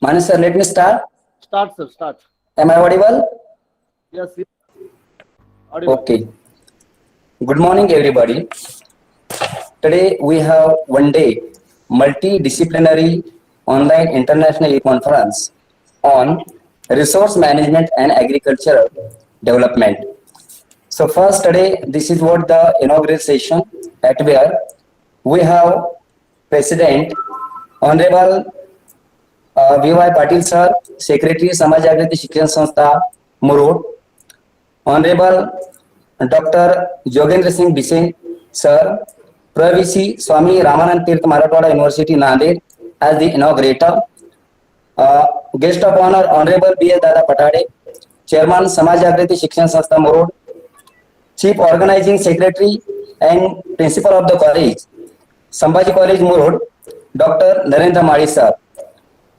Manu sir, let me start. Start, sir. Start. Am I audible? Yes. Audible. Okay. Good morning, everybody. Today we have one day multidisciplinary online international conference on resource management and agricultural development. So first today, this is what the inaugural session at where we have President Honorable V.Y. Patil sir, Secretary Samaj Shikshan Sanstha, Murud, Honorable Dr. Jogendrasingh Bisen sir, Pro-Vice-Chancellor Swami Ramanand Teerth Marathwada University, Nanded, as the inaugurator. Guest of honor Honorable B.S. Dada Patade, Chairman Samaj Shikshan Sanstha, Murud, Chief Organizing Secretary and Principal of the College, Sambhaji College, Murud, Dr. Narendra Madi sir.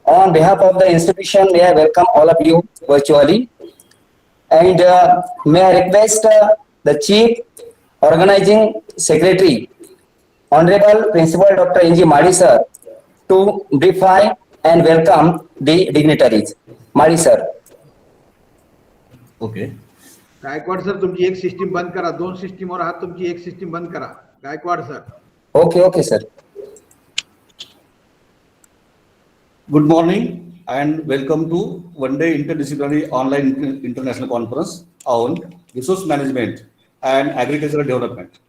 On behalf of the institution, may I welcome all of you virtually, and may I request the Chief Organizing Secretary, Honorable Principal Dr. N.G. Madi sir, to brief and welcome the dignitaries. Madi sir. Okay. Gaikwad sir तुमची एक system बंद करा, दोन सिस्टीमवर आहात, तुमची एक system बंद करा. Gaikwad sir. Okay, sir. Good morning and welcome to one day interdisciplinary online international conference on resource management and agricultural development,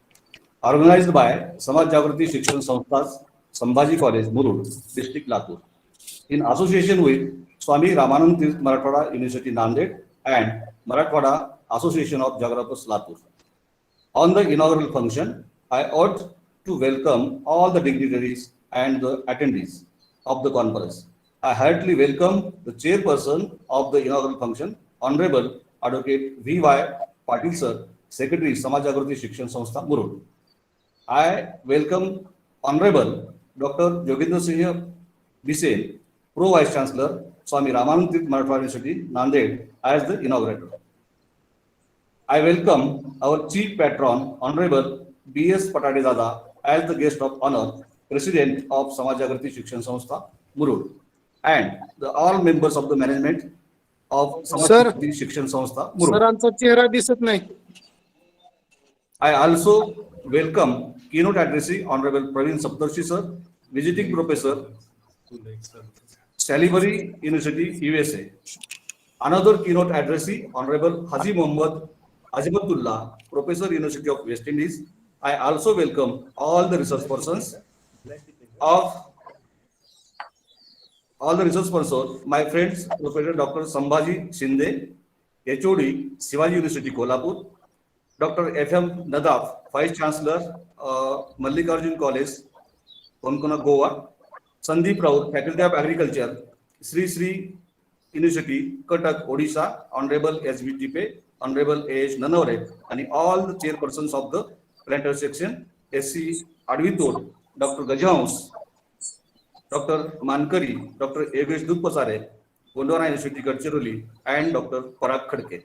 organized by Samaj Jagruti Shikshan Sanstha's Sambhaji College, Murud, District Latur, in association with Swami Ramanand Marathwada University, Nanded, and Marathwada Association of Geographers, Latur. On the inaugural function, I ought to welcome all the dignitaries and the attendees of the conference. I heartily welcome the chairperson of the inaugural function, Honorable Advocate V.Y. Patil sir, Secretary Samaj Jagruti Shikshan Sanstha, Murud. I welcome Honorable Dr. Jogendrasingh Bisen, Pro-Vice-Chancellor, Swami Ramanand Marathwada University, Nanded, as the inaugurator. I welcome our Chief Patron, Honorable B.S. Patade Dada, as the guest of honor, President of Samaj Jagruti Shikshan Sanstha, Murud, and all members of the management of Samaj Jagruti Shikshan Sanstha, Murud. सरांचा चेहरा दिसत नाही. I also welcome keynote addressee Honorable Praveen Saptarshi sir, visiting professor, Salisbury University, USA. Another keynote addressee Honorable Haji Muhammad Azimatullah, Professor, University of West Indies. I also welcome all the research persons my friends, Professor Dr. Sambhaji Shinde, HOD, Shivaji University, Kolhapur, Dr. F.M. Nadaf, Vice Chancellor, Mallikarjun College, Konkona, Goa, Sandeep Raut, Faculty of Agriculture, Sri University, Cuttack, Odisha, Honorable S.B. Tipe, Honorable A.H. Nanavare, and all the chairpersons of the planter section, S.C. Advitur, Dr. Gajhaus, Dr. Mankari, Dr. Yogesh Dudpasare, Gondwana University, Gadchiroli, and Dr. Parag Khadke.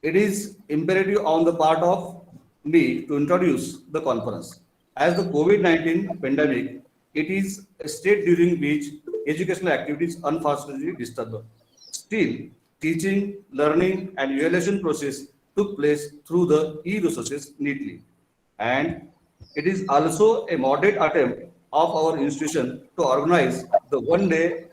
It is imperative on the part of me to introduce the conference. As the COVID-19 pandemic, it is a state during which educational activities unfortunately disturbed. Still, teaching, learning, and evaluation process took place through the e-resources neatly. And it is also a moderate attempt of our institution to organize the one-day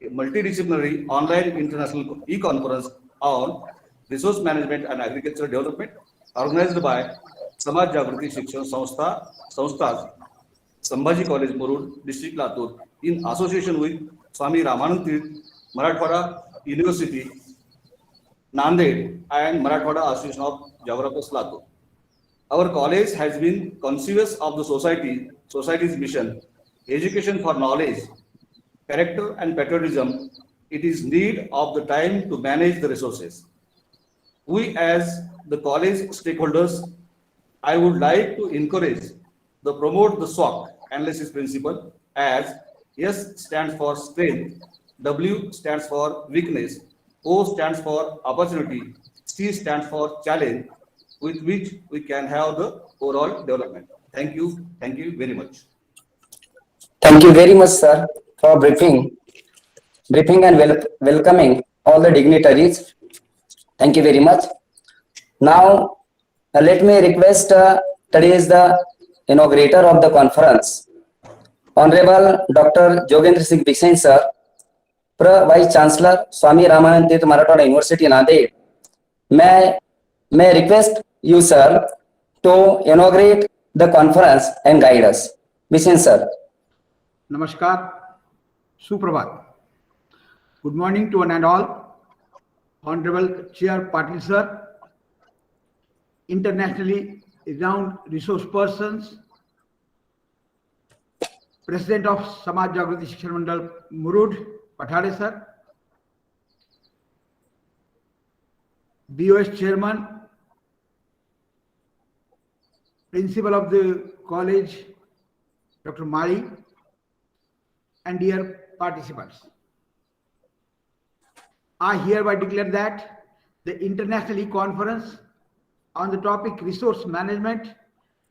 multidisciplinary online international e-conference on resource management and agricultural development, organized by Samaj Jagruti Shikshan Sanstha's Sambhaji College, Murud, District Latur, in association with Swami Ramanand Teerth Marathwada University, Nanded, and Marathwada Association of Geographers, Latur. Our college has been conscious of the society's mission, education for knowledge, character and patriotism. It is need of the time to manage the resources. We as the college stakeholders, I would like to encourage the promote the SWOT analysis principle, as S stands for strength, W stands for weakness, O stands for opportunity, C stands for challenge, with which we can have the overall development. Thank you very much. Thank you very much, sir, for briefing and welcoming all the dignitaries. Thank you very much. Now, let me request today is the inaugurator of the conference, Honorable Dr. Jogendrasingh Bisen, sir, Pro-Vice-Chancellor, Swami Ramanand Teerth, Marathwada University, Nanded. May I request you, sir, to inaugurate the conference and guide us. Bisen, sir. Namaskar, Suprabhat. Good morning to one and all. Honorable Chair Patil sir, internationally renowned resource persons, President of Samaj Jagruti Shikshan Murud, Patil sir, BOS Chairman, Principal of the College, Dr. Mali, and dear participants. I hereby declare that the International E-Conference on the topic Resource Management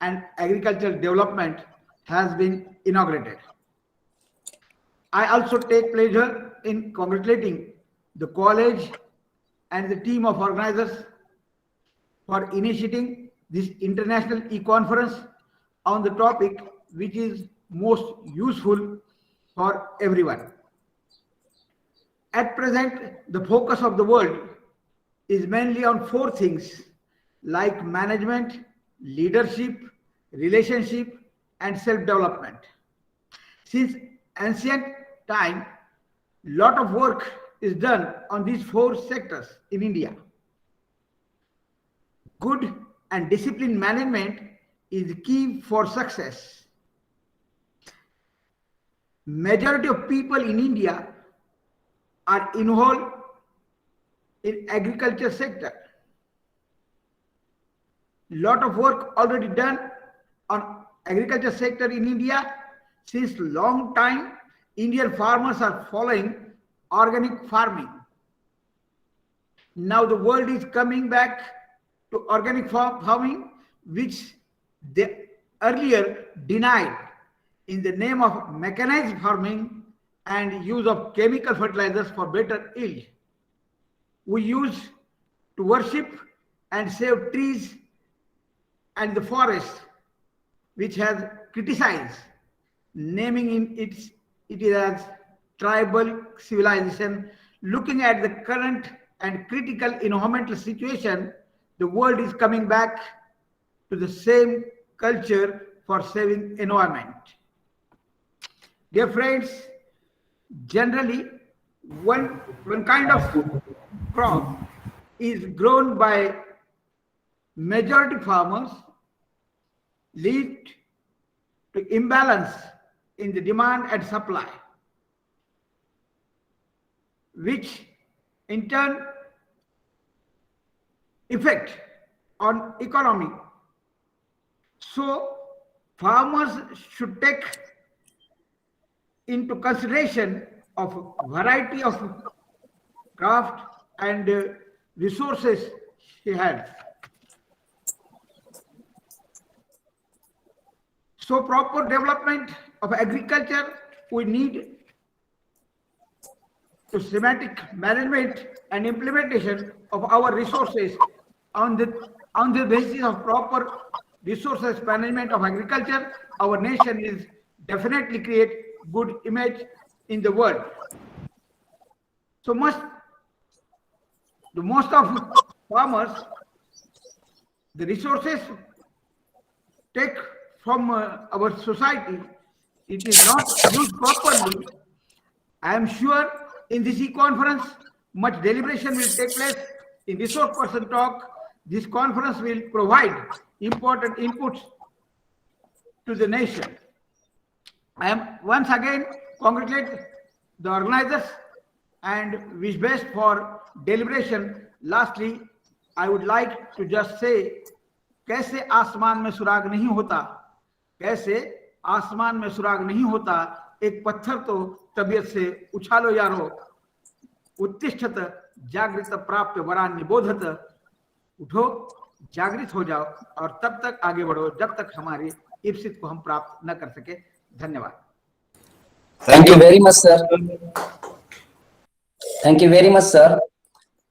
and Agricultural Development has been inaugurated. I also take pleasure in congratulating the college and the team of organizers for initiating this International E-Conference on the topic which is most useful for everyone. At present, the focus of the world is mainly on four things like management, leadership, relationship, and self-development. Since ancient time, lot of work is done on these four sectors in India. Good and disciplined management is key for success. Majority of people in India are involved in agriculture sector. Lot of work already done on agriculture sector in India. Since long time, Indian farmers are following organic farming. Now the world is coming back to organic farming, which they earlier denied in the name of mechanized farming and use of chemical fertilizers for better yield. We used to worship and save trees and the forest, which has criticized, naming it as tribal civilization. Looking at the current and critical environmental situation, the world is coming back to the same culture for saving environment. Dear friends, generally one kind of crop is grown by majority farmers, lead to imbalance in the demand and supply, which in turn effect on economy. So farmers should take into consideration of variety of craft and resources he had. So proper development of agriculture, we need systematic management and implementation of our resources on the basis of proper resources management of agriculture. Our nation is definitely create good image in the world. So the most of farmers, the resources take from our society, it is not used properly. I am sure in this e-conference, much deliberation will take place. In resource person talk, this conference will provide important inputs to the nation. I am once again congratulate the organizers and wish best for deliberation. Lastly, I would like to just say, कैसे आसमान में सुराग नहीं होता, कैसे आसमान में सुराग नहीं होता, एक पत्थर तो तबीयत से उछालो यारो, उत्तिष्ठत जागृत प्राप्त वरान निबोधत, उठो जागृत हो जाओ और तब तक आगे बढ़ो जब तक हमारी इप्सित को हम प्राप्त न कर सके। धन्यवाद। Thank you very much, sir. Thank you very much, sir,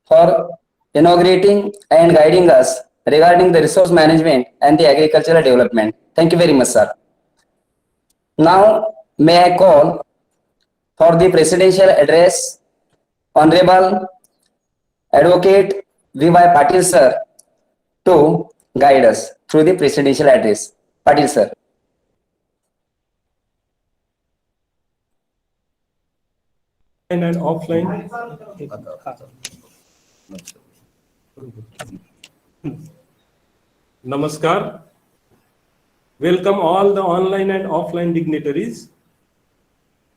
for inaugurating and guiding us regarding the resource management and the agricultural development. Thank you very much, sir. Now, may I call for the presidential address Honorable Advocate V.Y. Patil, sir, to guide us through the presidential address. Patil, sir. And offline. Namaskar. Welcome all the online and offline dignitaries.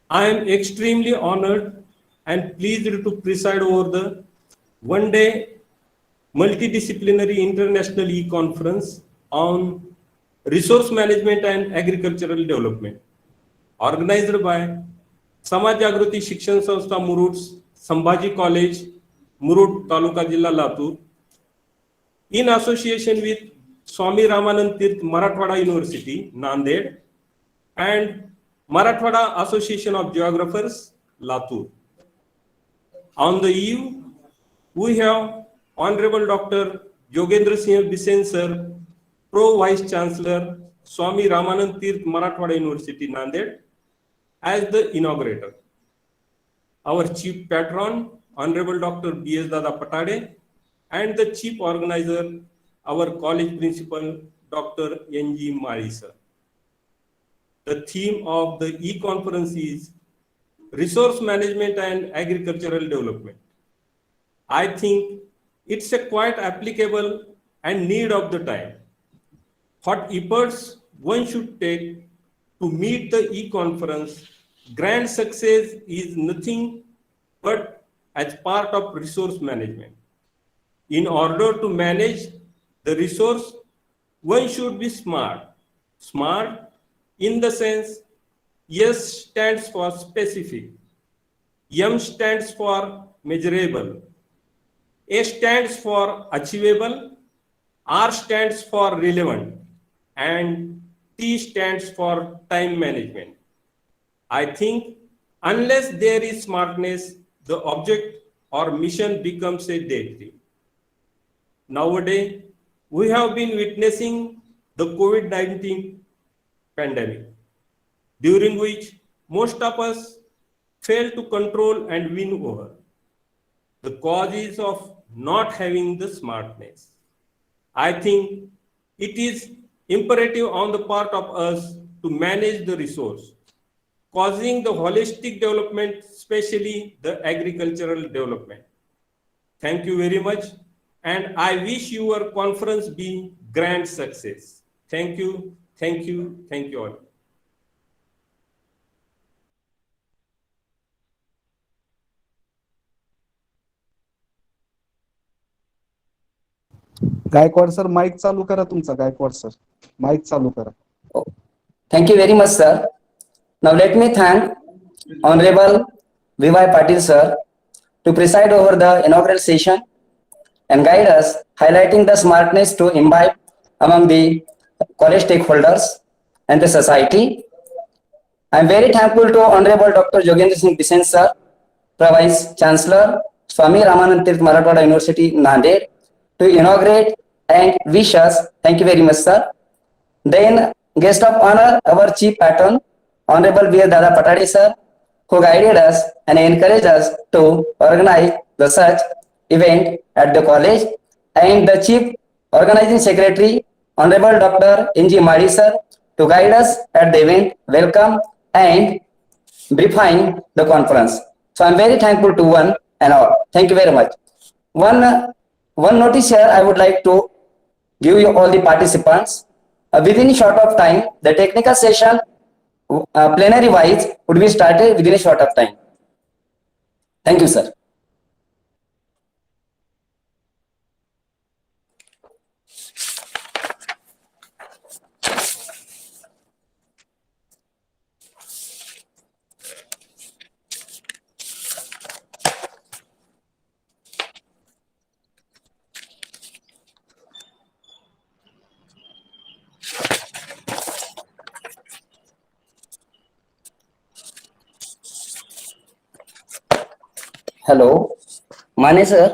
I am extremely honored and pleased to preside over the one-day multidisciplinary international e-conference on resource management and agricultural development, organized by Samaj Jagruti Shikshan Sanstha Murud's Sambhaji College, Murud, Taluka Jilla, Latur, in association with Swami Ramanand Teerth Marathwada University, Nanded, and Marathwada Association of Geographers, Latur. On the eve, we have Honorable Dr. Jogendrasingh Bisen, sir, Pro-Vice-Chancellor, Swami Ramanand Teerth Marathwada University, Nanded, as the inaugurator. Our chief patron, Honorable Dr. B.S. Dada Patade, and the chief organizer, our college principal, Dr. N.G. Mari, sir. The theme of the e-conference is resource management and agricultural development. I think it's a quite applicable and need of the time. What efforts one should take to meet the e-conference, grand success is nothing but as part of resource management. In order to manage the resource, one should be smart. Smart in the sense, S stands for specific, M stands for measurable, A stands for achievable, R stands for relevant, and T stands for time management. I think unless there is smartness, the object or mission becomes a daydream. Nowadays, we have been witnessing the COVID-19 pandemic, during which most of us failed to control and win over. The cause is of not having the smartness. I think it is imperative on the part of us to manage the resource, causing the holistic development, especially the agricultural development. Thank you very much, and I wish your conference be grand success. Thank you, thank you, thank you all. Gaikwad sir mic चालू करा तुमचा. Gaikwad sir mic चालू करा. Thank you very much, sir. Now let me thank Honorable V.Y. Patil, sir, to preside over the inaugural session and guide us, highlighting the smartness to imbibe among the college stakeholders and the society. I am very thankful to Honorable Dr. Jogendrasingh Bisen, sir, Pro-Vice-Chancellor, Swami Ramanand Teerth Marathwada University, Nanded, to inaugurate and wish us. Thank you very much, sir. Then, guest of honor, our chief patron, Honorable B.S. Dada Patade, sir, who guided us and encouraged us to organize the such event at the college, and the chief organizing secretary, Honorable Dr. N.G. Mari, sir, to guide us at the event, welcome and briefing the conference. So I'm very thankful to one and all. Thank you very much. One notice here I would like to give you all the participants. Within a short of time, the technical session, plenary wise, would be started within a short of time. Thank you, sir. Hello माने sir.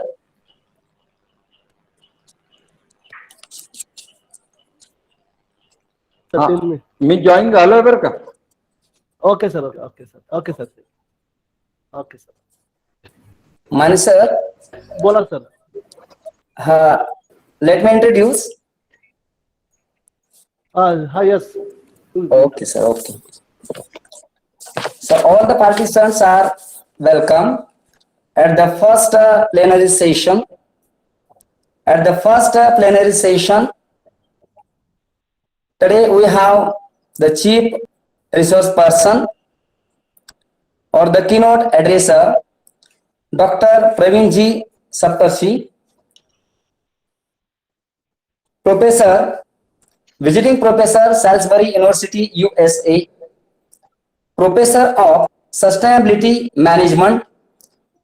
Sir, tell me. मी join झालोय बरं का. Okay, sir. Okay, sir. Okay, sir. Okay, sir. माने sir, बोला sir. let me introduce. Yes. Okay, sir. Okay. So all the participants are welcome at the first plenary session. At the first plenary session, today we have the chief resource person or the keynote addresser, Dr. Praveenji Saptarshi, Professor, visiting Professor, Salisbury University, USA, Professor of Sustainability Management,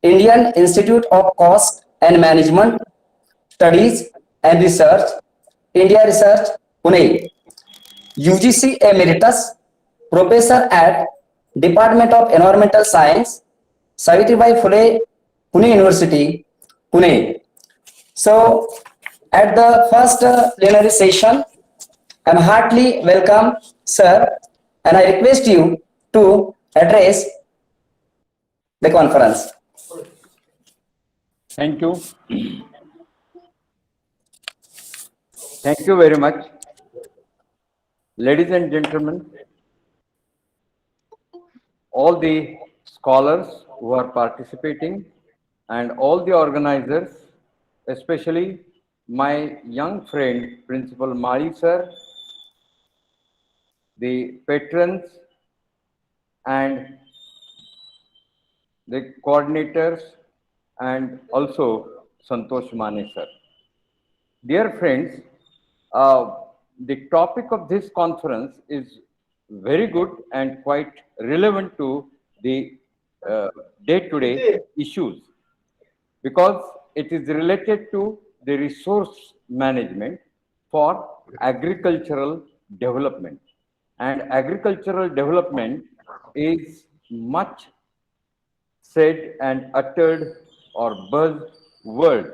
Indian Institute of Cost and Management Studies and Research, India Research, Pune, UGC Emeritus, Professor at Department of Environmental Science, Savitribai Phule, Pune University, Pune. So, at the first plenary session, I am heartily welcome, sir, and I request you to address the conference. Thank you. Thank you very much. Ladies and gentlemen, all the scholars who are participating and all the organizers, especially my young friend, Principal Mari sir, the patrons and the coordinators, and also Santosh Mane sir. Dear friends, the topic of this conference is very good and quite relevant to the day-to-day issues, because it is related to the resource management for agricultural development. And agricultural development is much said and uttered or buzzword.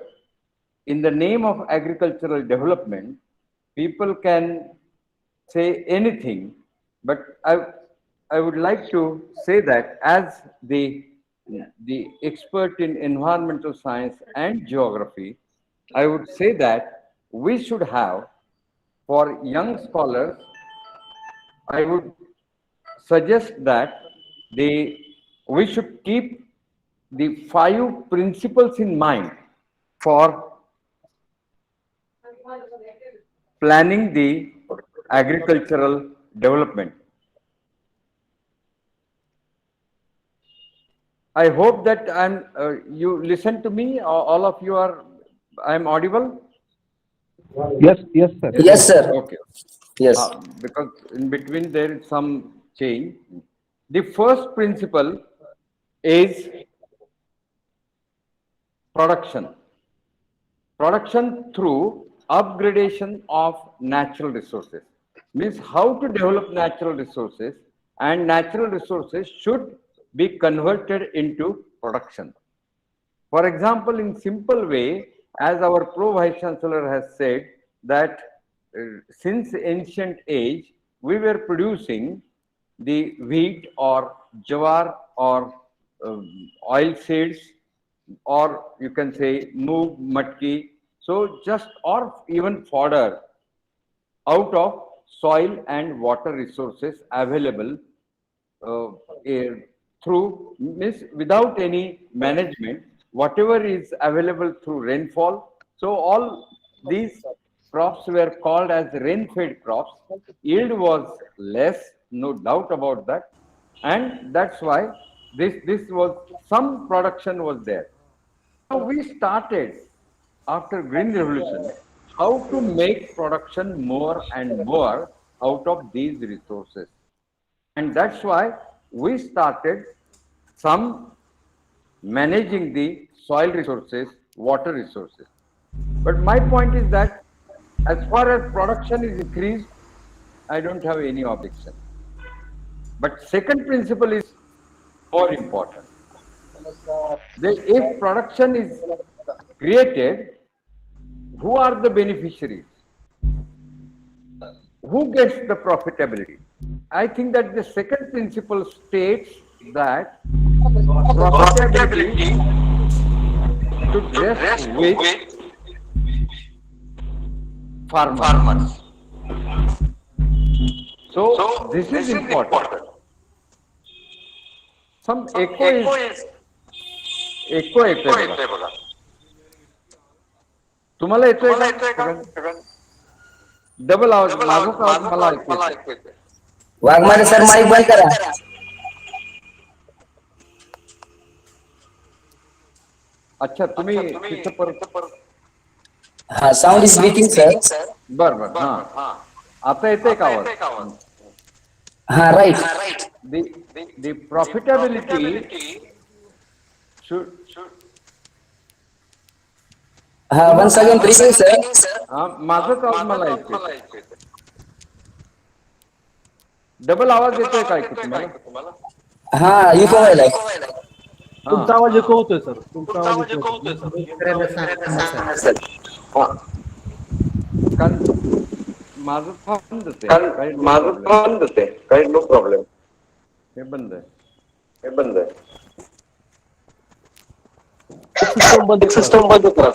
In the name of agricultural development, people can say anything, but I would like to say that as the expert in environmental science and geography, I would say that we should have, for young scholars, I would suggest that we should keep the 5 principles in mind for planning the agricultural development. I hope that you listen to me. All of you are. I am audible. Yes, sir. Yes, sir. Okay. Yes. Because in between there is some change. The first principle is production. Production through upgradation of natural resources. Means how to develop natural resources, and natural resources should be converted into production. For example, in simple way, as our Pro-Vice-Chancellor has said, that since ancient age, we were producing the wheat or jawar or oil seeds, or you can say moong, matki, so just or even fodder out of soil and water resources available through, means without any management, whatever is available through rainfall. So all these crops were called as rain-fed crops. Yield was less, no doubt about that, and that's why this was, some production was there. Now we started after Green Revolution how to make production more and more out of these resources. And that's why we started some managing the soil resources, water resources. But my point is that as far as production is increased, I don't have any objection. But second principle is more important. If production is created, who are the beneficiaries? Who gets the profitability? I think that the second principle states that profitability should rest with farmers. So this is important. Some echo is येतोय बघा. तुम्हाला येतोय का? Double आवाज माझाच आवाज मला ऐकू येतोय. वाघमारे सर माईक बंद करा. अच्छा तुम्ही तिथं परत हा, साऊंड इज स्पीकिंग सर. बर हा आता येतोय का आवाज? हा, राईट. The profitability should हा, once again briefing sir. माझाच आवाज मला ऐकू येतोय. डबल आवाज येतोय का ऐकू तुम्हाला? हा, इको व्हायलाय. तुमचा आवाज इको होतोय सर. तुमचा आवाज इको होतोय. कारण माझं बंदच आहे. काही नो प्रॉब्लेम. हे बंद आहे. सिस्टम बंद करा.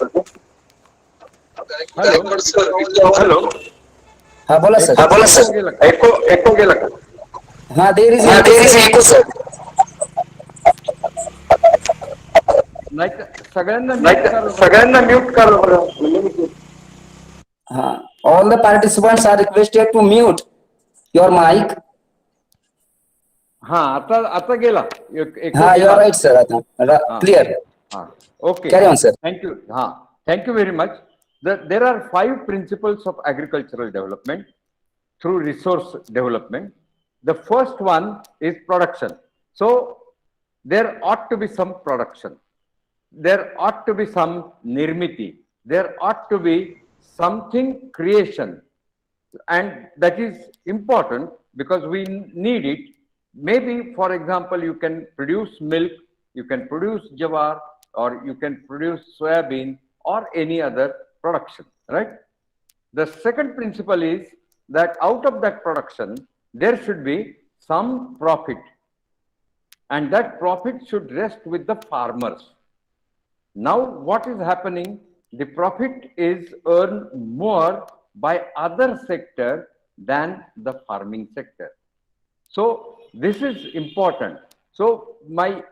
हॅलो. हा, बोला सर. एको गेला का? हा, देर इज इको सर. नाही सगळ्यांना सगळ्यांना म्यूट करा बरं. हा, all the participants are requested to mute your mic. हा आता गेला. हा, you are right sir. आता clear. Okay. Carry on sir. Thank you very much. There are 5 principles of agricultural development through resource development. The first one is production. So there ought to be some production. There ought to be some nirmiti. There ought to be something creation, and that is important because we need it. Maybe for example you can produce milk, you can produce jawar, or you can produce soybean or any other production, right? The second principle is that out of that production there should be some profit, and that profit should rest with the farmers. Now what is happening? The profit is earned more by other sector than the farming sector. So this is important. So I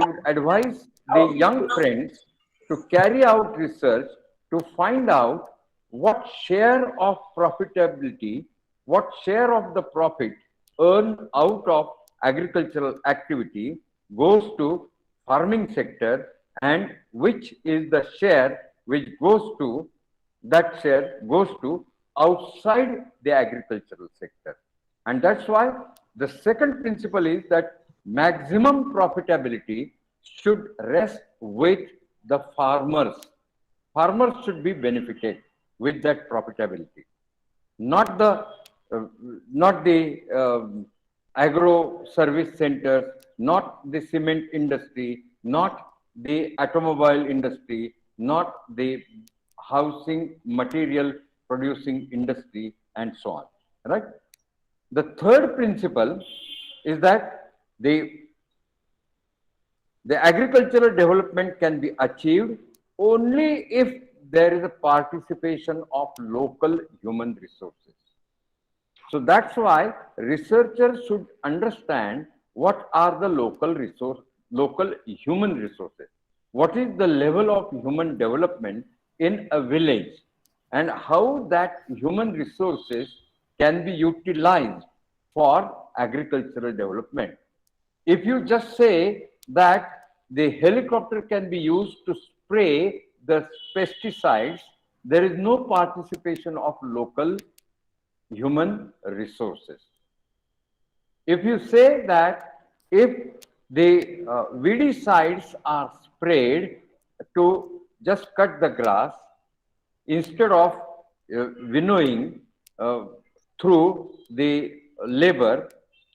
would advise the young friends to carry out research to find out what share of profitability, what share of the profit earned out of agricultural activity goes to farming sector, and which is the share which goes to outside the agricultural sector. And that's why the second principle is that maximum profitability should rest with the farmers. Farmers should be benefited with that profitability, not the agro service centers, not the cement industry, not the automobile industry, not the housing material producing industry, and so on, right? The third principle is that the agricultural development can be achieved only if there is a participation of local human resources. So that's why researchers should understand what are the local human resources. What is the level of human development in a village, and how that human resources can be utilized for agricultural development. If you just say that the helicopter can be used to spray the pesticides, there is no participation of local human resources. If you say that if the weedicides are sprayed to just cut the grass instead of winnowing through the labor,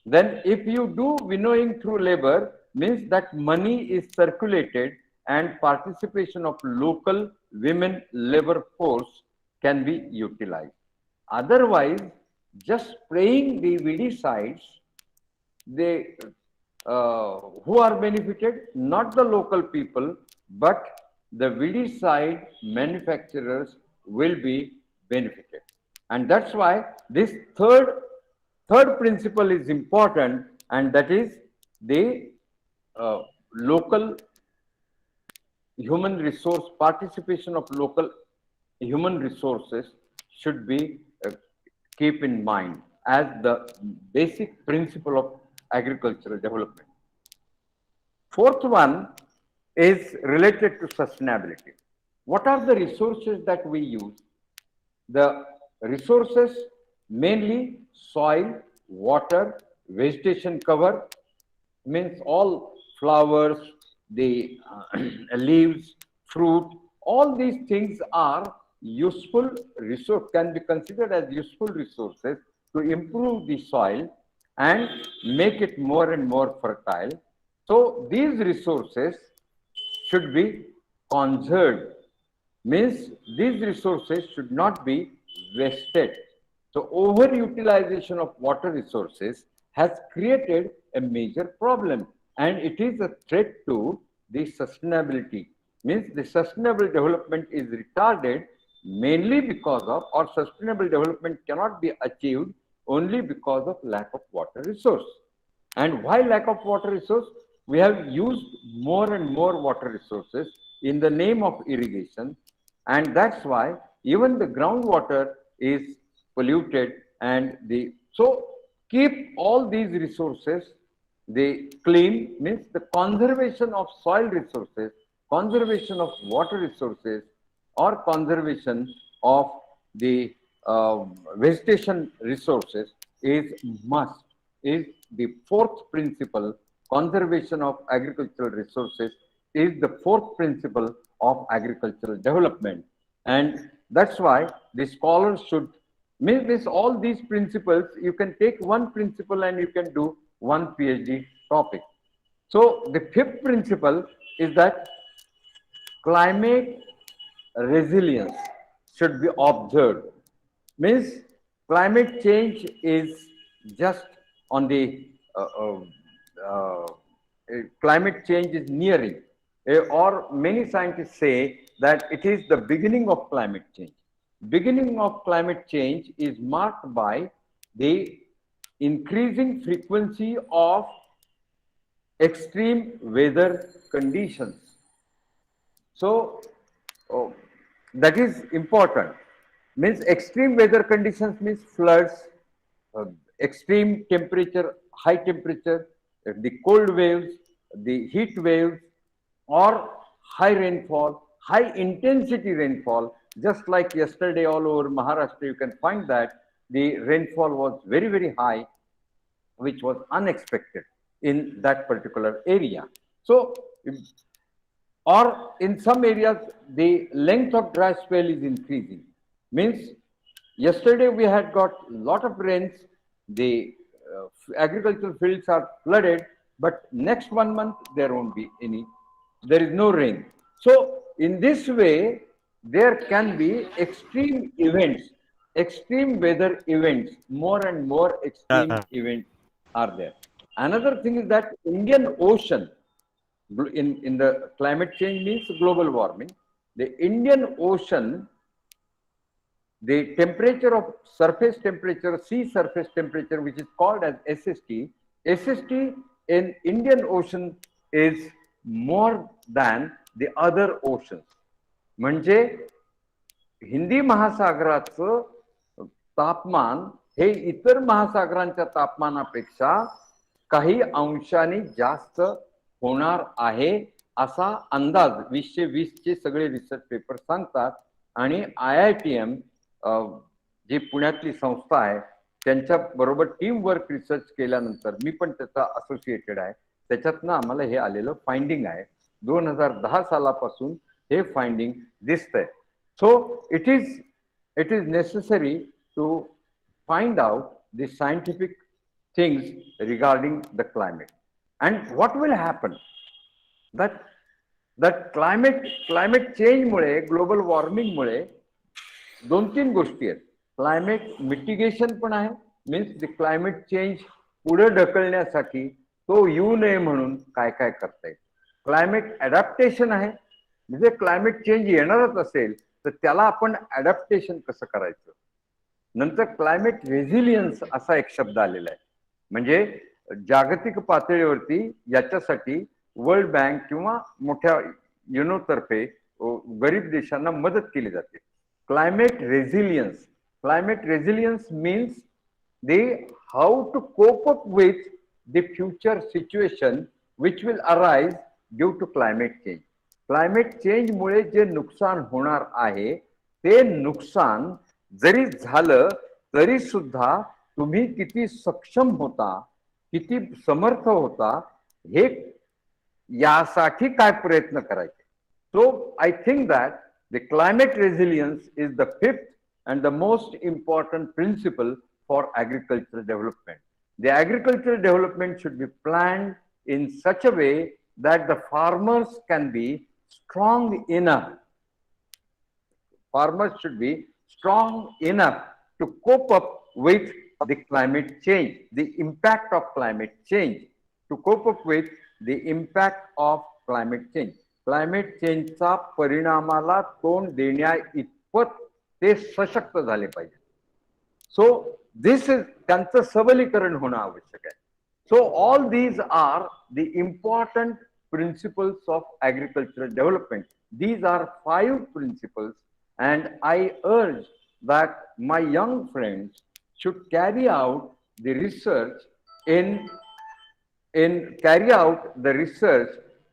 then if you do winnowing through labor, means that money is circulated and participation of local women labor force can be utilized. Otherwise, just spraying the weedicides, they who are benefited? Not the local people, but the weedicide manufacturers will be benefited. And that's why this third principle is important, and that is the local human resource participation of local human resources should be keep in mind as the basic principle of agricultural development. Fourth one is related to sustainability. What are the resources that we use? The resources mainly soil, water, vegetation cover, means all flowers, the leaves, fruit, all these things are useful resource, can be considered as useful resources to improve the soil and make it more and more fertile. So these resources should be conserved, means these resources should not be wasted. So overutilization of water resources has created a major problem, and it is a threat to the sustainability. Means the sustainable development is retarded mainly because of, or sustainable development cannot be achieved only because of lack of water resource. And why lack of water resource? We have used more and more water resources in the name of irrigation, and that's why even the groundwater is polluted. And so keep all these resources, the clean, means the conservation of soil resources, conservation of water resources, or conservation of the vegetation resources is must, is the fourth principle. Conservation of agricultural resources is the fourth principle of agricultural development. And that's why the scholars should, means all these principles, you can take one principle and you can do one PhD topic. So the fifth principle is that climate resilience should be observed. Means climate change is just on the climate change is nearing, or many scientists say that it is the beginning of climate change. Beginning of climate change is marked by the increasing frequency of extreme weather conditions. So that is important. Means extreme weather conditions means floods, extreme temperature, high temperature, the cold waves, the heat waves, or high rainfall, high intensity rainfall. Just like yesterday all over Maharashtra, you can find that the rainfall was very, very high, which was unexpected in that particular area. So, or in some areas, the length of dry spell is increasing. Means yesterday we had got a lot of rains, the agricultural fields are flooded, but next 1 month there won't be any, there is no rain. So in this way, there can be extreme events, extreme weather events, more and more extreme events are there. Another thing is that Indian Ocean, in the climate change means global warming, the Indian Ocean, the temperature of surface temperature, sea surface temperature, which is called as SST, SST in Indian Ocean is more than the other oceans. म्हणजे हिंदी महासागराचं तापमान हे इतर महासागरांच्या तापमानापेक्षा काही अंशांनी जास्त होणार आहे असा अंदाज 2020 चे सगळे रिसर्च पेपर सांगतात. आणि IITM जी पुण्यातली संस्था आहे त्यांच्या बरोबर टीम वर्क रिसर्च केल्यानंतर मी पण त्याचा असोसिएटेड आहे, त्याच्यातनं आम्हाला हे आलेलं फाइंडिंग आहे. 2010 सालापासून हे फाइंडिंग दिसतंय. So it is necessary to find out the scientific things regarding the climate. And what will happen? That climate change मुळे, ग्लोबल वॉर्मिंग मुळे दोन तीन गोष्टी आहेत. क्लायमेट मिटिगेशन पण आहे, मीन्स द क्लायमेट चेंज पुढे ढकलण्यासाठी तो येऊ नये म्हणून काय काय करता येईल. क्लायमेट अडॅप्टेशन आहे, म्हणजे क्लायमेट चेंज येणारच असेल तर त्याला आपण अडॅप्टेशन कसं करायचं. नंतर क्लायमेट रेझिलियन्स असा एक शब्द आलेला आहे, म्हणजे जागतिक पातळीवरती याच्यासाठी वर्ल्ड बँक किंवा मोठ्या युनो तर्फे गरीब देशांना मदत केली जाते. Climate resilience means they how to cope up with the future situation which will arise due to climate change. Climate change मुळे जे नुकसान होणार आहे ते नुकसान जरी झालं तरी सुद्धा तुम्ही किती सक्षम होता, किती समर्थ होता, हे यासाठी काय प्रयत्न करायचे. So I think that the climate resilience is the fifth and the most important principle for agricultural development. The agricultural development should be planned in such a way that the farmers can be strong enough. Farmers should be strong enough to cope up with the climate change, the impact of climate change, to cope up with the impact of climate change. Climate चेंजचा परिणामाला तोंड देण्या इतपत ते सशक्त झाले पाहिजे. So this is त्यांचं सबलीकरण होणं आवश्यक आहे. So all these are the important principles of agricultural development. These are 5 principles and I urge that my young friends should carry out the research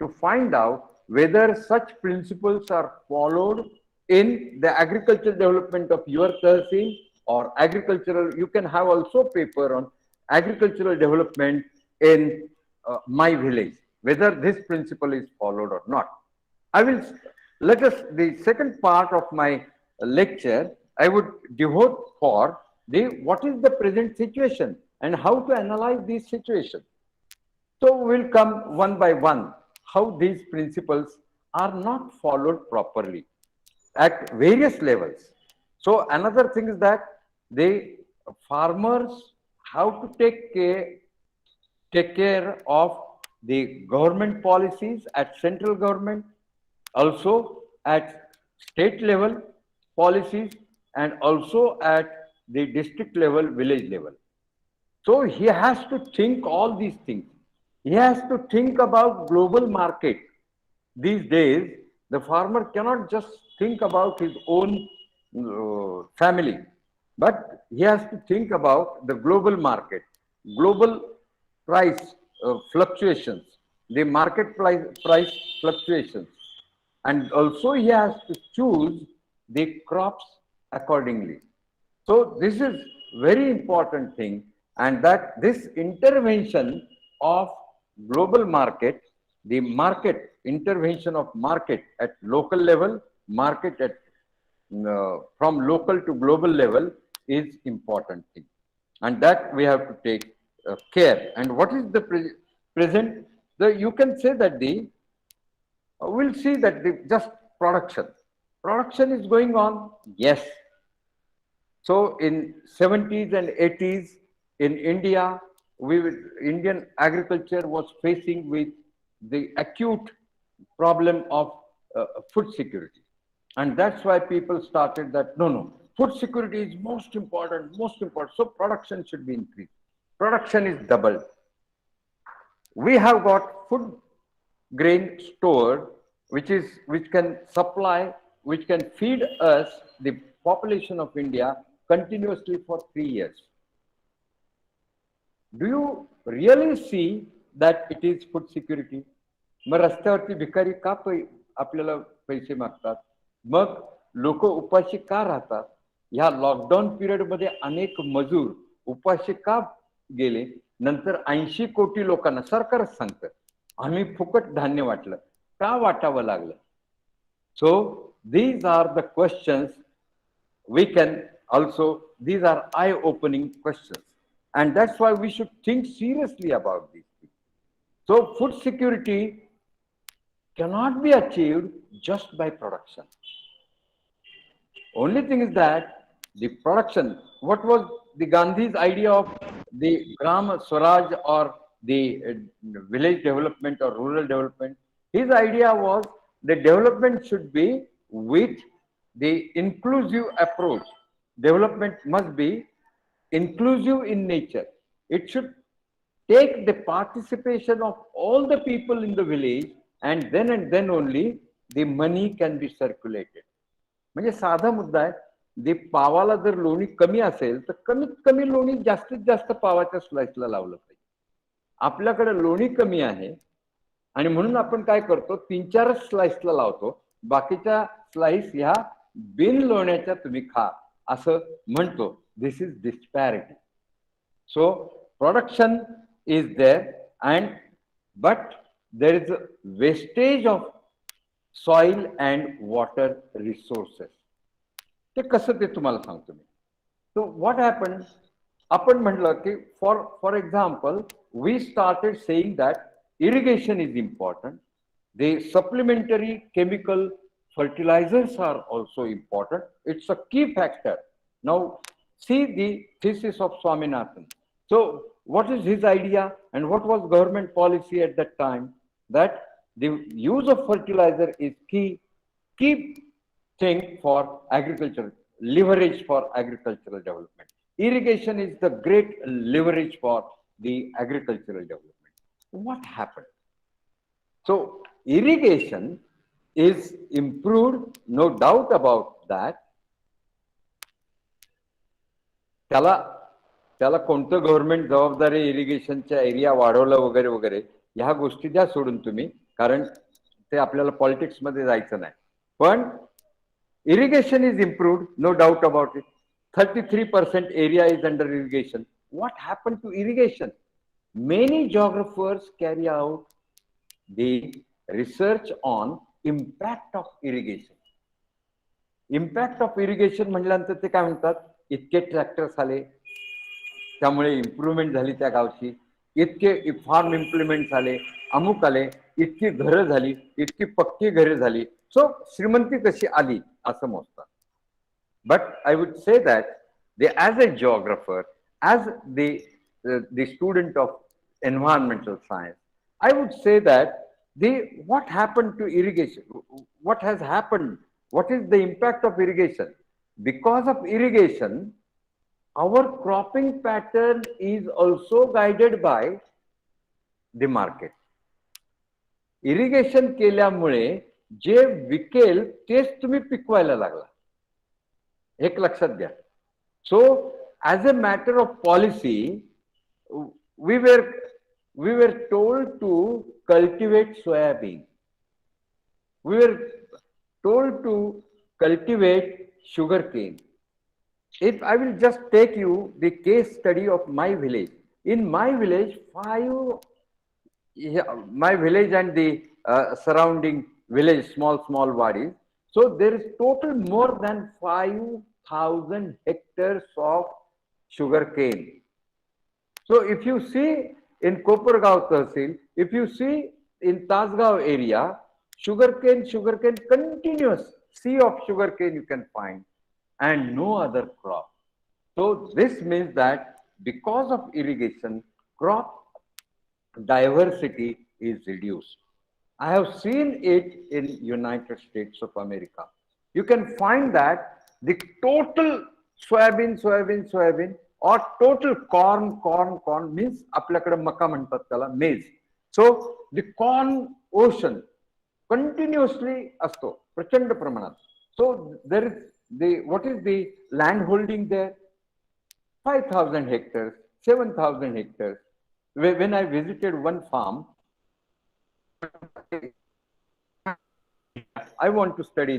to find out whether such principles are followed in the agricultural development of your tehsil or agricultural. You can have also paper on agricultural development in my village, whether this principle is followed or not. I will the second part of my lecture I would devote for what is the present situation and how to analyze this situation. So we'll come one by one how these principles are not followed properly at various levels. So another thing is that the farmers have to take care of the government policies at central government, also at state level policies, and also at the district level, village level. So he has to think all these things. He has to think about global market. These days, the farmer cannot just think about his own family, but he has to think about the global market, global price fluctuations, the market price fluctuations, and also he has to choose the crops accordingly. So this is very important thing, and that this intervention of global market, the market intervention of market at local level, market at from local to global level is important thing, and that we have to take care. And what is the present? You can say that we'll see that the just production is going on, yes. So in 70s and 80s in India, Indian agriculture was facing with the acute problem of food security. And that's why people started that, no, food security is most important. So production should be increased. Production is doubled. We have got food grain stored, which can supply, which can feed us, the population of India, continuously for 3 years. Do you really see that it is food security? मग रस्त्यावरती भिकारी का आपल्याला पैसे मागतात? मग लोक उपाशी का राहतात? ह्या लॉकडाऊन पिरियड मध्ये अनेक मजूर उपाशी का गेले? नंतर 80 कोटी लोकांना सरकारच सांगतं आम्ही फुकट धान्य वाटलं, का वाटावं लागलं? So these are the questions we can also, these are eye-opening questions, and that's why we should think seriously about these things. So food security cannot be achieved just by production. Only thing is that the production, what was the Gandhi's idea of the Gram Swaraj or the village development or rural development? His idea was the development should be with the inclusive approach. Development must be inclusive in nature. It should take the participation of all the people in the village, and then only the money can be circulated. म्हणजे साधा मुद्दा आहे, जे पावाला जर लोणी कमी असेल तर कमीत कमी लोणी जास्तीत जास्त पावाच्या स्लाइसला लावलं पाहिजे. आपल्याकडे लोणी कमी आहे आणि म्हणून आपण काय करतो, 3-4 स्लाइसला लावतो, बाकीच्या स्लाइस ह्या बिन लोण्याच्या तुम्ही खा असं म्हणतो. This is डिस्पॅरिटी. So production is there, and but there is a wastage of soil and water resources. ते कसं ते तुम्हाला सांगतो मी. So what happened? आपण म्हटलं की for example we started saying that irrigation is important. The supplementary chemical fertilizers are also important. It's a key factor. Now see the thesis of Swaminathan. So what is his idea and what was government policy at that time? That the use of fertilizer is key thing for agriculture, leverage for agricultural development. Irrigation is the great leverage for the agricultural development. What happened? So irrigation is improved, no doubt about that. त्याला कोणतं government जबाबदार आहे इरिगेशनच्या area वाढवलं वगैरे वगैरे ह्या गोष्टी द्या सोडून तुम्ही, कारण ते आपल्याला पॉलिटिक्स मध्ये जायचं नाही. पण irrigation is improved, no doubt about it. 33% area is under irrigation. What happen to irrigation? Many geographers carry out the research on impact of irrigation. Impact of irrigation म्हटल्यानंतर ते काय म्हणतात, इतके ट्रॅक्टर्स आले त्यामुळे इम्प्रूव्हमेंट झाली त्या गावची, इतके फार्म इम्प्लिमेंट झाले, अमुक आले, इतकी घरं झाली, इतकी पक्की घरे झाली. सो श्रीमंती कशी आली असं मोजतात. But I would say that as a geographer, as the student of environmental science, I would say that what happened to irrigation, what has happened, what is the impact of irrigation? Because of irrigation, our cropping pattern is also guided by the market. Irrigation केल्यामुळे जे विकेल तेच तुम्ही पिकवायला लागला, एक लक्षात घ्या. So as a matter of policy, we were told to cultivate soybean. We were told to cultivate sugarcane. If I will just take you the case study of my village. In my village, my village and the surrounding village, small wadis. So there is total more than 5,000 hectares of sugarcane. So if you see in Kopargaon Tehsil, if you see in Tasgaon area, sugarcane, continuous sea of sugarcane you can find, and no other crop. So this means that because of irrigation, crop diversity is reduced. I have seen it in United States of America. You can find that the total soybean or total corn means आपल्याकडे मका म्हणतात त्याला, maize. So the corn ocean continuously असतो प्रचंड प्रमाणात. So there is what is the land holding there? 5,000 hectares, 7,000 hectares. When I visited one farm, I want to study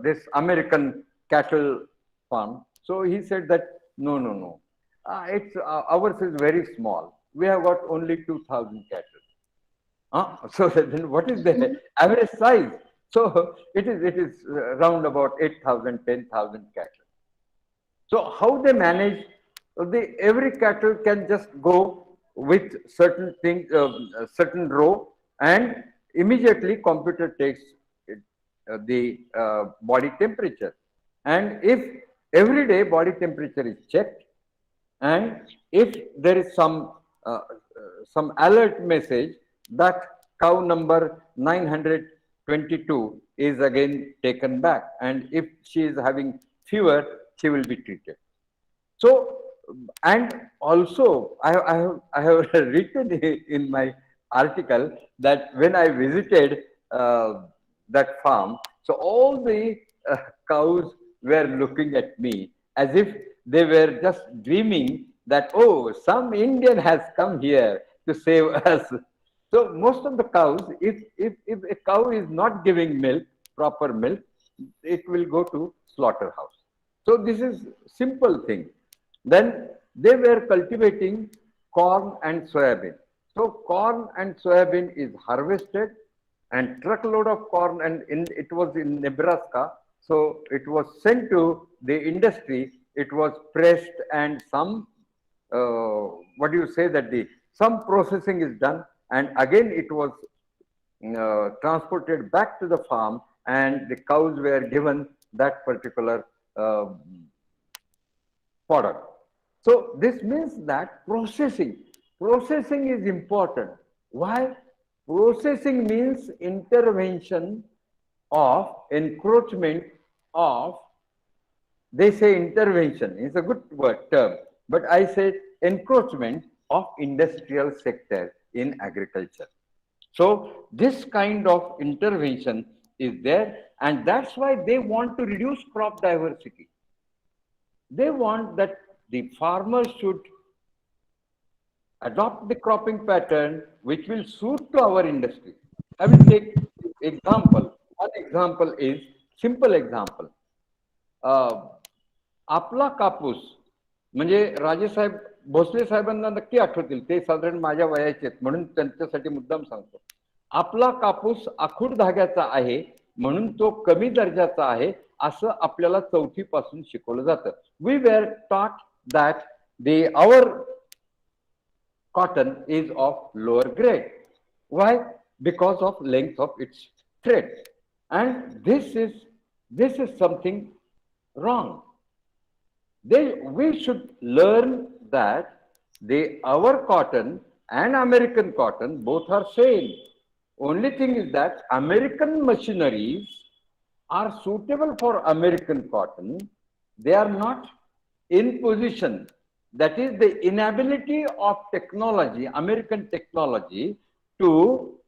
this American cattle farm. So he said that no. It's ours is very small. We have got only 2,000 cattle. So then what is the average size? So it is round about 8,000, 10,000 cattle. So how they manage? Every cattle can just go with certain thing, certain row, and immediately computer takes it, the body temperature. And if every day body temperature is checked, and if there is some alert message that cow number 922 is again taken back, and if she is having fever, she will be treated. So, and also I have written in my article that when I visited that farm, so all the cows were looking at me as if they were just dreaming that, oh, some Indian has come here to save us. So most of the cows, if a cow is not giving milk, proper milk, it will go to slaughterhouse. So this is simple thing. Then they were cultivating corn and soybean. So corn and soybean is harvested, and truckload of corn, and it was in Nebraska. So it was sent to the industry. It was pressed, and some what do you say, that the some processing is done, and again it was transported back to the farm, and the cows were given that particular product. So this means that processing is important. Why? Processing means intervention of encroachment of, they say intervention is a good word term, but I say encroachment of industrial sector in agriculture. So this kind of intervention is there, and that's why they want to reduce crop diversity. They want that the farmers should adopt the cropping pattern which will suit to our industry. I will take example. One example is, simple example. आपला कापूस, म्हणजे राजेसाहेब भोसले साहेबांना नक्की आठवतील, ते साधारण माझ्या वयाचे आहेत म्हणून त्यांच्यासाठी मुद्दाम सांगतो. आपला कापूस आखूड धाग्याचा आहे म्हणून तो कमी दर्जाचा आहे असं आपल्याला चौथी पासून शिकवलं जातं. We were taught that our cotton is of lower grade. Why? Because of length of its thread. And this is something wrong. We should learn that our cotton and American cotton both are same. Only thing is that American machineries are suitable for American cotton. They are not in position. That is the inability of technology, American technology, to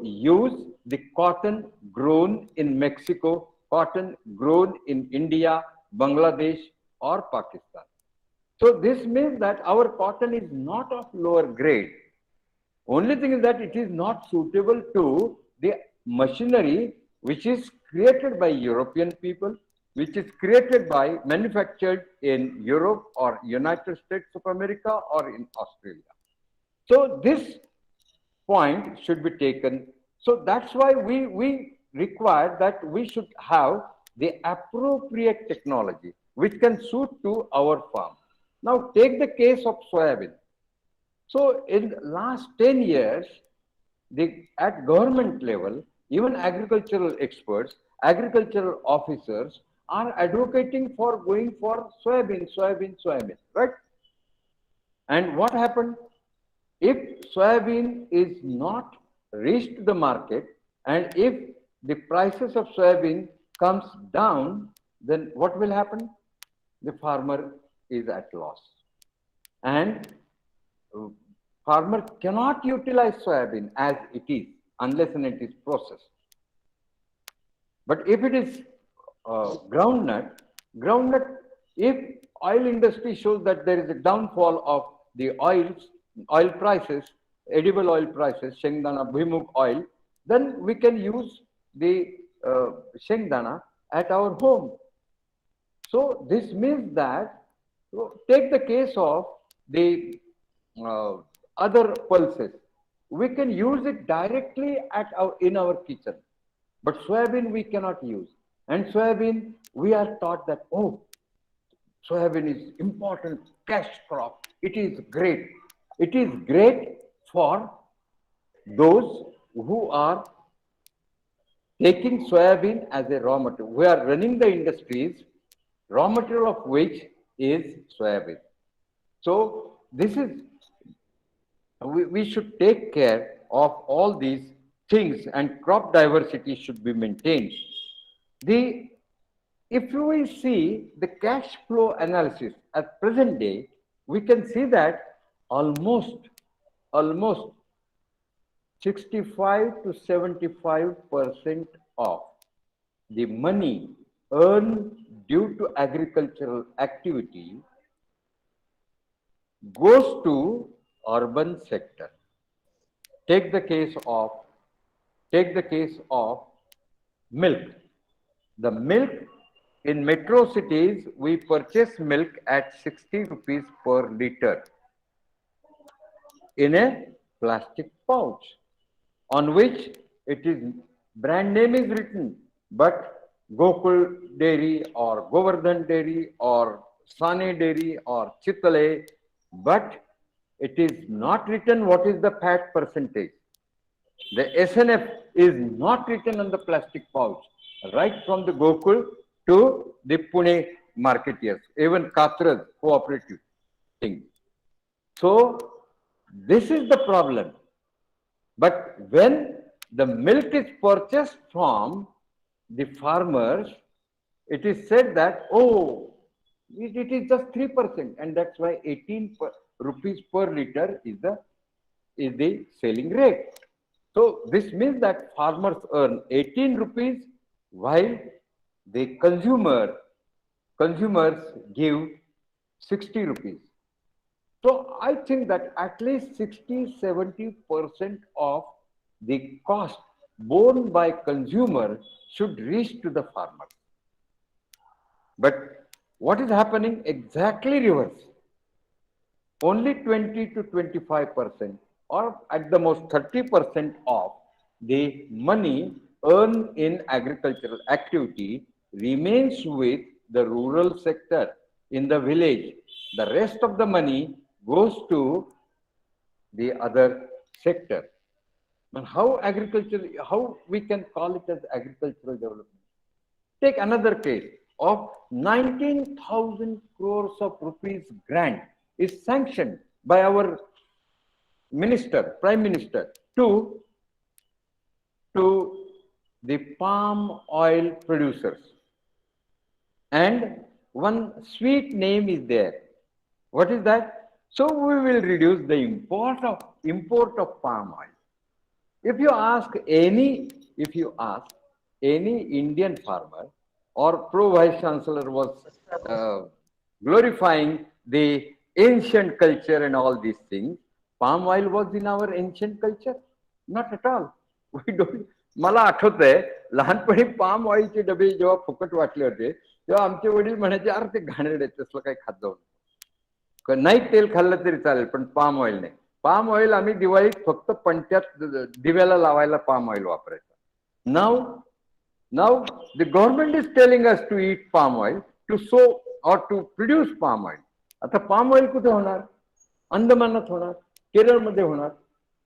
use the cotton grown in Mexico, cotton grown in India, Bangladesh or Pakistan. So this means that our cotton is not of lower grade. Only thing is that it is not suitable to the machinery which is created by European people, which is created by, manufactured in Europe or United States of America or in Australia. So this point should be taken. So that's why we require that we should have the appropriate technology which can suit to our farm. Now take the case of soybean. So in the last 10 years, at government level, even agricultural experts, agricultural officers are advocating for going for soybean, right? And what happened? If soybean is not reached the market, and if the prices of soybean comes down, then what will happen? The farmer is at loss. And farmer cannot utilize soybean as it is unless and it is processed. But if it is groundnut, if oil industry shows that there is a downfall of the oil prices, edible oil prices, shengdana, bhimuk oil, then we can use the shengdana at our home. So this means that, take the case of the other pulses, we can use it directly in our kitchen, but soybean we cannot use. And soybean, we are taught that, oh, soybean is important cash crop, it is great. It is great for those who are taking soybean as a raw material. We are running the industries, raw material of which is soybean. So this is, we should take care of all these things, and crop diversity should be maintained. If we see the cash flow analysis at present day, we can see that almost 65 to 75% of the money earned due to agricultural activity goes to urban sector. Take the case of milk. The milk in metro cities, we purchase milk at 60 rupees per liter in a plastic pouch, on which it is brand name is written, but Gokul Dairy or Govardhan Dairy or Sane Dairy or Chitale, but it is not written what is the fat percentage. The SNF is not written on the plastic pouch, right from the Gokul to the Pune marketeers, even Katras cooperative thing. So this is the problem. But when the milk is purchased from the farmers, it is said that, oh, it is just 3%, and that's why 18 rupees per liter is the selling rate. So this means that farmers earn 18 rupees while the consumers give 60 rupees. So I think that at least 60-70% of the cost borne by consumer should reach to the farmer. But what is happening? Exactly reverse. Only 20 to 25% or at the most 30% of the money earned in agricultural activity remains with the rural sector in the village. The rest of the money goes to the other sector. And how we can call it as agricultural development? Take another case of 19,000 crores of rupees grant is sanctioned by our Prime Minister to the palm oil producers. And one sweet name is there. What is that? So we will reduce the import of palm oil. If you ask any Indian farmer, or Pro-Vice-Chancellor was glorifying the ancient culture and all these things, palm oil was in our ancient culture? Not at all. We don't. मला आठवतंय लहानपणी palm ऑइलचे डबे जेव्हा फुकट वाटले होते तेव्हा आमचे वडील म्हणायचे अरे ते घाणेरडे तसलं काही खात जाऊ नाही तेल खाल्लं तरी चालेल पण पाम ऑइल नाही. पाम ऑइल आम्ही दिवाळीत फक्त पंट्यात दिव्याला लावायला पाम ऑइल वापरायचं. Now the government is telling us to eat palm oil, to sow or to produce palm oil. आता palm oil कुठे होणार? अंदमानात होणार, केरळमध्ये होणार,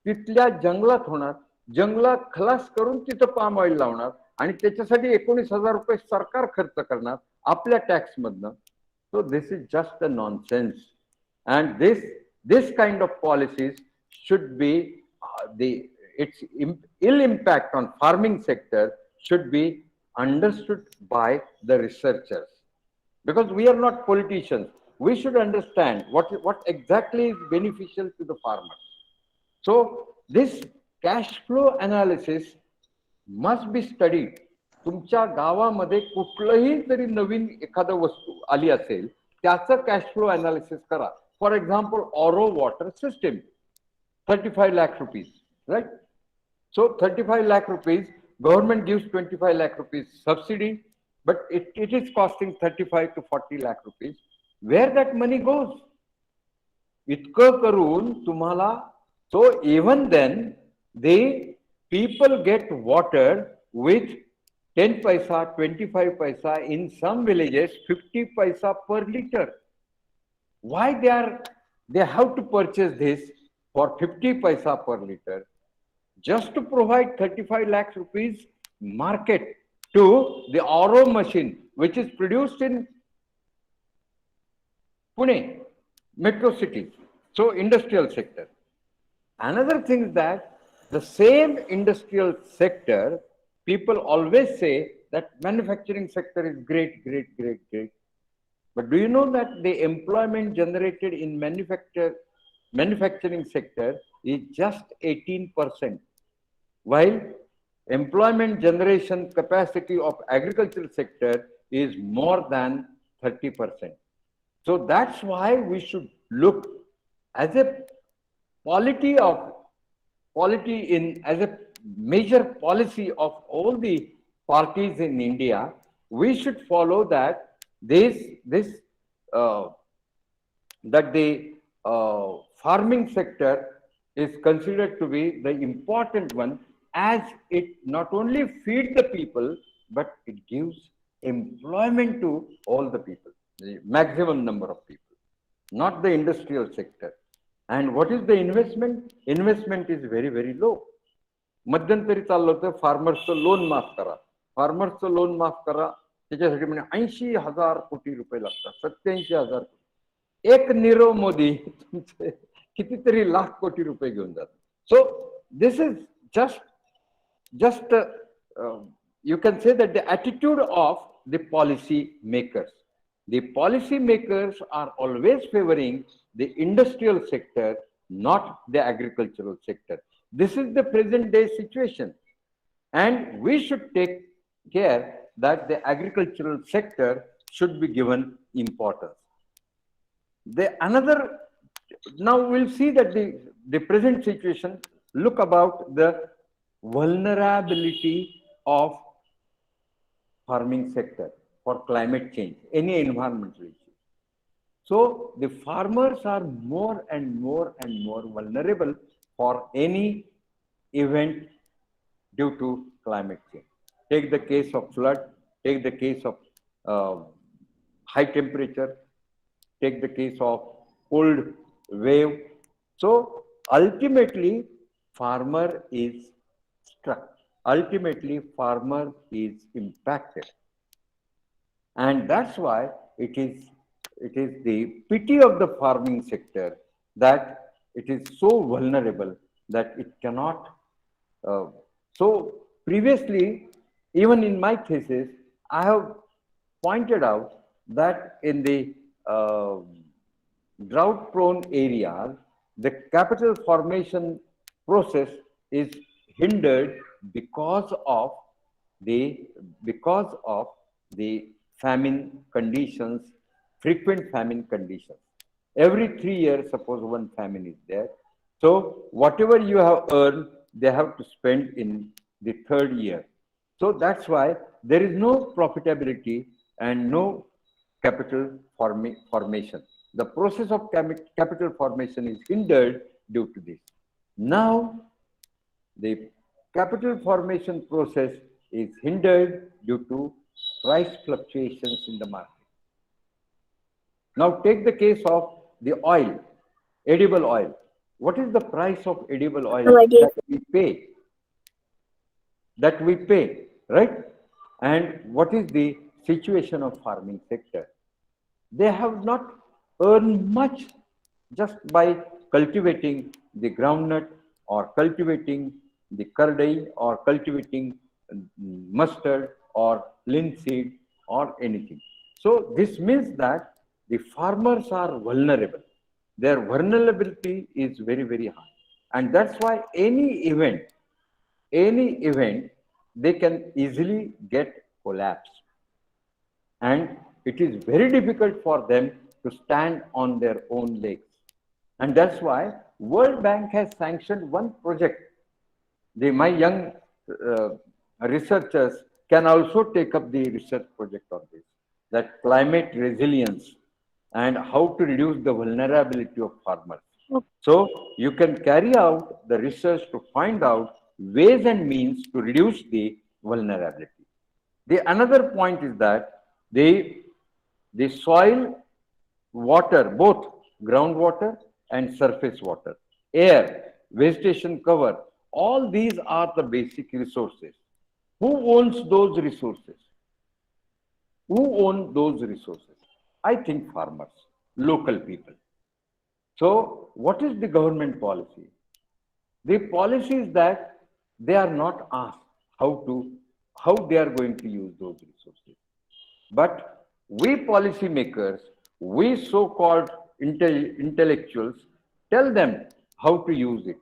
तिथल्या जंगलात होणार. जंगलात खलास करून तिथं पाम ऑइल लावणार आणि त्याच्यासाठी 19,000 रुपये सरकार खर्च करणार आपल्या टॅक्स मधनं. So this is just a nonsense, and this kind of policies should be its ill impact on farming sector should be understood by the researchers, because we are not politicians. We should understand what exactly is beneficial to the farmers. So this cash flow analysis must be studied. तुमच्या गावामध्ये कुठलंही जरी नवीन एखादं वस्तू आली असेल त्याचं cash flow analysis करा. For example Auro water system 35 lakh rupees, right? So 35 lakh rupees, government gives 25 lakh rupees subsidy, but it is costing 35 to 40 lakh rupees. Where that money goes? इतकं करून तुम्हाला, so even then the people get water with 10 paisa, 25 paisa, in some villages 50 paisa per liter. Why they have to purchase this for 50 paisa per liter, just to provide 35 lakhs rupees market to the RO machine, which is produced in Pune, metro cities, so industrial sector. Another thing is that the same industrial sector, people always say that manufacturing sector is great, great, great, great. But do you know that the employment generated in manufacturing sector is just 18%, while employment generation capacity of agricultural sector is more than 30%. So that's why we should look as a polity as a major policy of all the parties in India. We should follow that that the farming sector is considered to be the important one, as it not only feeds the people, but it gives employment to all the people, the maximum number of people, not the industrial sector. And what is the investment? Investment is very, very low. मध्यंतरी चाललं होतं फार्मर्सचं loan माफ करा, फार्मर्सचं loan माफ करा, त्याच्यासाठी म्हणजे 80,000 कोटी रुपये लागतात, 87,000 कोटी. एक नीरव मोदी तुमचे कितीतरी लाख कोटी रुपये घेऊन जातात. So this is just you can say that the attitude of the policy makers. The policy makers are always favoring the industrial sector, not the agricultural sector. This is the present day situation, and we should take care that the agricultural sector should be given importance. Now we'll see that the present situation, look about the vulnerability of farming sector for climate change, any environmental issue. So the farmers are more and more and more vulnerable for any event due to climate change. Take the case of flood, take the case of high temperature, take the case of cold wave. So ultimately, farmer is struck. Ultimately, farmer is impacted. And that's why it is the pity of the farming sector that it is so vulnerable that it cannot. So previously, even in my thesis, I have pointed out that in the drought-prone areas, the capital formation process is hindered because of the famine conditions, frequent famine conditions. Every 3 years, suppose one famine is there. So whatever you have earned, they have to spend in the third year. So that's why there is no profitability and no capital formation. The process of capital formation is hindered due to this. Now, the capital formation process is hindered due to price fluctuations in the market. Now take the case of the oil, edible oil. What is the price of edible oil that we pay? That we pay, right? And what is the situation of farming sector? They have not earned much just by cultivating the groundnut or cultivating the kardai or cultivating mustard or linseed or anything. So this means that the farmers are vulnerable. Their vulnerability is very, very high. And that's why any event, they can easily get collapsed. And it is very difficult for them to stand on their own legs. And that's why World Bank has sanctioned one project. My young researchers can also take up the research project on this, that climate resilience and how to reduce the vulnerability of farmers. So you can carry out the research to find out ways and means to reduce the vulnerability. The another point is that the soil, water, both groundwater and surface water, air, vegetation cover, all these are the basic resources. Who owns those resources? Who own those resources? I think farmers, local people. So, what is the government policy? The policy is that they are not asked how they are going to use those resources. But we policymakers, we so-called intellectuals, tell them how to use it.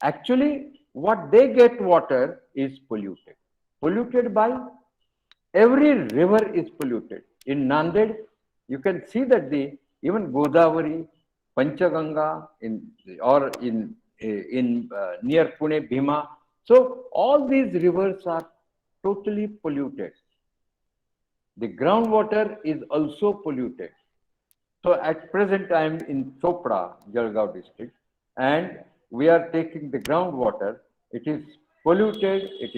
Actually, what they get water is polluted. Polluted by every river is polluted. In Nanded, you can see that the even Godavari, Panchaganga, in near Pune, Bhima. So all these rivers are totally polluted. The groundwater is also polluted. So at present, I am in Chopra, Jalgaon district, and we are taking the groundwater. It is polluted. It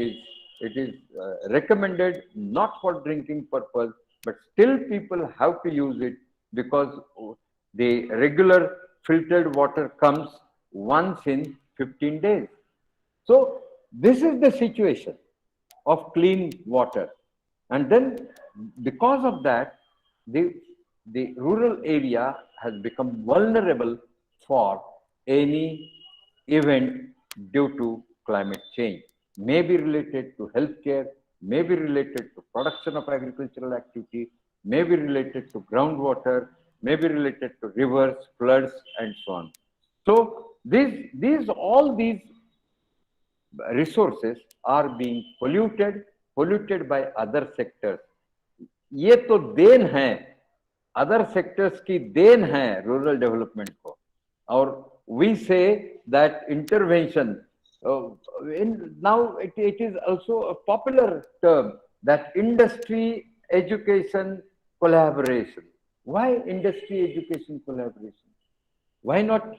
is recommended not for drinking purpose, but still people have to use it because the regular filtered water comes once in 15 days. So this is the situation of clean water. And then because of that, the rural area has become vulnerable for any event due to climate change, may be related to healthcare, may be related to production of agricultural activity, may be related to groundwater, may be related to rivers, floods, and so on. So all these resources are being polluted by other sectors. ये तो then है, other sectors की then है rural development को. और we say that intervention, now it is also a popular term, that industry education collaboration. Why industry education collaboration? Why not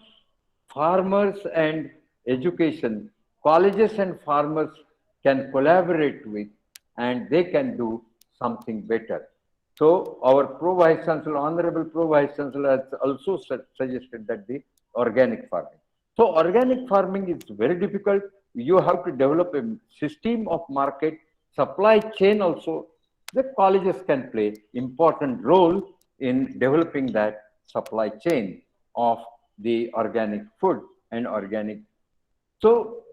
farmers and education? Colleges and farmers can collaborate with, and they can do something better. So our Pro-Vice-Chancellor, Honorable Pro-Vice-Chancellor has also suggested that the organic farming. So organic farming is very difficult. You have to develop a system of market, supply chain also. The colleges can play important role in developing that supply chain of the organic food and organic. So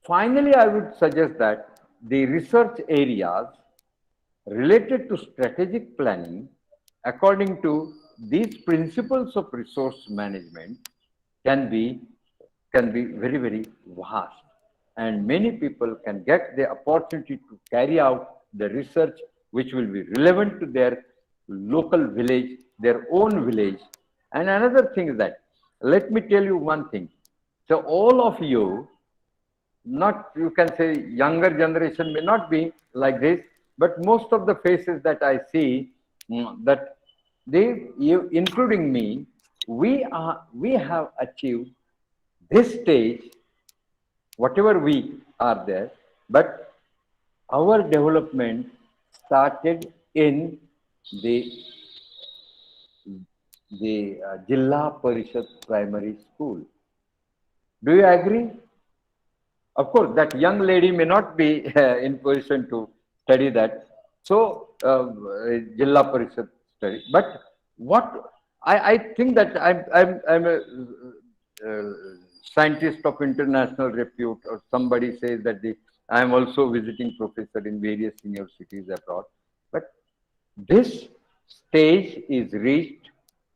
finally, I would suggest that the research areas related to strategic planning, according to these principles of resource management, can be very, very vast. And many people can get the opportunity to carry out the research which will be relevant to their local village, their own village. And another thing is that, let me tell you one thing. So all of you, not, you can say younger generation may not be like this, but most of the faces that I see, that including me, we have achieved this stage, whatever we are there, but our development started in the Jilla Parishad Primary School. Do you agree? Of course, that young lady may not be in position to study that. So, Jilla Parishad study. But what I think that I'm a scientist of international repute, or somebody says that I am also visiting professor in various universities abroad. But this stage is reached,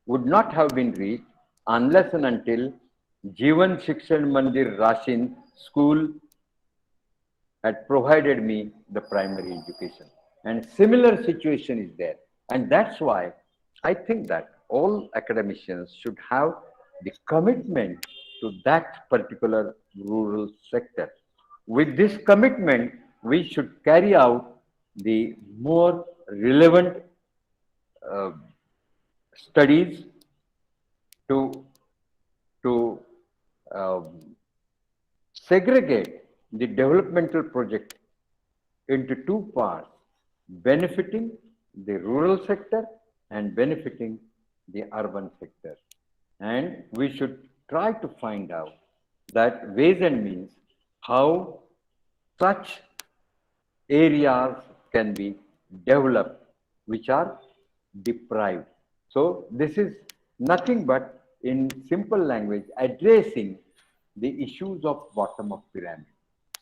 would not have been reached unless and until Jivan Shikshan Mandir Rashin school had provided me the primary education. And similar situation is there. And that's why I think that all academicians should have the commitment to that particular rural sector. With this commitment, we should carry out the more relevant studies to segregate the developmental project into two parts, benefiting the rural sector and benefiting the urban sector. And we should try to find out that ways and means how such areas can be developed which are deprived. So this is nothing but, in simple language, addressing the issues of bottom of pyramid.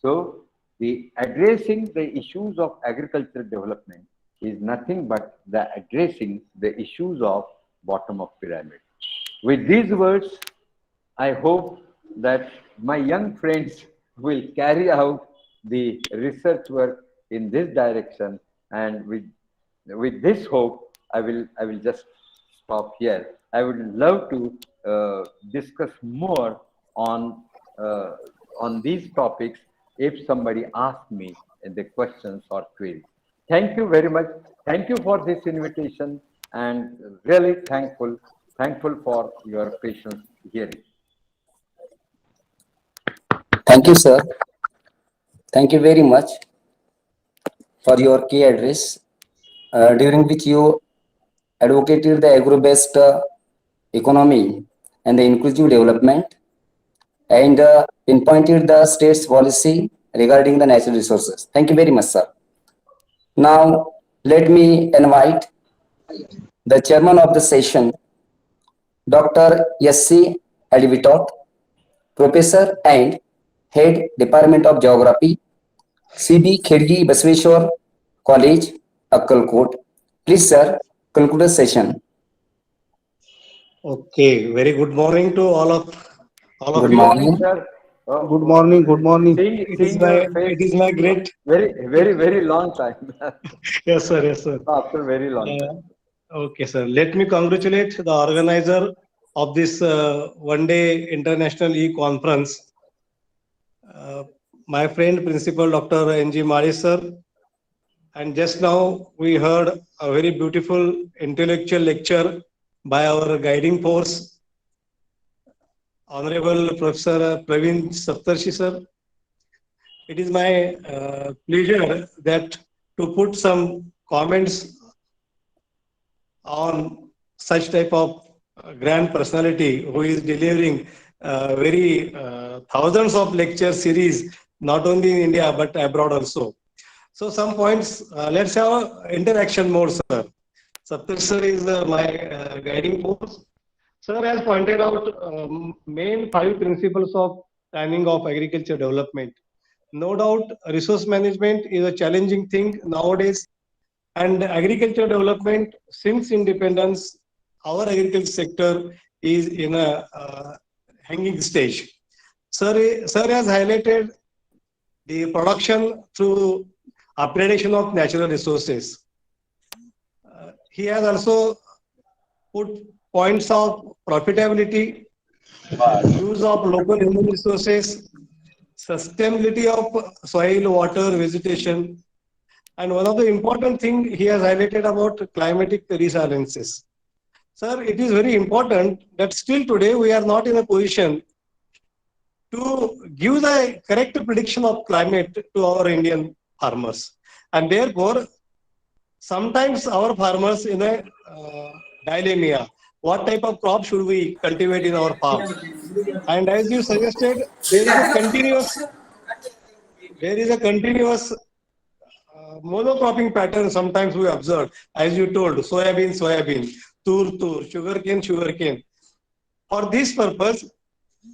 So the addressing the issues of agricultural development is nothing but the addressing the issues of bottom of pyramid. With these words, I hope that my young friends will carry out the research work in this direction, and with this hope, I will just stop here. I would love to discuss more on these topics if somebody asks me the questions or queries. Thank you very much. Thank you for this invitation, and really thankful for your patience hearing. Thank you, sir. Thank you very much for your key address, during which you advocated the agro-based economy and the inclusive development, and pinpointed the state's policy regarding the natural resources. Thank you very much, sir. Now, let me invite the chairman of the session, Dr. S.C. Advitot, Professor and Head Department of Geography, C.B. Khedgi Basveshwar College, Akkalkot. Please, sir, conclude the session. Okay, very good morning to all of Good you. morning. Sir. Good morning. Good morning. Seeing your face It is my great. very long time. Yes, sir. Yes, sir. After very long time. Okay, sir. Let me congratulate the organizer of this one-day international e-conference, my friend Principal Dr. N.G. Mari, sir. And just now we heard a very beautiful intellectual lecture by our guiding force, Honorable Professor Praveen Saptarshi, sir. It is my pleasure that to put some comments on such type of grand personality who is delivering very thousands of lecture series, not only in India but abroad also. So some points, let's have interaction more, sir. Saptarshi sir is my guiding force. Sir has pointed out main 5 principles of planning of agriculture development. No doubt, resource management is a challenging thing nowadays, and agriculture development, since independence, our agriculture sector is in a hanging stage. Sir has highlighted the production through upgradation of natural resources. He has also put points of profitability, use of local human resources, sustainability of soil, water, vegetation, and one of the important things he has highlighted about climatic resiliences. Sir, it is very important that still today we are not in a position to give the correct prediction of climate to our Indian farmers. And therefore, sometimes our farmers in a dilemma, what type of crop should we cultivate in our farm? And as you suggested, there is a continuous monocropping pattern sometimes we observe, as you told, soybean, tur, sugarcane. For this purpose,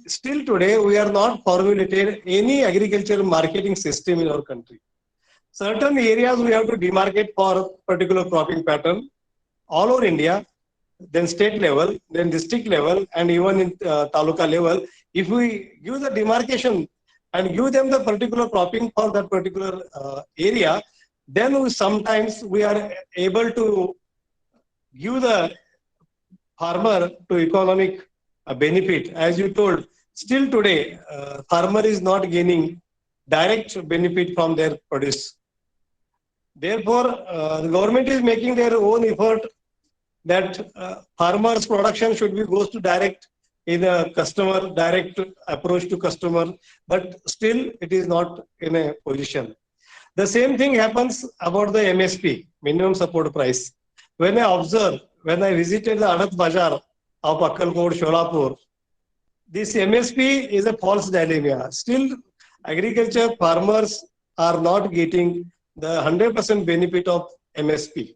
still today we are not formulated any agricultural marketing system in our country. Certain areas we have to demarcate for particular cropping pattern all over India, then state level, then district level, and even in taluka level. If we give the demarcation and give them the particular cropping for that particular area, then sometimes we are able to give the farmer to economic benefit. As you told, still today, farmer is not gaining direct benefit from their produce. Therefore, the government is making their own effort that farmers' production should be goes to direct in a customer, direct approach to customer, but still it is not in a position. The same thing happens about the MSP, minimum support price. When I visited the Adath Bazaar of Akkalkot, Sholapur, this MSP is a false dilemma. Still, agriculture farmers are not getting the 100% benefit of MSP.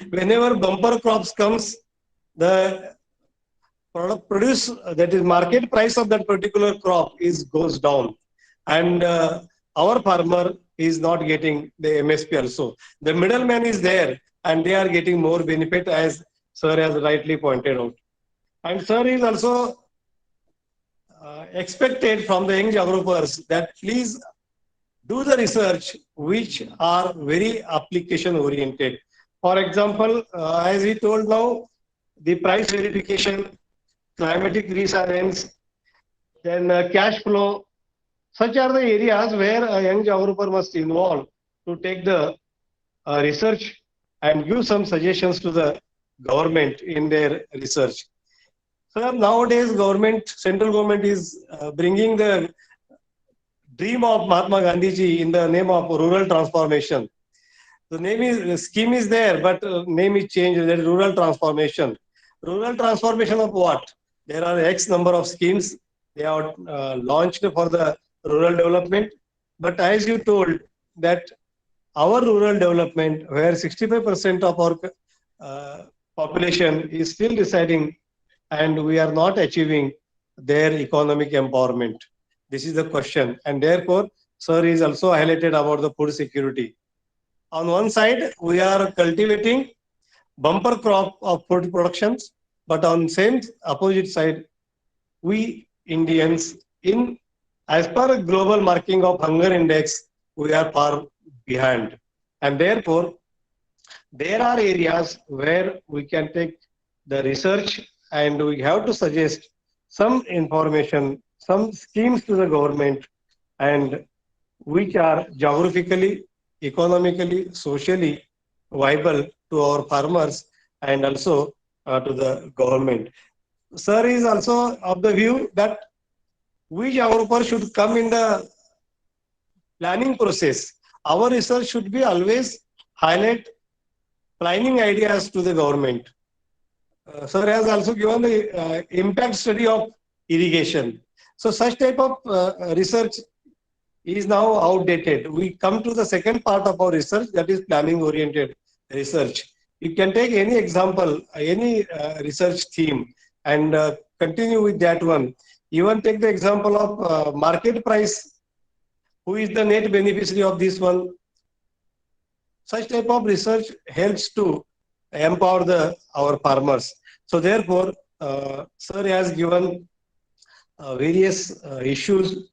Whenever bumper crops comes, the product produce, that is market price of that particular crop is goes down, and our farmer is not getting the MSP also. The middleman is there, and they are getting more benefit, as sir has rightly pointed out. And sir is also expected from the young geographers that please do the research which are very application oriented. For example, as he told now, the price verification, climatic resilience, then cash flow, such are the areas where a young geographer must involve to take the research and give some suggestions to the government in their research. Sir, nowadays government, central government is bringing the dream of Mahatma Gandhi ji in the name of rural transformation. The scheme is there, but name is changed. That is rural transformation. Rural transformation of what? There are X number of schemes they are launched for the rural development. But as you told that our rural development, where 65% of our population is still residing, and we are not achieving their economic empowerment. This is the question. And therefore, sir is also highlighted about the food security. On one side, we are cultivating bumper crop of food productions, but on same opposite side, we Indians, in as per global marking of hunger index, we are far behind. And therefore, there are areas where we can take the research, and we have to suggest some information, some schemes to the government, and which are geographically, economically, socially viable to our farmers and also to the government. Sir is also of the view that we geographers should come in the planning process. Our research should be always highlight planning ideas to the government. Sir has also given the impact study of irrigation. So such type of research is now outdated. We come to the second part of our research, that is planning oriented research. You can take any example, any research theme, and continue with that one. Even take the example of market price. Who is the net beneficiary of this one? Such type of research helps to empower our farmers. So therefore, sir has given various issues,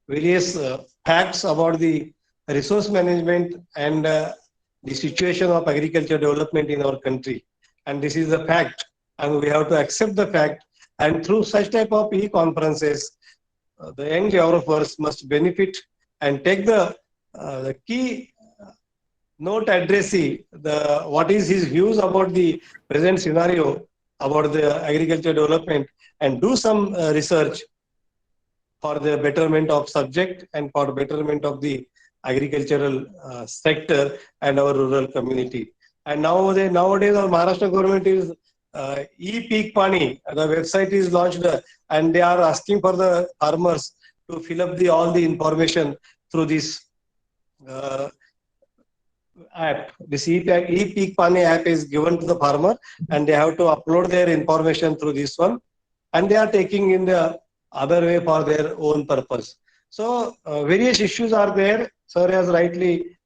various facts about the resource management and the situation of agriculture development in our country. And this is a fact, and we have to accept the fact. And through such type of e-conferences, the young geographers must benefit and take the key note addressee, what is his views about the present scenario about the agriculture development, and do some research for the betterment of subject and for betterment of the agricultural sector and our rural community. And nowadays our Maharashtra government is e-Peak Pani, the website is launched, and they are asking for the farmers to fill up all the information through this app. This e-Peak Pani app is given to the farmer, and they have to upload their information through this one, and they are taking in the other way for their own purpose. So various issues are there. Sir has rightly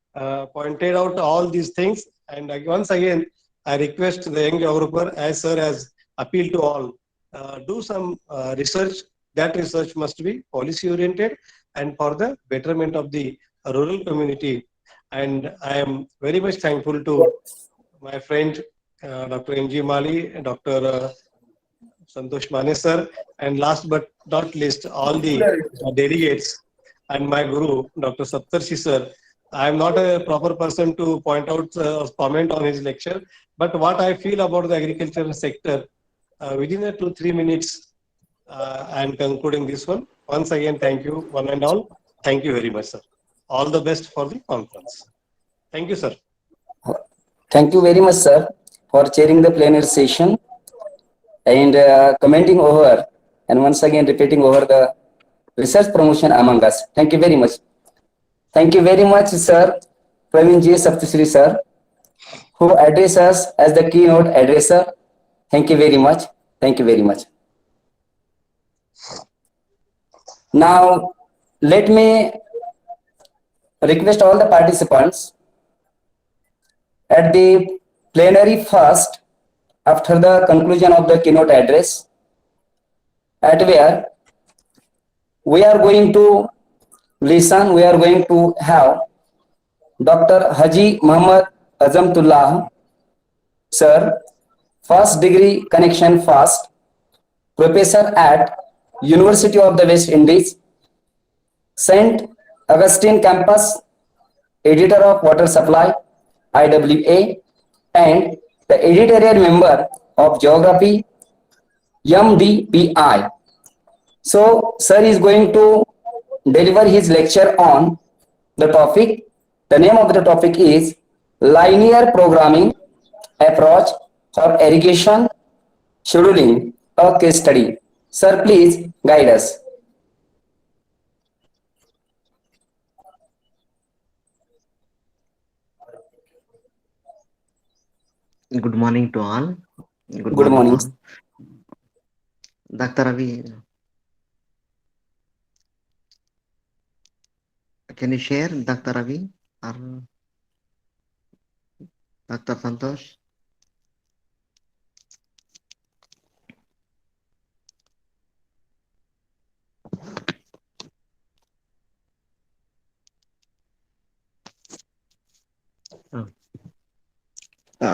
pointed out all these things, and once again I request the young geographer, as sir has appealed to all, do some research. That research must be policy oriented and for the betterment of the rural community. And I am very much thankful to my friend Dr. M.G. Mali and Dr. Santosh Mane sir, and last but not least, all the delegates and my guru, Dr. Saptarshi sir. I am not a proper person to point out or comment on his lecture, but what I feel about the agricultural sector, within 2-3 minutes, I am concluding this one. Once again, thank you, one and all. Thank you very much, sir. All the best for the conference. Thank you, sir. Thank you very much, sir, for chairing the plenary session and commenting over and once again repeating over the research promotion among us. Thank you very much. Thank you very much, Sir Praveen Ji Saptashri Sir, who address us as the keynote addresser. Thank you very much. Thank you very much. Now, let me request all the participants at the plenary first, after the conclusion of the keynote address, at where we are going to listen, we are going to have Dr. Haji Muhammad Azamtullah, Sir, first degree connection first, professor at University of the West Indies, St. Augustine campus, editor of Water Supply, IWA, and the editorial member of Geography, MDPI. So, sir is going to deliver his lecture on the topic. The name of the topic is Linear Programming Approach for Irrigation Scheduling, a case study. Sir, please guide us. Good morning to all. Good Good morning. all. Dr. Ravi, can you share Dr. Ravi or Dr. Santosh?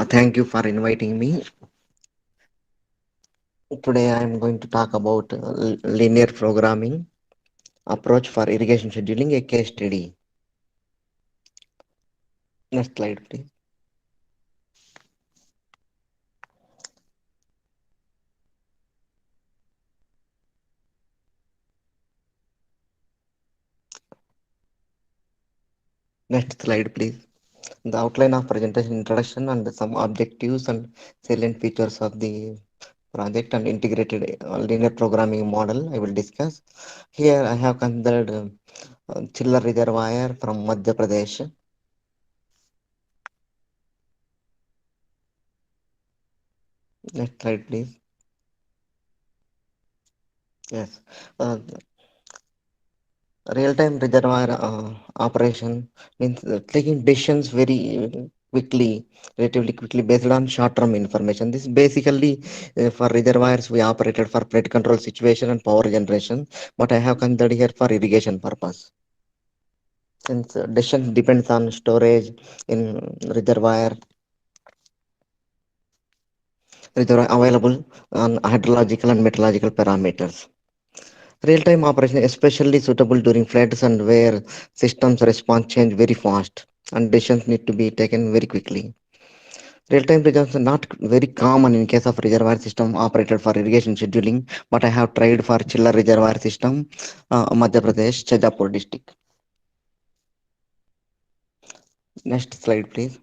Thank you for inviting me. Today I am going to talk about linear programming approach for irrigation scheduling, a case study. Next slide, please. Next slide, please. The outline of presentation, introduction, and some objectives and salient features of the project and integrated linear programming model I will discuss. Here I have considered chiller reservoir from Madhya Pradesh. Next slide, please. Yes. Real-time reservoir operation means taking decisions very quickly, relatively quickly based on short-term information. This basically for reservoirs we operated for flood control situation and power generation, but I have considered here for irrigation purpose. Since decision depends on storage in reservoir available on hydrological and meteorological parameters. Real-time operation especially suitable during floods and where systems response change very fast and decisions need to be taken very quickly. Real-time results are not very common in case of reservoir system operated for irrigation scheduling, but I have tried for chiller reservoir system, Madhya Pradesh, Chajapur district. Next slide, please.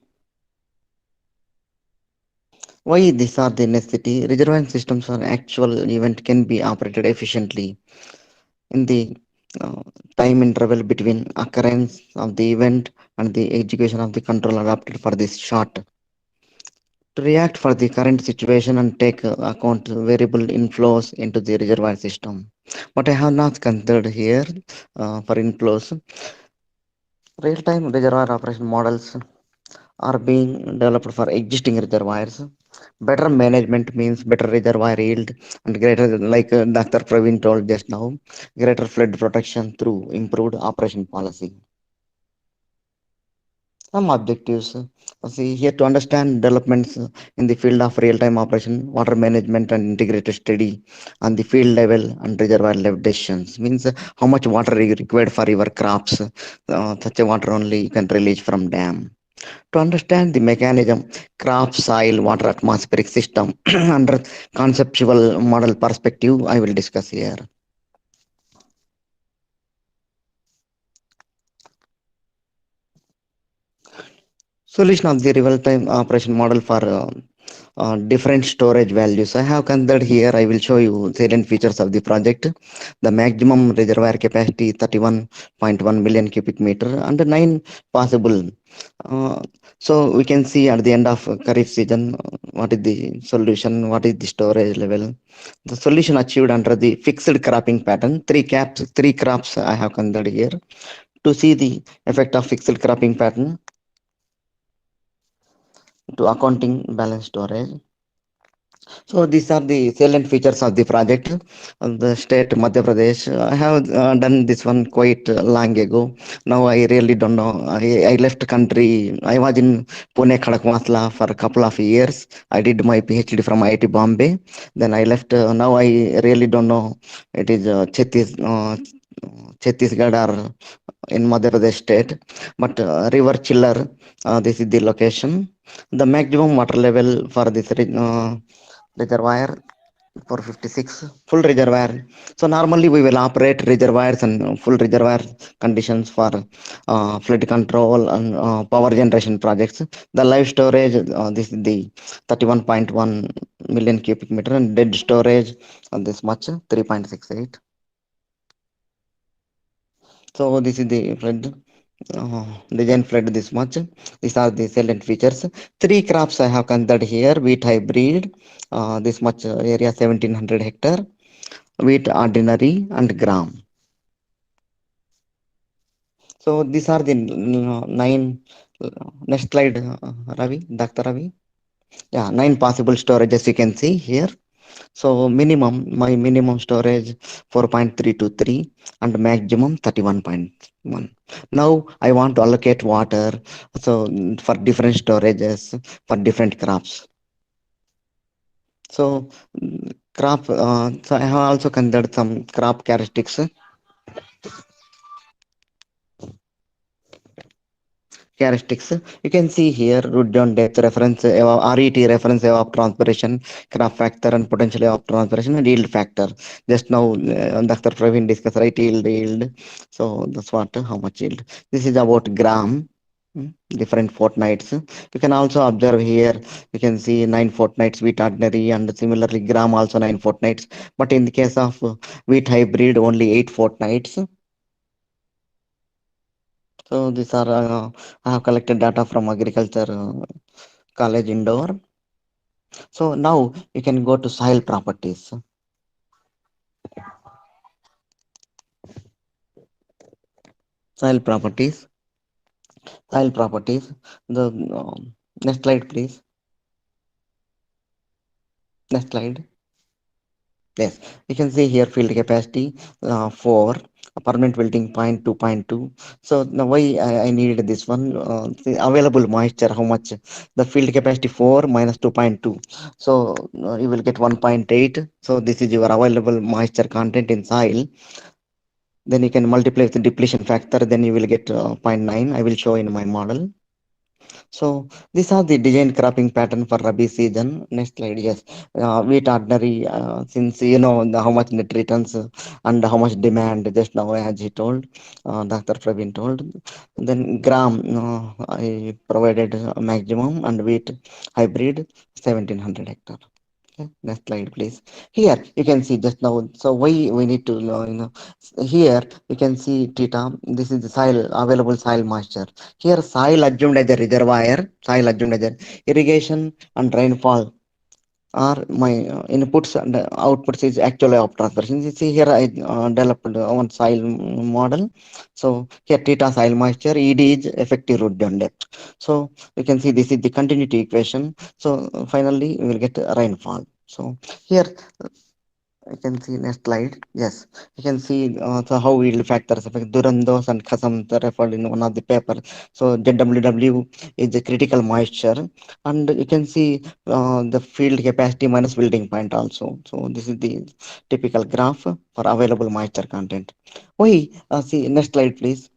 Why these are the necessity? Reservoir systems or actual event can be operated efficiently in the time interval between occurrence of the event and the execution of the control adapted for this short to react for the current situation and take account variable inflows into the reservoir system. But I have not considered here for inflows. Real-time reservoir operation models are being developed for existing reservoirs. Better management means better reservoir yield and greater, like Dr. Praveen told just now, greater flood protection through improved operation policy. Some objectives. See here to understand developments in the field of real-time operation, water management and integrated study on the field level and reservoir level decisions means how much water is required for your crops. Such a water only you can release from dam. To understand the mechanism, crop, soil, water, atmospheric system under conceptual model perspective, I will discuss here. Solution of the real-time operation model for different storage values. I have considered here. I will show you salient features of the project. The maximum reservoir capacity 31.1 million cubic meter and 9 possible. Uh, so we can see at the end of Kharif season what is the solution, what is the storage level. The solution achieved under the fixed cropping pattern. Three crops I have considered here. To see the effect of fixed cropping pattern to accounting balance storage. So these are the salient features of the project. The state Madhya Pradesh. I have done this one quite long ago. Now I really don't know. I left country. I was in Pune Khadakmasla for a couple of years. I did my PhD from IIT Bombay. Then I left. Now I really don't know. It is Chhattisgarh or in Madhya Pradesh state. But river chiller. This is the location. The maximum water level for this reservoir 456 full reservoir. So normally we will operate reservoirs and full reservoir conditions for flood control and power generation projects. The live storage, this is the 31.1 million cubic meter, and dead storage this much 3.68. So this is the flood design flood this much. These are the salient features. Three crops I have considered here: wheat hybrid, this much area 1700 hectare, wheat ordinary and gram. So these are the nine. Next slide, Ravi, Dr. Ravi. Yeah, 9 possible storages you can see here. So my minimum storage 4.323 and maximum 31.1. Now I want to allocate water so for different storages for different crops. So crop. So I have also considered some crop characteristics. You can see here root zone depth reference RET reference evapotranspiration, crop factor and potential evapotranspiration and yield factor. Just now Dr. Praveen discussed right yield. So that's what how much yield. This is about gram. Different fortnights. You can also observe here. You can see 9 fortnights wheat ordinary and similarly gram also 9 fortnights. But in the case of wheat hybrid, only 8 fortnights. So these are I have collected data from agriculture college Indore. So now you can go to soil properties. Soil properties. Soil properties. The next slide, please. Next slide. Yes, you can see here field capacity 4, permanent wilting point 2.2. So now why I needed this one? The available moisture, how much? The field capacity 4 minus 2.2. So you will get 1.8. So this is your available moisture content in soil. Then you can multiply with the depletion factor. Then you will get 0.9. I will show in my model. So these are the design cropping pattern for Rabi season. Next slide, yes. Wheat ordinary, since you know how much net returns and how much demand just now as he told, Dr. Praveen told. Then gram, I provided maximum and wheat hybrid 1700 hectare. Okay, next slide, please. Here you can see just now. So why we need to here you can see theta. This is the soil available soil moisture. Here soil assumed as a reservoir, soil assumed as a irrigation and rainfall are my inputs and outputs is actually of transpiration. You see here I developed one soil model. So here theta soil moisture, ED is effective root zone depth. So you can see this is the continuity equation. So finally we will get rainfall. So here you can see next slide. Yes, you can see so how yield factors affect Durandos and Khasam referred in one of the paper. So ZWW is the critical moisture, and you can see the field capacity minus building point also. So this is the typical graph for available moisture content. Why? See next slide, please.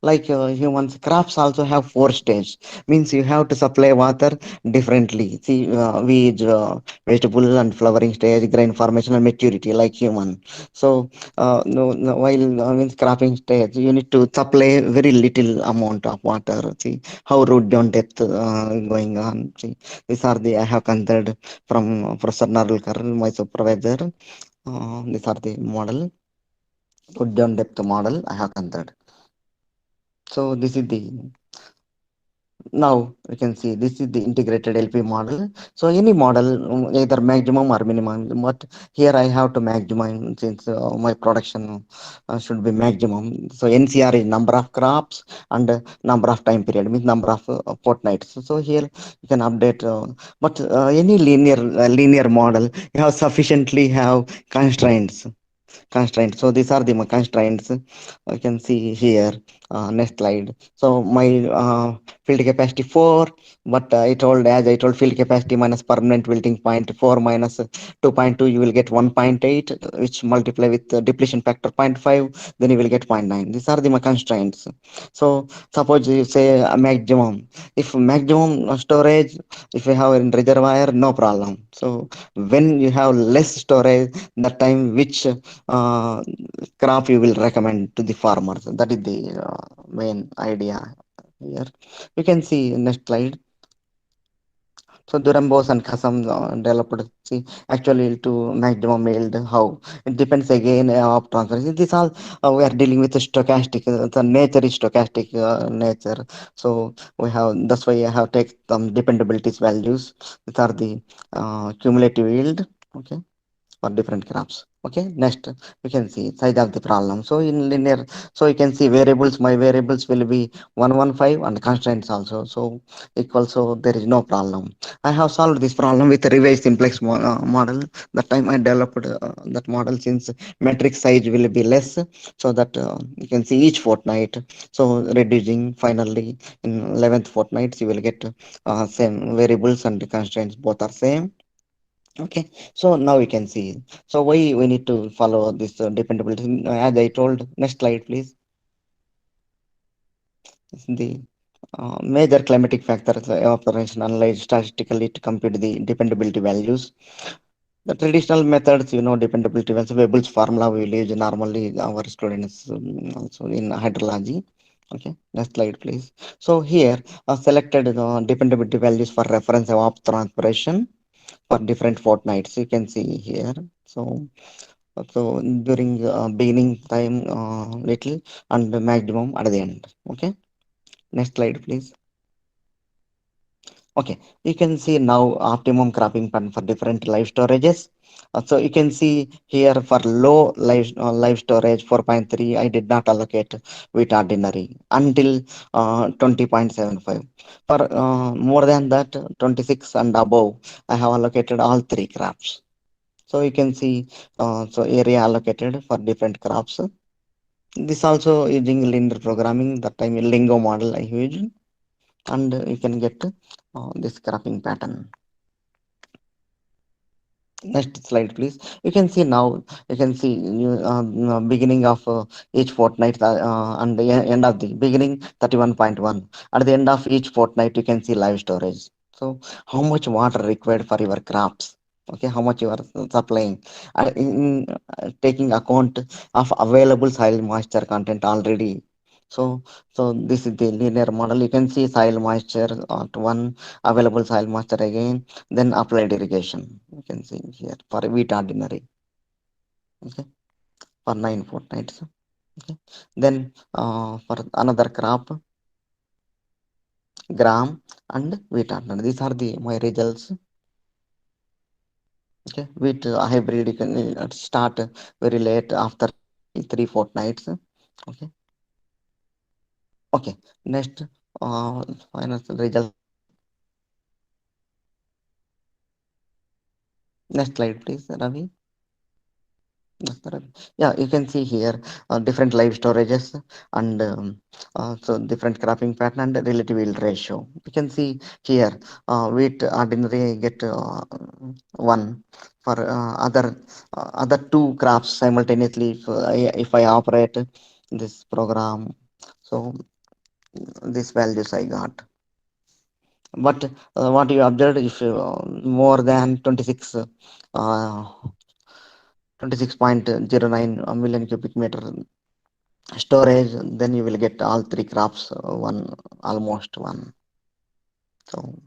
Like humans, crops also have four stages. Means you have to supply water differently. See, we vegetable and flowering stage, grain formation and maturity, like human. So, no, no, while means cropping stage, you need to supply very little amount of water. See how root down depth going on. See, these are the I have considered from Professor Narulkar, my supervisor. These are the model, root down depth model I have considered. So this is the now we can see this is the integrated LP model. So any model, either maximum or minimum, but here I have to maximum since my production should be maximum. So NCR is number of crops and number of time period, means number of fortnights. So here you can update, but any linear model, you have sufficiently have constraints. So these are the constraints I can see here. Next slide. So my field capacity 4, but as I told, field capacity minus permanent wilting point 4 minus 2.2, you will get 1.8, which multiply with depletion factor 0.5, then you will get 0.9. These are the constraints. So suppose you say a maximum. If maximum storage, if you have in reservoir, no problem. So when you have less storage, that time which uh, crop you will recommend to the farmers. That is the main idea here. You can see next slide. So Durambos and Kasam developed see actually to maximum yield. How it depends again of transparency. This all we are dealing with the stochastic. The nature is stochastic nature. So we have that's why I have take some dependabilities values. These are the cumulative yield. Okay, for different crops. Okay, next we can see size of the problem. So in linear, so you can see variables, my variables will be 115 and constraints also. So equal, so there is no problem. I have solved this problem with a revised simplex model. That time I developed that model since metric size will be less, so that you can see each fortnight. So reducing finally in 11th fortnight, you will get same variables and constraints both are same. Okay, so now we can see. So why we need to follow this dependability? As I told, next slide, please. The major climatic factors, evaporation, analyzed statistically to compute the dependability values. The traditional methods, dependability values, Webb's formula we will use normally our students also in hydrology. Okay, next slide, please. So here, selected dependability values for reference of transpiration for different fortnights. You can see here. So during beginning time little and maximum at the end. Okay. Next slide, please. Okay, you can see now optimum cropping pattern for different live storages. So you can see here for low live storage 4.3, I did not allocate wheat ordinary until 20.75. For more than that, 26 and above, I have allocated all three crops. So you can see so area allocated for different crops. This also using linear programming, that time Lingo model I used, and you can get this cropping pattern. Next slide, please. You can see now, you can see beginning of each fortnight and the end of the beginning 31.1. At the end of each fortnight, you can see live storage. So how much water required for your crops? Okay, how much you are supplying? Taking account of available soil moisture content already. So this is the linear model. You can see soil moisture at one, available soil moisture again, then applied irrigation. You can see here for wheat ordinary. Okay, for 9 fortnights. Okay, then for another crop, gram and wheat ordinary. These are the my results. Okay, wheat hybrid you can start very late after 3 fortnights. Okay, okay. Next, final result. Next slide, please, Ravi. That's correct. Yeah, you can see here different live storages and so different cropping pattern and relative yield ratio. You can see here wheat ordinary get one for other two crops simultaneously. If I operate this program So these values I got. But what you observed, if more than 26.09 million cubic meter storage, then you will get all three crops, almost one. So,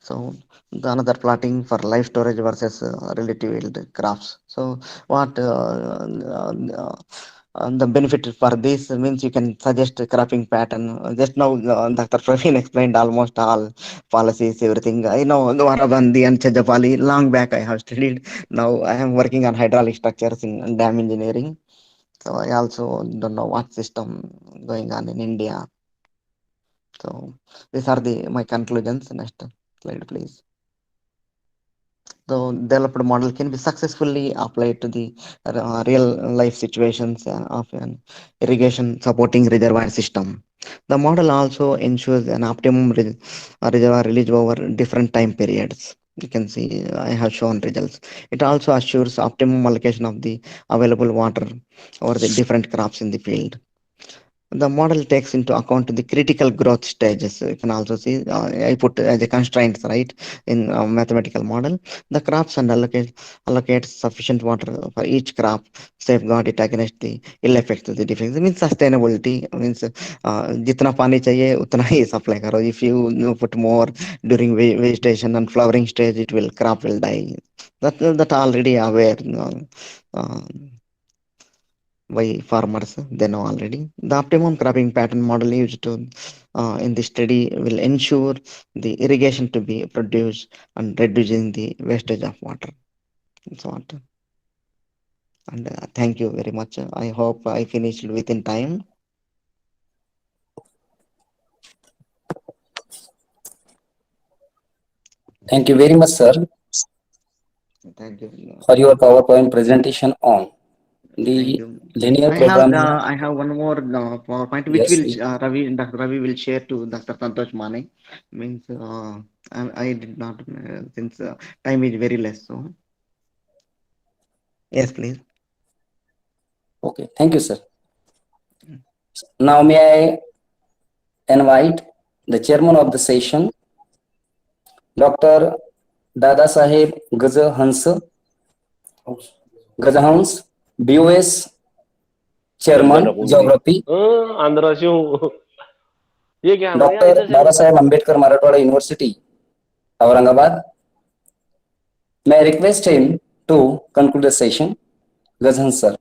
so the another plotting for live storage versus relative yield crops. So what the benefit for this means, you can suggest a cropping pattern. Just now, Dr. Praveen explained almost all policies, everything. I know Varabandi and Chajapali. Long back I have studied. Now I am working on hydraulic structures in dam engineering. So I also don't know what system going on in India. So these are my conclusions. Next slide, please. The developed model can be successfully applied to the real life situations of an irrigation supporting reservoir system. The model also ensures an optimum reservoir release over different time periods. You can see I have shown results. It also assures optimum allocation of the available water over the different crops in the field. The model takes into account the critical growth stages. You can also see I put as a constraints, right, in mathematical model. The crops and allocate sufficient water for each crop, safeguard it against the ill effects of the defects. It means sustainability means jitna pani chahiye utna hi supply karo. If you put more during vegetation and flowering stage, it will crop will die. That already aware. Uh, by farmers, they know already. The optimum cropping pattern model used to in the study will ensure the irrigation to be produced and reducing the wastage of water. So what? And thank you very much. I hope I finished within time. Thank you very much, sir, Thank you. for your PowerPoint presentation on Thank the you. linear programming. I have one more PowerPoint which Yes, will Dr. Ravi will share to Dr. Santosh Mane. Means I did not since time is very less. So yes, please. okay. Thank you, sir. Now, may I invite the chairman of the session, Dr. Dada Saheb Gajahans, BOS Chairman, Geography, Andhra से हूँ ये क्या हमारे यहाँ Dr. इधर से Baba होता है Saheb Ambedkar Marathwada University, Aurangabad. May I request him to conclude the session? Gajahans, sir.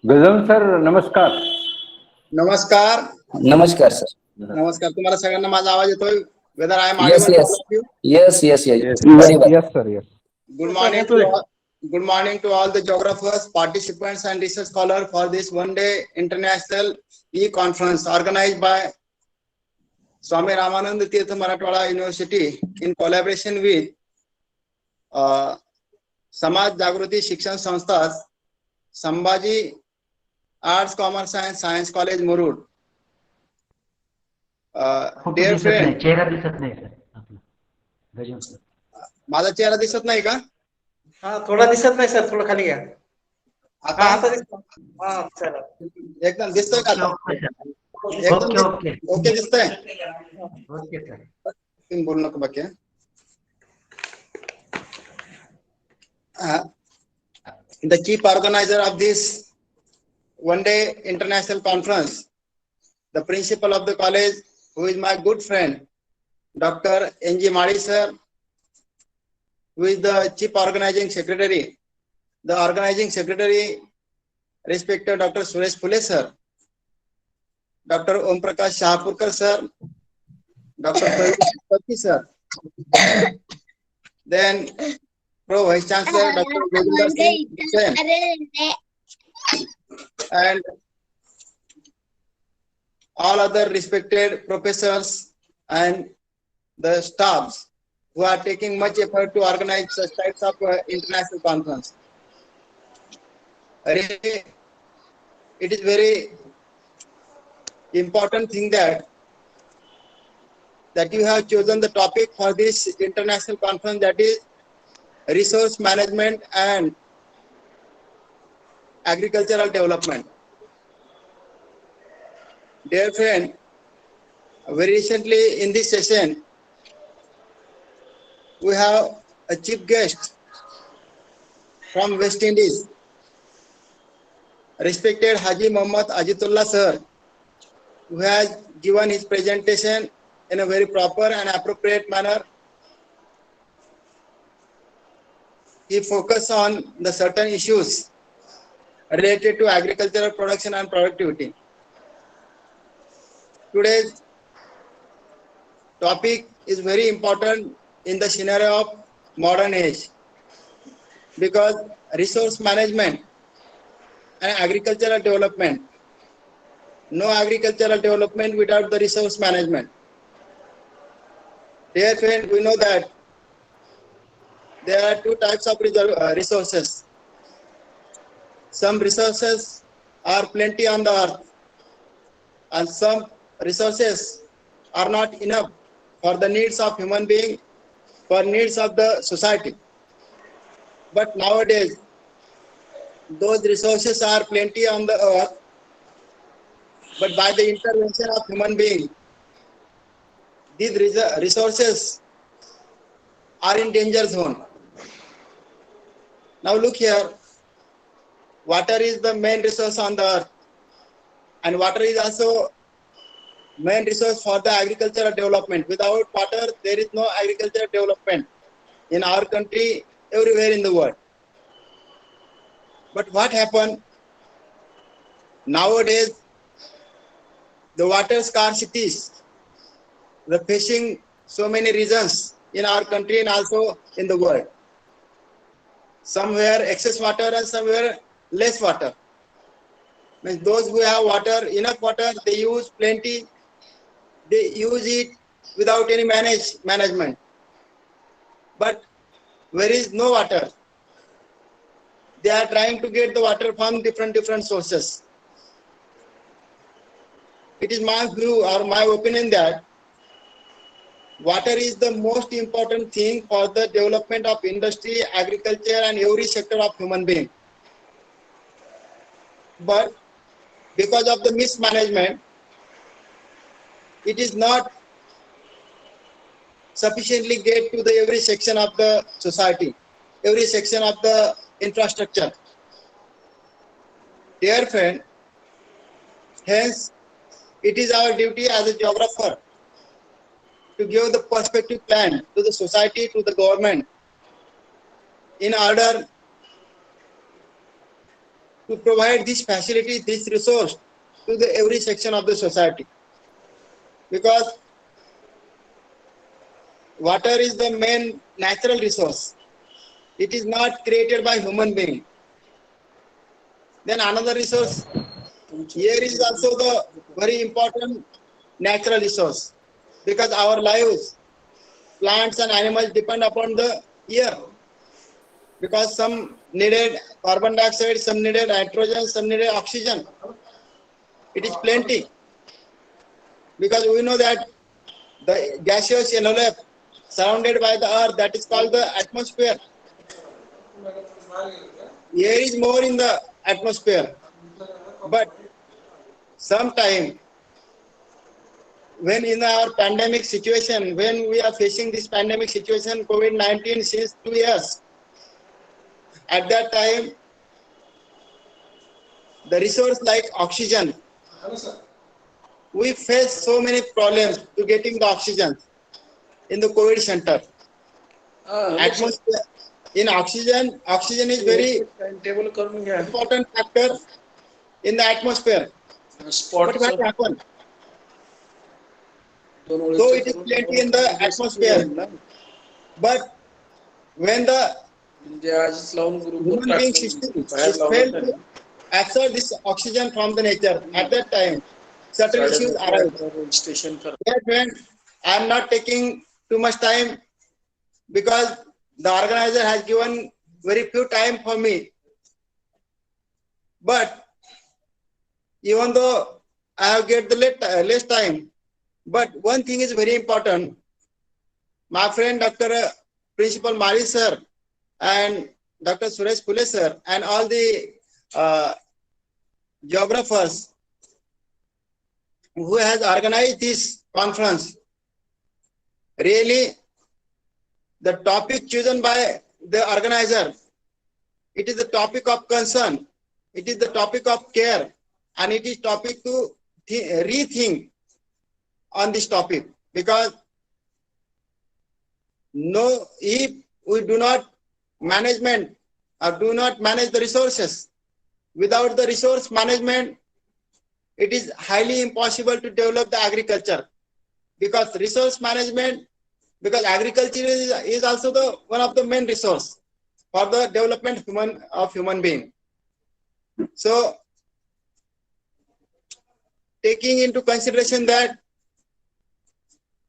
Gajam sir नमस्कार. नमस्कार. Namaskar, sir. नमस्कार. तुम्हाला सगळ्यांना माझा आवाज येतोय? Whether I am Yes, audible to all yes. of you? Yes. Very well. Yes, sir. Yes. Good morning to all. Good morning to all the geographers, participants, and research scholars for this one-day international e-conference organized by Swami Ramanand Teerth Marathwada University in collaboration with Samaj, Jagruti, Shikshan Sanstha, Sambhaji, Arts, Commerce and Science College, Murud. Dear friend, माझा चेहरा दिसत नाही का? थोडा दिसत नाही sir, थोडं खाली घ्या. आता चला. एकदम दिसतोय का आता? एकदम ओके दिसतंय? Okay sir. तुम्ही बोलू नका बाकी. The chief organizer of this one-day international conference, the principal of the college, who is my good friend, Dr. N.G. Madi sir, who is the chief organizing secretary. The organizing secretary, respected Dr. Suresh Phule sir, Dr. Om Prakash Shahpurkar sir, Dr. Patil sir, then Pro-Vice-Chancellor Dr. Jogendrasingh Bisen, and all other respected professors and the staffs who are taking much effort to organize such types of international conference. It is very important thing that that you have chosen the topic for this international conference, that is resource management and agricultural development. Dear friend, very recently in this session, we have a chief guest from West Indies, respected Haji Muhammad Ajitullah sir, who has given his presentation in a very proper and appropriate manner. He focused on the certain issues related to agricultural production and productivity. Today's topic is very important in the scenario of modern age, because resource management and agricultural development, no agricultural development without the resource management. Dear friend, we know that there are two types of resources. Some resources are plenty on the earth, and some resources are not enough for the needs of human being, for needs of the society. But nowadays, those resources are plenty on the earth, but by the intervention of human being, these resources are in danger zone. Now look here, water is the main resource on the earth, and water is also main resource for the agricultural development. Without water, there is no agricultural development in our country, everywhere in the world. But what happened? Nowadays, the water scarcities, the facing so many reasons in our country and also in the world. Somewhere excess water and somewhere less water. Means those who have water, enough water, they use plenty, they use it without any management. But where is no water, they are trying to get the water from different sources. It is my view or my opinion that water is the most important thing for the development of industry, agriculture, and every sector of human being. But because of the mismanagement, it is not sufficiently get to the every section of the society, every section of the infrastructure. Dear friend, hence it is our duty as a geographer to give the perspective plan to the society, to the government, in order to provide this facility, this resource to the every section of the society. Because water is the main natural resource. It is not created by human being. Then another resource, air is also the very important natural resource, because our lives, plants and animals depend upon the air. Because some needed carbon dioxide, some needed nitrogen, some needed oxygen. It is plenty. Because we know that the gaseous envelope surrounded by the earth, that is called the atmosphere. Air is more in the atmosphere. But sometime, when in our pandemic situation, when we are facing this pandemic situation, COVID-19 since 2 years, at that time, the resource like oxygen, we face so many problems to getting the oxygen in the COVID center. Atmosphere, in oxygen is very important factor in the atmosphere. But what happened? Though it is plenty in the atmosphere, but when the human being system is failed to absorb this oxygen from the nature, at that time, certain issues arise. Friend, I am not taking too much time because the organizer has given very few time for me. But even though I have get the less time, But one thing is very important. My friend Dr. Principal Mari sir and Dr. Suresh Pule sir and all the geographers who has organized this conference, really the topic chosen by the organizer, it is the topic of concern, it is the topic of care, and it is topic to rethink on this topic, because if we do not management or do not manage the resources, without the resource management, it is highly impossible to develop the agriculture, because resource management, because agriculture is also the one of the main resource for the development of human being. So taking into consideration that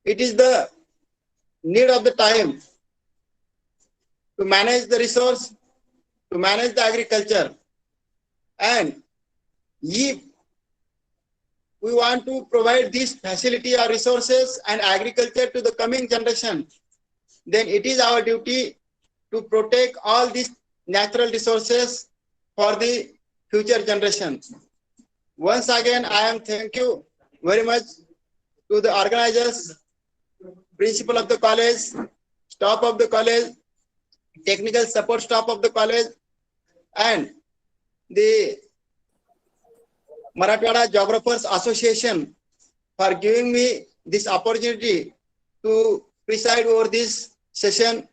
it is the need of the time to manage the resource, to manage the agriculture, and if we want to provide this facility or resources and agriculture to the coming generation, then it is our duty to protect all these natural resources for the future generations. Once again, I am thank you very much to the organizers, principal of the college, staff of the college, technical support staff of the college, and the Marathwada Geographers Association for giving me this opportunity to preside over this session.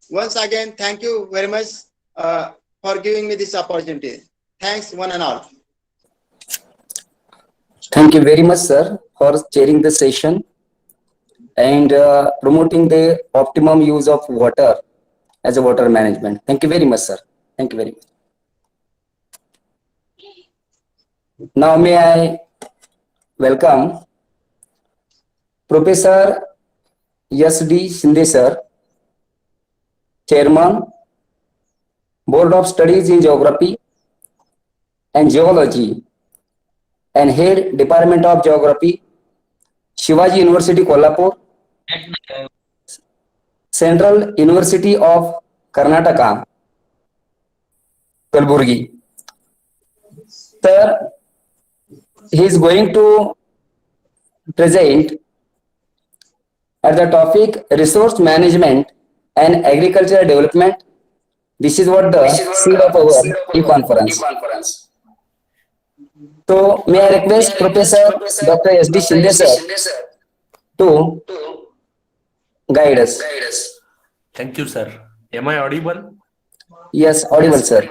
Once again, thank you very much for giving me this opportunity. Thanks one and all. Thank you very much, sir, for chairing the session and promoting the optimum use of water as a water management. Thank you very much, sir. Thank you very much. Now may I welcome Professor S.D. Shinde sir, Chairman, Board of Studies in Geography and Geology and Head Department of Geography, Shivaji University, Kolhapur, Central University of Karnataka, Kalburgi. Sir, he is going to present at the topic Resource Management and Agricultural Development. This is what the seed of our e-conference. So, may I request Professor Dr. S.D. Shinde sir to guide us. Thank you, sir. Am I audible? Yes, audible, sir.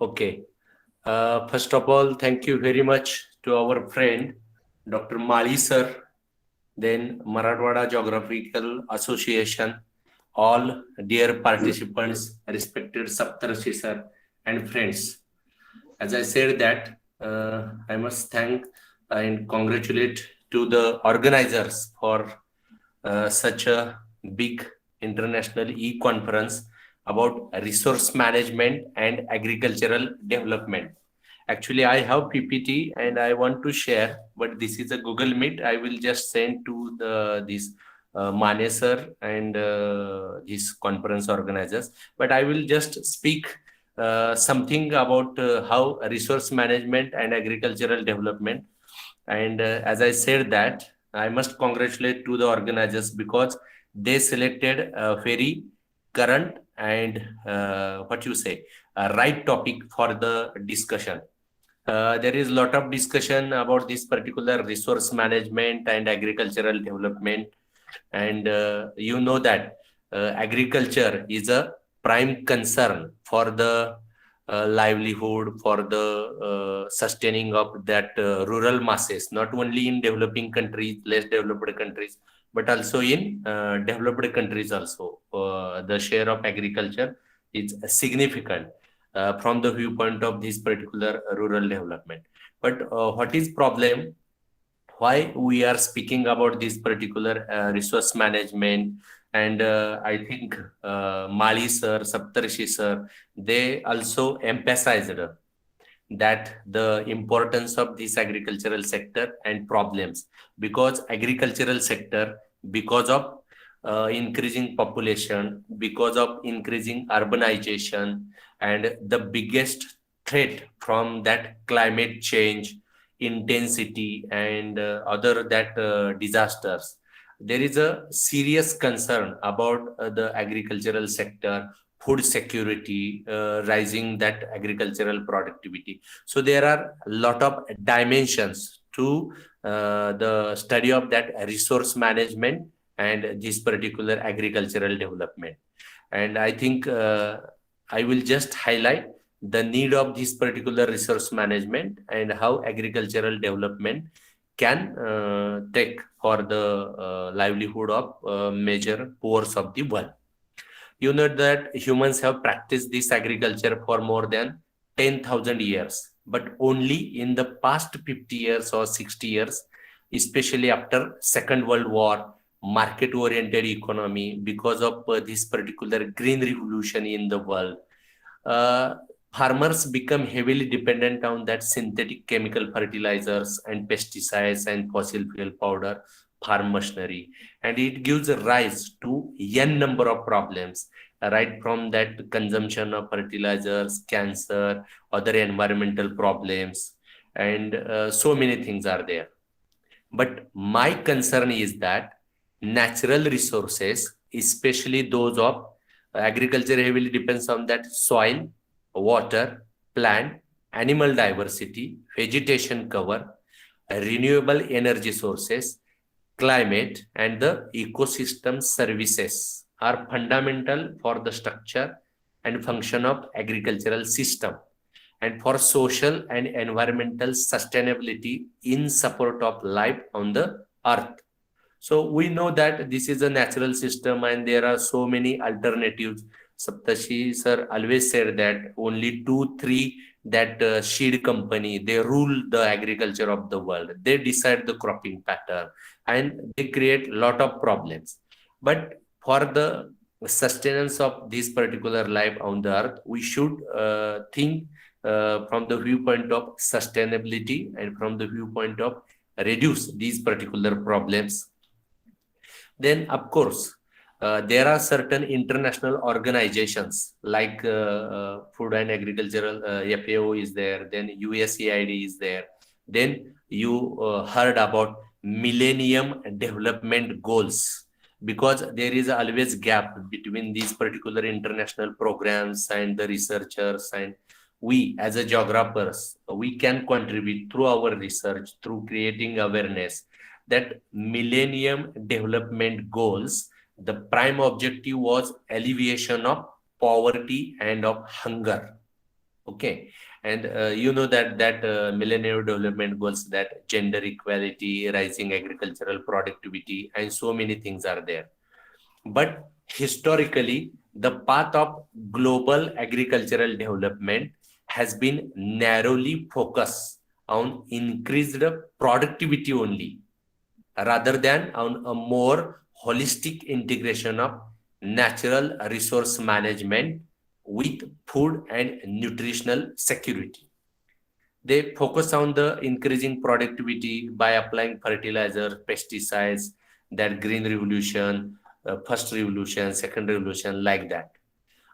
Okay. First of all, thank you very much to our friend, Dr. Mali sir, then Marathwada Geographical Association, all dear participants, respected Saptarshi sir, and friends. As I said that, I must thank and congratulate to the organizers for such a big international e-conference about resource management and agricultural development. Actually, I have PPT and I want to share, but this is a Google Meet. I will just send to this Mane sir and his conference organizers. But I will just speak something about how resource management and agricultural development. And as I said that, I must congratulate to the organizers because they selected a very current and right topic for the discussion. There is a lot of discussion about this particular resource management and agricultural development. And you know that agriculture is a prime concern for the livelihood, for the sustaining of that rural masses, not only in developing countries, less developed countries, but also in developed countries also. The share of agriculture is significant from the viewpoint of this particular rural development. But what is problem? Why we are speaking about this particular resource management? And I think Mali sir, Saptarshi sir, they also emphasized that the importance of this agricultural sector and problems, because agricultural sector, because of increasing population, because of increasing urbanization, and the biggest threat from that climate change, intensity, and other that disasters, there is a serious concern about the agricultural sector, food security, rising that agricultural productivity. So there are a lot of dimensions to the study of that resource management and this particular agricultural development. And I think I will just highlight the need of this particular resource management and how agricultural development can take for the livelihood of major poors of the world. You know that humans have practiced this agriculture for more than 10,000 years, but only in the past 50 years or 60 years, especially after Second World War, market-oriented economy, because of this particular green revolution in the world, farmers become heavily dependent on that synthetic chemical fertilizers and pesticides and fossil fuel powder, farm machinery, and it gives rise to n number of problems, right from that consumption of fertilizers, cancer, other environmental problems, and so many things are there. But my concern is that natural resources, especially those of agriculture, heavily depends on that soil, water, plant, animal diversity, vegetation cover, renewable energy sources, climate, and the ecosystem services are fundamental for the structure and function of agricultural system and for social and environmental sustainability in support of life on the earth. So we know that this is a natural system and there are so many alternatives. Saptashi sir always said that only 2-3 that seed company, they rule the agriculture of the world. They decide the cropping pattern and they create a lot of problems. But for the sustenance of this particular life on the earth, we should think from the viewpoint of sustainability and from the viewpoint of reduce these particular problems. Then, of course, there are certain international organizations like Food and Agricultural FAO is there, then USAID is there. Then you heard about Millennium Development Goals, because there is always gap between these particular international programs and the researchers, and we as a geographers, we can contribute through our research, through creating awareness that Millennium Development Goals, the prime objective was alleviation of poverty and of hunger. Okay. And you know that Millennium Development Goals, that gender equality, rising agricultural productivity, and so many things are there. But historically, the path of global agricultural development has been narrowly focused on increased productivity only, rather than on a more holistic integration of natural resource management with food and nutritional security. They focus on the increasing productivity by applying fertilizers, pesticides, that green revolution, first revolution, second revolution, like that.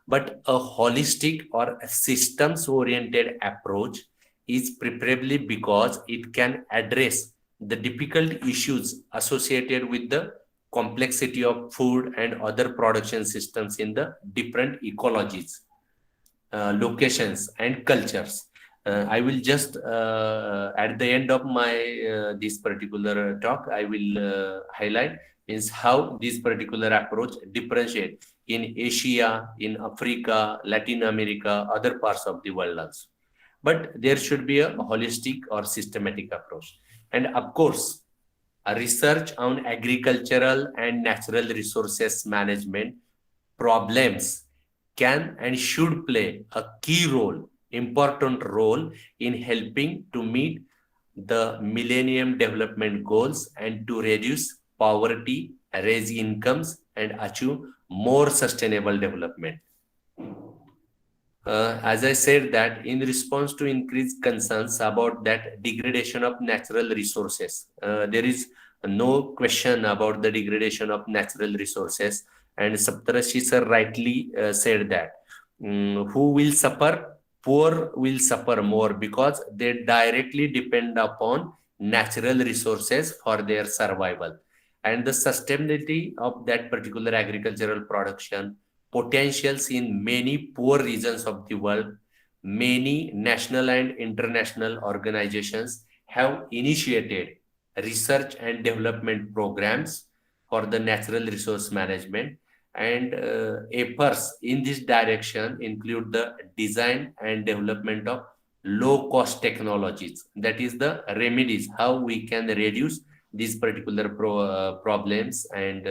But a holistic or a systems-oriented approach is preferably because it can address the difficult issues associated with the complexity of food and other production systems in the different ecologies, locations, and cultures. I will just, at the end of my this particular talk, I will highlight is how this particular approach differentiate in Asia, in Africa, Latin America, other parts of the world also. But there should be a holistic or systematic approach. And of course, a research on agricultural and natural resources management problems can and should play a key role, important role in helping to meet the Millennium Development Goals and to reduce poverty, raise incomes, and achieve more sustainable development. as I said that in response to increased concerns about that degradation of natural resources, there is no question about the degradation of natural resources. And Saptarashi sir rightly said that who will suffer? Poor will suffer more because they directly depend upon natural resources for their survival. And the sustainability of that particular agricultural production potentials in many poor regions of the world, many national and international organizations have initiated research and development programs for the natural resource management. And efforts in this direction include the design and development of low cost technologies. That is the remedies, how we can reduce these particular problems and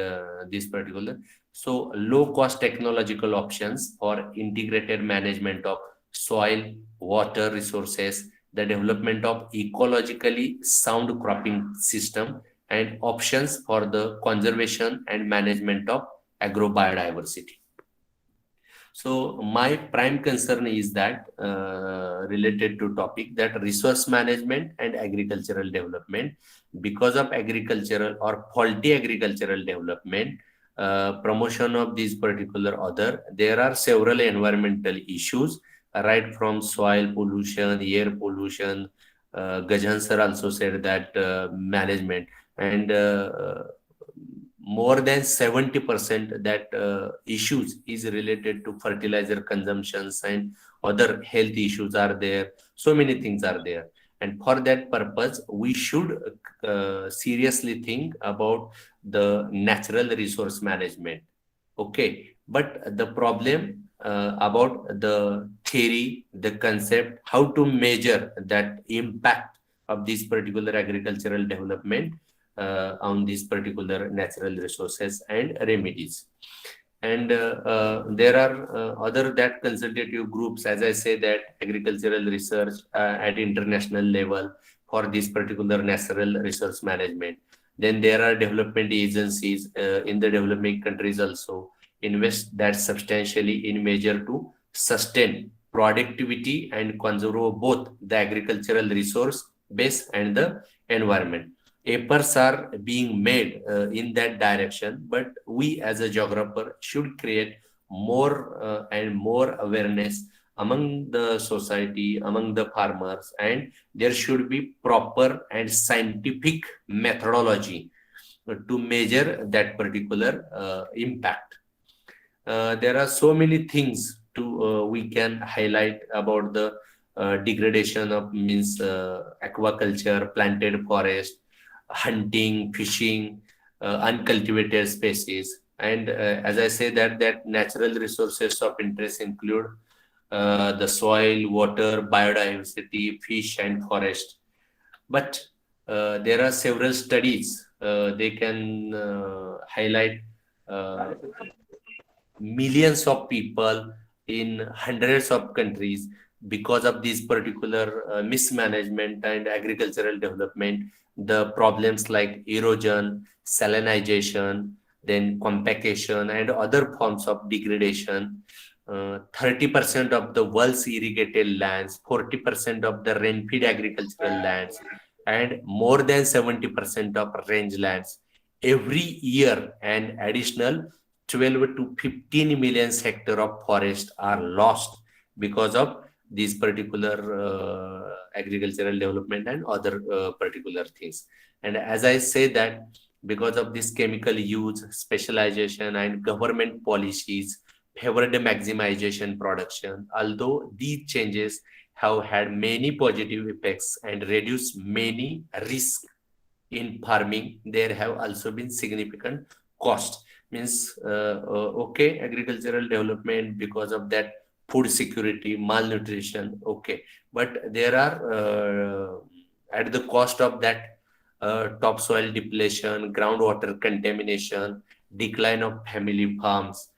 this particular. So low cost technological options for integrated management of soil, water resources, the development of ecologically sound cropping system, and options for the conservation and management of agrobiodiversity. So my prime concern is that related to topic that resource management and agricultural development, because of agricultural or faulty agricultural development, promotion of these particular other, there are several environmental issues, right from soil pollution, air pollution. Gajan sir also said that management, and more than 70% that issues is related to fertilizer consumptions, and other health issues are there. So many things are there. And for that purpose, we should seriously think about the natural resource management. Okay. But the problem about the theory, the concept, how to measure that impact of this particular agricultural development on these particular natural resources and remedies. And there are other that consultative groups, as I say, that agricultural research at international level for this particular natural resource management. Then there are development agencies in the developing countries also invest that substantially in measure to sustain productivity and conserve both the agricultural resource base and the environment. Efforts are being made in that direction, but we as a geographer should create more and more awareness among the society, among the farmers, and there should be proper and scientific methodology to measure that particular impact. There are so many things to we can highlight about the degradation of aquaculture, planted forest, hunting, fishing, uncultivated species. And as I say that natural resources of interest include the soil, water, biodiversity, fish and forest. But there are several studies, they can highlight millions of people in hundreds of countries because of this particular mismanagement and agricultural development. The problems like erosion, salinization, then compaction and other forms of degradation. 30% of the world's irrigated lands, 40% of the rain-fed agricultural lands, and more than 70% of rangelands. Every year, an additional 12 to 15 million hectares of forest are lost because of these particular agricultural development and other particular things. And as I say that because of this chemical use, specialization and government policies favored maximization production, although these changes have had many positive effects and reduced many risks in farming, there have also been significant costs. Means okay, agricultural development because of that food security, malnutrition, okay, but there are at the cost of that topsoil depletion, groundwater contamination, decline of family farms.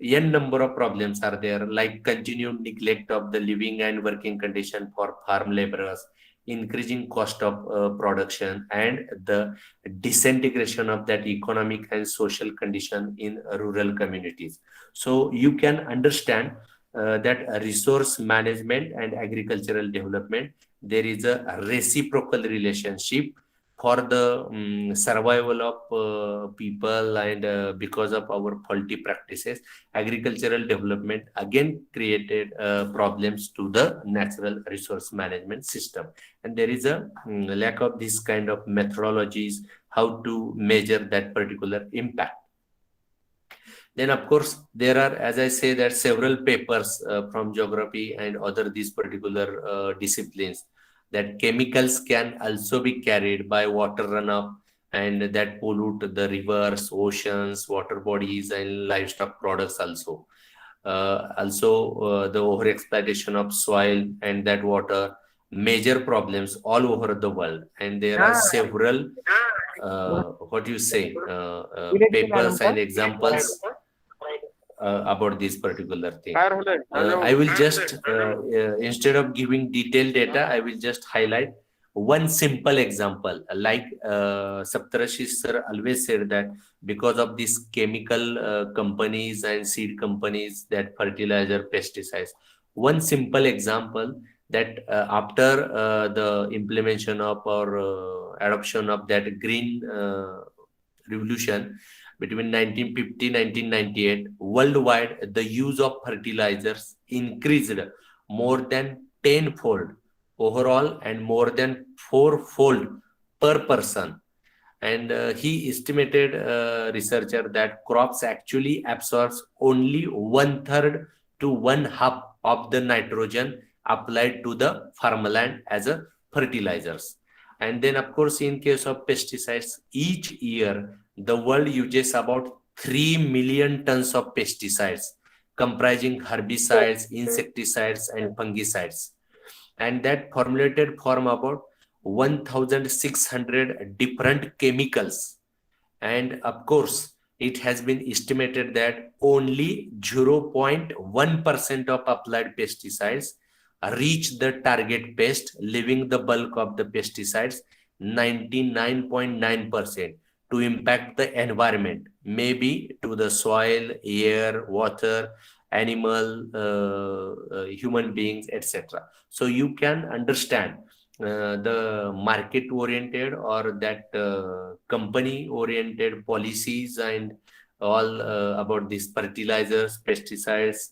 N number of problems are there, like continued neglect of the living and working condition for farm laborers, increasing cost of production, and the disintegration of that economic and social condition in rural communities. So you can understand that resource management and agricultural development, there is a reciprocal relationship for the survival of people, and because of our faulty practices, agricultural development again created problems to the natural resource management system. And there is a lack of this kind of methodologies, how to measure that particular impact. Then, of course, there are, as I say, that several papers from geography and other these particular disciplines, that chemicals can also be carried by water runoff, and that pollute the rivers, oceans, water bodies, and livestock products also. The overexploitation of soil and that water, major problems all over the world. And there are several, what you say, papers and examples about this particular thing. I will just, instead of giving detailed data, I will just highlight one simple example. Like Saptarashi sir always said that because of these chemical companies and seed companies, that fertilizer, pesticides, one simple example, that after the implementation of or adoption of that green revolution, between 1950-1998, worldwide, the use of fertilizers increased more than 10-fold overall and more than 4-fold per person. And he estimated, researcher, that crops actually absorbs only 1/3 to 1/2 of the nitrogen applied to the farmland as a fertilizers. And then, of course, in case of pesticides, each year, the world uses about 3 million tons of pesticides, comprising herbicides, insecticides, and fungicides. And that formulated from about 1,600 different chemicals. And of course, it has been estimated that only 0.1% of applied pesticides reach the target pest, leaving the bulk of the pesticides, 99.9%, to impact the environment, maybe to the soil, air, water, animal, human beings, etc. So you can understand the market-oriented or that company-oriented policies and all about these fertilizers, pesticides,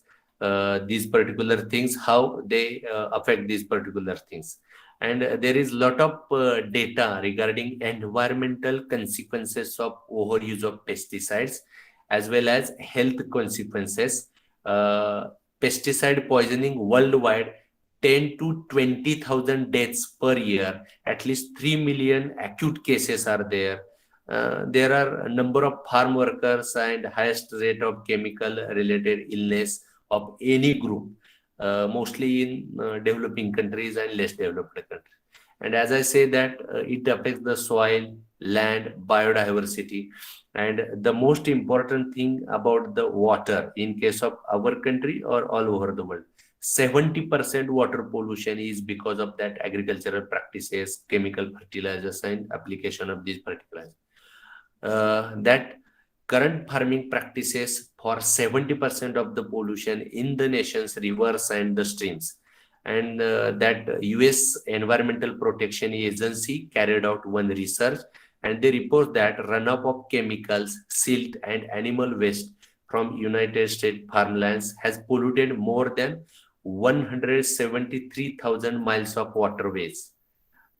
these particular things, how they affect these particular things. And there is a lot of data regarding environmental consequences of overuse of pesticides, as well as health consequences. Pesticide poisoning worldwide, 10 to 20,000 deaths per year. At least 3 million acute cases are there. There are a number of farm workers and highest rate of chemical-related illness of any group. Mostly in developing countries and less developed countries. And as I say that it affects the soil, land, biodiversity. And the most important thing about the water in case of our country or all over the world, 70% water pollution is because of that agricultural practices, chemical fertilizers, and application of these fertilizers. That current farming practices for 70% of the pollution in the nation's rivers and the streams. And that US Environmental Protection Agency carried out one research, and they report that runoff of chemicals, silt, and animal waste from United States farmlands has polluted more than 173,000 miles of waterways.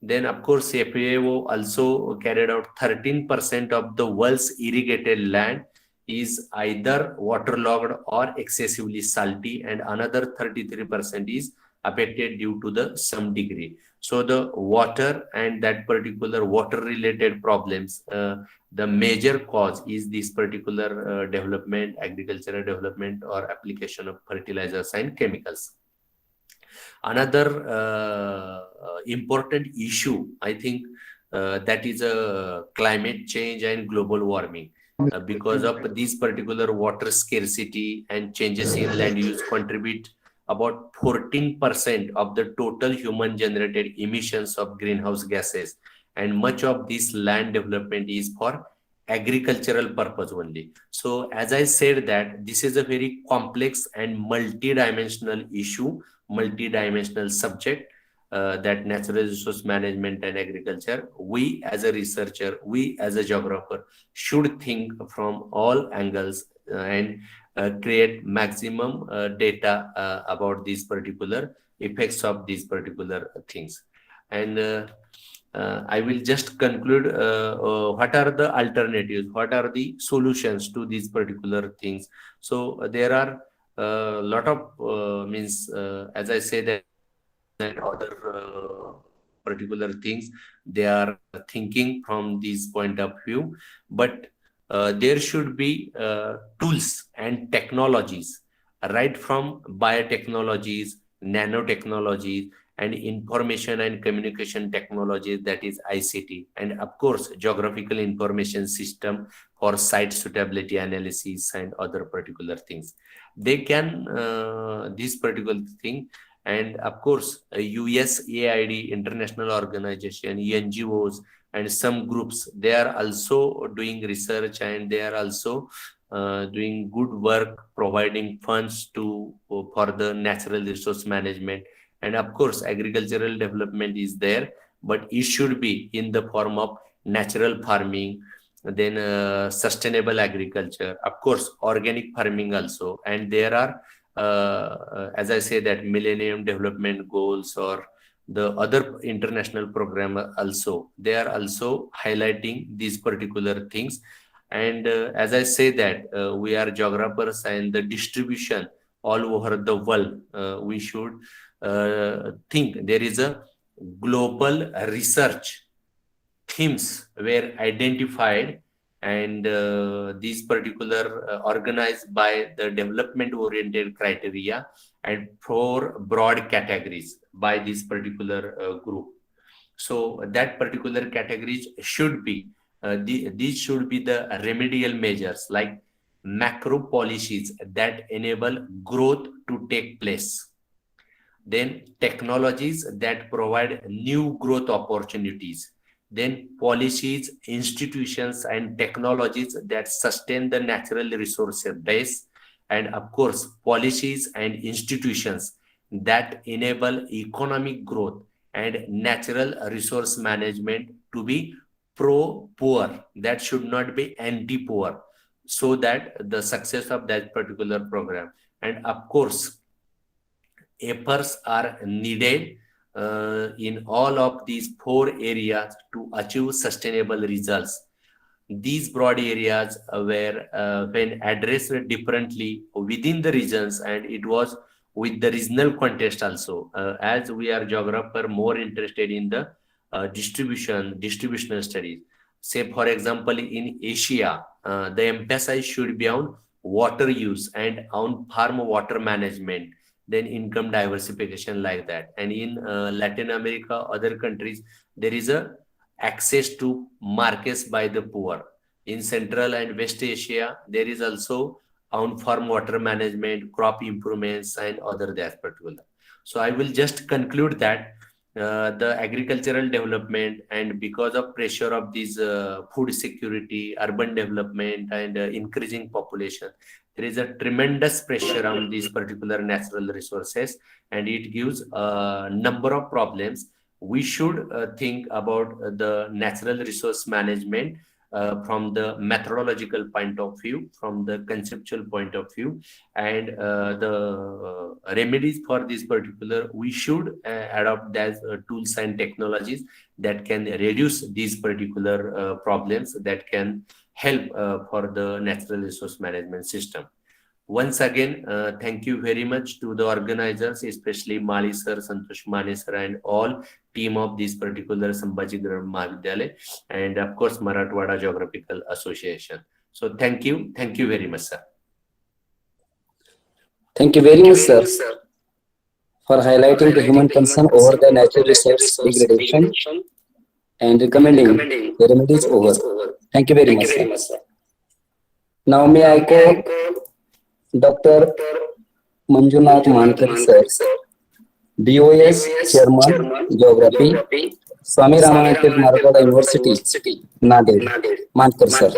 Then, of course, FAO also carried out 13% of the world's irrigated land is either waterlogged or excessively salty, and another 33% is affected due to the some degree. So the water and that particular water-related problems, the major cause is this particular development, agricultural development, or application of fertilizers and chemicals. Another important issue, I think, that is climate change and global warming. Because of these particular water scarcity and changes in land use contribute about 14% of the total human generated emissions of greenhouse gases. And much of this land development is for agricultural purpose only. So as I said that this is a very complex and multi-dimensional issue, multi-dimensional subject, that natural resource management and agriculture. We as a researcher, we as a geographer should think from all angles and create maximum data about these particular effects of these particular things. And I will just conclude what are the alternatives, what are the solutions to these particular things. So there are a lot of as I say that other particular things they are thinking from this point of view, but there should be tools and technologies, right from biotechnologies, nanotechnologies, and information and communication technologies, that is ICT, and of course geographical information system for site suitability analysis and other particular things. They can this particular thing. And of course, USAID, international organization, NGOs, and some groups, they are also doing research and they are also doing good work, providing funds to for the natural resource management. And of course, agricultural development is there, but it should be in the form of natural farming, then sustainable agriculture, of course, organic farming also. And there are as I say that Millennium Development Goals or the other international program also, they are also highlighting these particular things. And as I say that we are geographers, and the distribution all over the world, we should think there is a global research themes were identified, and these particular organized by the development oriented criteria and 4 broad categories by this particular group. So that particular categories should be these should be the remedial measures like macro policies that enable growth to take place, then technologies that provide new growth opportunities, then policies, institutions, and technologies that sustain the natural resource base, and of course, policies and institutions that enable economic growth and natural resource management to be pro-poor, that should not be anti-poor, so that the success of that particular program. And of course, efforts are needed in all of these 4 areas to achieve sustainable results. These broad areas were when addressed differently within the regions, and it was with the regional context also. As we are geographer more interested in the distributional studies. Say for example, in Asia, the emphasis should be on water use and on farm water management, then income diversification, like that. And in Latin America, other countries, there is a access to markets by the poor. In Central and West Asia, there is also on farm water management, crop improvements, and other that particular. So I will just conclude that the agricultural development, and because of pressure of this food security, urban development, and increasing population, there is a tremendous pressure on these particular natural resources, and it gives a number of problems. We should think about the natural resource management from the methodological point of view, from the conceptual point of view, and the remedies for this particular, we should adopt as tools and technologies that can reduce these particular problems, that can help for the natural resource management system. Once again, thank you very much to the organizers, especially Mali sir, Santosh Mane sir, and all team of this particular Sambhaji Mahavidyalaya, and of course Marathwada Geographical Association. So thank you very much, sir. Thank you very much, sir, for highlighting the human concern over the natural resource degradation and recommending the remedies over. Thank you very much, sir. Now may I call Dr. Manjunath Mankar sir, DOS Chairman, Geography, Swami Ramanand Marathwada University, Nanded. Mankar sir.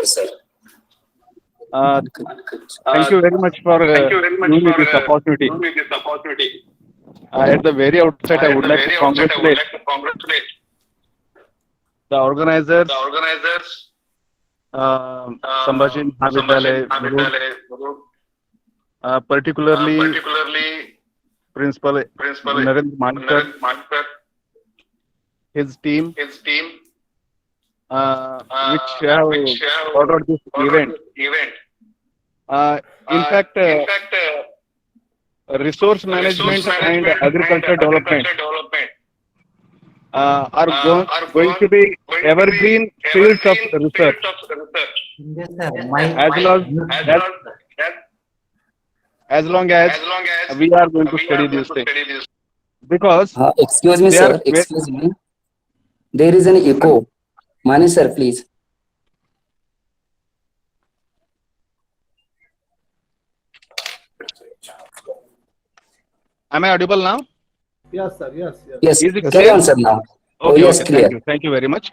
Thank you very much for giving me this opportunity. At the very outset, I would like to congratulate the organizers, Sambhaji Marathwada, particularly Principal Narendra Mankar, his team, which have brought out this event. In fact, resource management and agriculture development are going to be evergreen fields of research. As long as we are going to study these things. Because excuse me, sir. Excuse me. There is an echo. Mani sir, please. Am I audible now? Yes, sir. Yes. Yes. Is it Carry clear? on, sir. Now. Okay, yes, okay. clear. Thank you very much.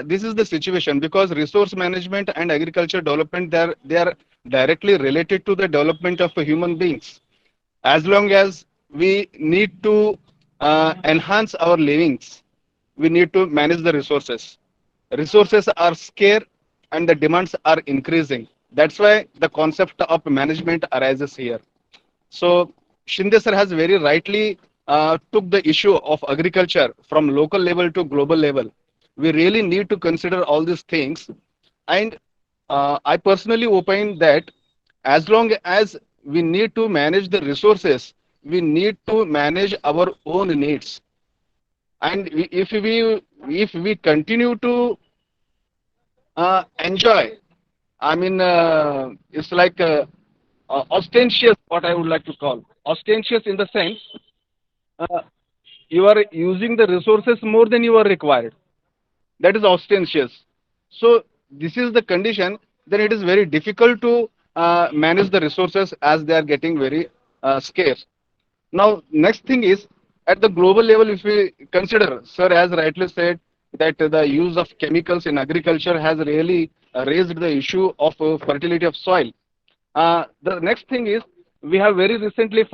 This is the situation because resource management and agriculture development they are directly related to the development of human beings. As long as we need to enhance our livings, we need to manage the resources. Resources are scarce and the demands are increasing. That's why the concept of management arises here. So Shinde sir has very rightly took the issue of agriculture from local level to global level. We really need to consider all these things. And I personally opine that as long as we need to manage the resources, we need to manage our own needs. And if we continue to enjoy, I mean, it's like ostentatious, what I would like to call ostentatious in the sense you are using the resources more than you are required. That is ostentatious. So this is the condition. Then it is very difficult to manage the resources as they are getting very scarce. Now, next thing is at the global level, if we consider, sir has rightly said that the use of chemicals in agriculture has really raised the issue of fertility of soil. The next thing is we have very recently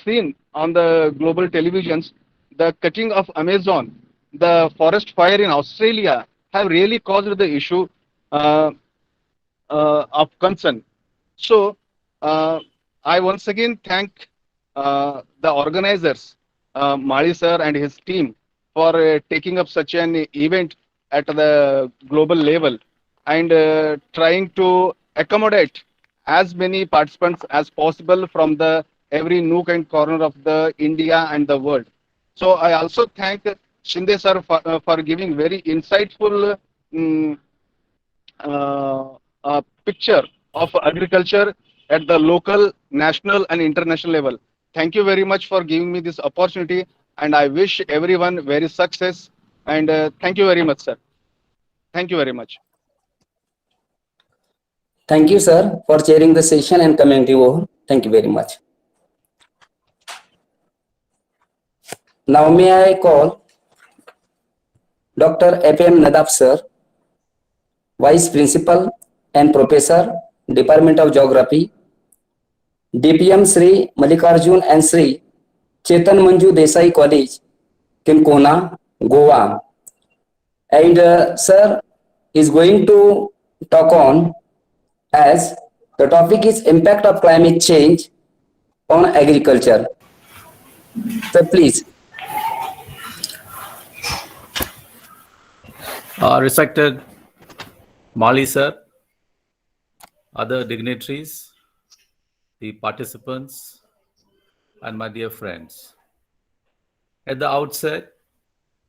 seen on the global televisions the cutting of Amazon, the forest fire in Australia have really caused the issue of concern. So I once again thank the organizers, Mali sir and his team, for taking up such an event at the global level and trying to accommodate as many participants as possible from the every nook and corner of the India and the world. So I also thank Shinde sir for giving very insightful picture of agriculture at the local, national and international level. Thank you very much for giving me this opportunity and I wish everyone very success and thank you very much, sir. Thank you very much. Thank you, sir, for chairing the session and coming to over. Thank you very much. Now may I call Dr. F.M. Nadab sir, Vice Principal and Professor, Department of Geography, DPM Sri Mallikarjun and Sri Chetan Manju Desai College, Tinkona, Goa. And sir is going to talk on as the topic is impact of climate change on agriculture. Sir, please. Respected Mali sir, other dignitaries, the participants, and my dear friends. At the outset,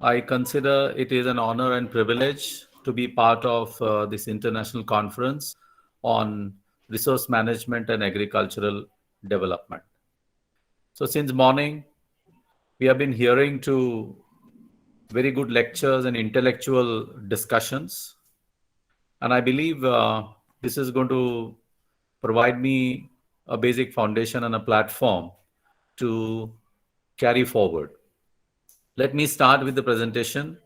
I consider it is an honor and privilege to be part of this international conference on resource management and agricultural development. So since morning, we have been hearing to very good lectures and intellectual discussions. And I believe this is going to provide me a basic foundation and a platform to carry forward. Let me start with the presentation.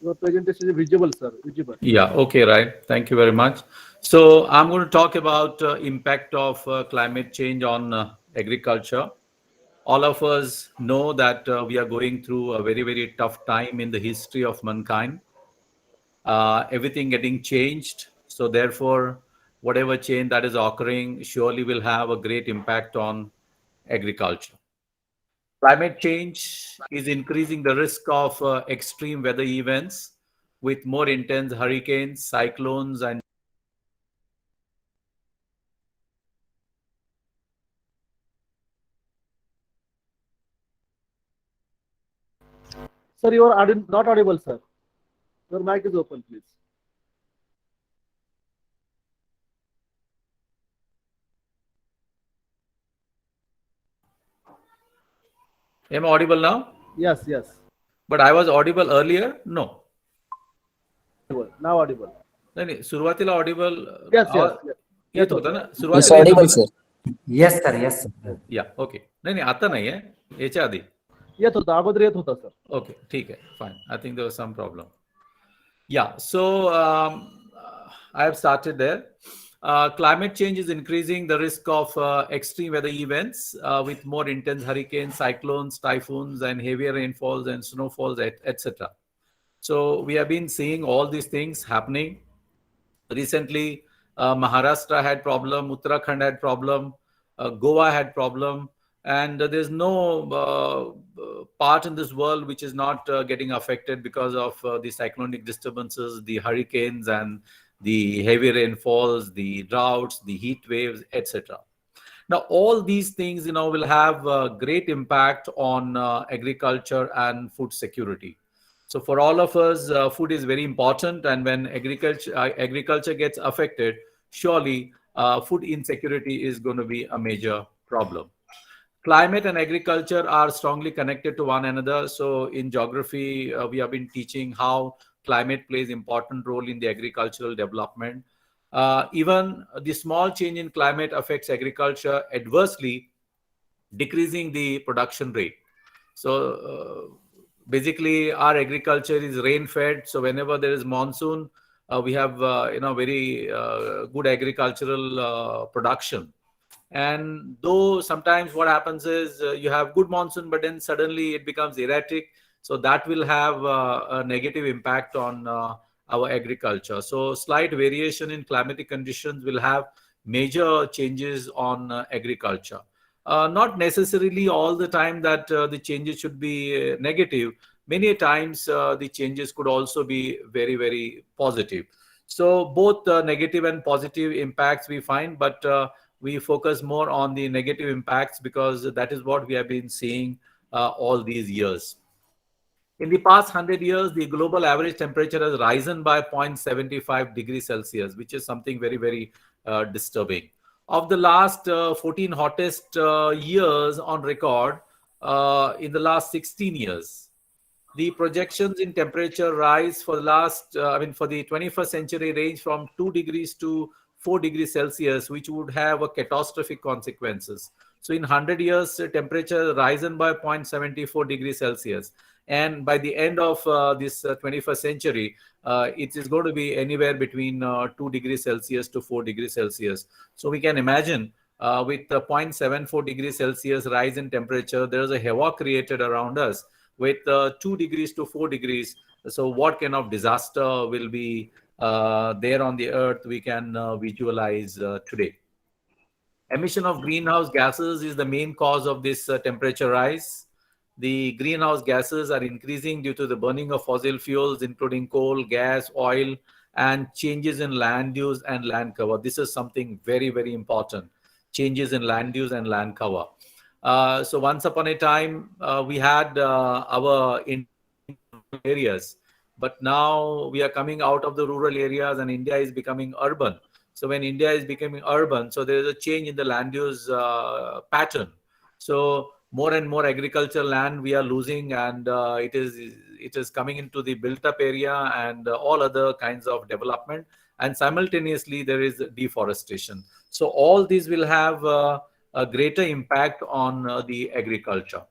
Your presentation is visible, sir. Visible. Yeah, okay, right. Thank you very much. So I'm going to talk about impact of climate change on agriculture. All of us know that we are going through a very, very tough time in the history of mankind. Everything getting changed. So therefore, whatever change that is occurring surely will have a great impact on agriculture. Climate change is increasing the risk of extreme weather events with more intense hurricanes, cyclones, and Sir, you are not audible, sir. Your mic is open, please. Am I audible now? Yes, yes. But I was audible earlier? No. Now audible. नाही सुरुवातीला Audible Yes, yes, yes. येत होता ना It's सुरुवातीला येत audible, होता? sir. Yes, sir. Yes, sir. या okay नाही आता नाही आहे याच्या आधी येत होता अगोदर येत होता सर. ओके ठीक आहे fine I think there was some problem या so I have started there. Climate change is increasing the risk of extreme weather events with more intense hurricanes, cyclones, typhoons, and heavier rainfalls and snowfalls, etc. So we have been seeing all these things happening. Recently, Maharashtra had problem, Uttarakhand had problem, Goa had problem, and there's no part in this world which is not getting affected because of the cyclonic disturbances, the hurricanes, and the heavy rainfalls, the droughts, the heat waves, etc. Now, all these things, will have a great impact on agriculture and food security. So for all of us, food is very important, and when agriculture gets affected, surely food insecurity is going to be a major problem. Climate and agriculture are strongly connected to one another. So in geography, we have been teaching how climate plays important role in the agricultural development. Even the small change in climate affects agriculture adversely, decreasing the production rate. So basically, our agriculture is rain-fed. So whenever there is monsoon, we have very good agricultural production. And though sometimes what happens is you have good monsoon, but then suddenly it becomes erratic. So that will have a negative impact on our agriculture. So slight variation in climatic conditions will have major changes on agriculture. Not necessarily all the time that the changes should be negative. Many times the changes could also be very, very positive. So both negative and positive impacts we find, but we focus more on the negative impacts because that is what we have been seeing all these years. In the past 100 years, the global average temperature has risen by 0.75 degrees Celsius, which is something very, very disturbing. Of the last 14 hottest years on record, in the last 16 years, the projections in temperature rise for the for the 21st century range from 2 degrees to 4 degrees Celsius, which would have a catastrophic consequences. So in 100 years, temperature risen by 0.74 degrees Celsius. And by the end of this 21st century, it is going to be anywhere between 2 degrees Celsius to 4 degrees Celsius. So we can imagine with the 0.74 degrees Celsius rise in temperature, there is a havoc created around us with 2 degrees to 4 degrees. So what kind of disaster will be there on the earth we can visualize today. Emission of greenhouse gases is the main cause of this temperature rise. The greenhouse gases are increasing due to the burning of fossil fuels, including coal, gas, oil, and changes in land use and land cover. This is something very, very important. Changes in land use and land cover. So once upon a time, we had our areas, but now we are coming out of the rural areas and India is becoming urban. So when India is becoming urban, so there is a change in the land use pattern. So more and more agricultural land we are losing, and it is coming into the built-up area and all other kinds of development. And simultaneously, there is deforestation. So all these will have a greater impact on the agriculture.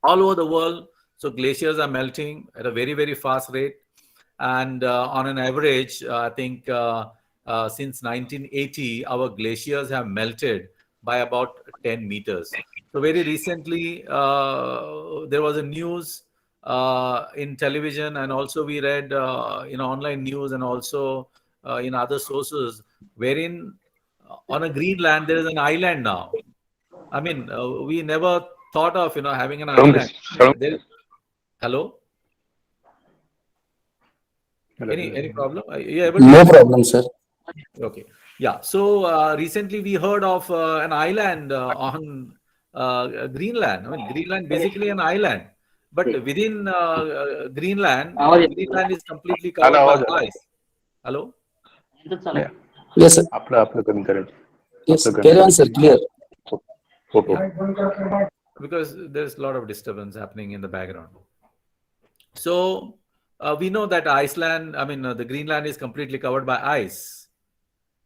All over the world, so glaciers are melting at a very, very fast rate. And on an average, I think since 1980, our glaciers have melted by about 10 meters. So very recently, there was a news in television, and also we read in online news and also in other sources, wherein on a Greenland, there is an island now. I mean, we never thought of, having an island. Hello? Any problem? Are you able to? No problem, sir. Okay. Yeah. So recently we heard of an island on Greenland. I mean, Greenland basically an island, but within Greenland, Greenland is completely covered by ice. Hello? Yes, sir. Yes, carry on, sir. Clear. Because there's a lot of disturbance happening in the background. So we know that Iceland, the Greenland is completely covered by ice.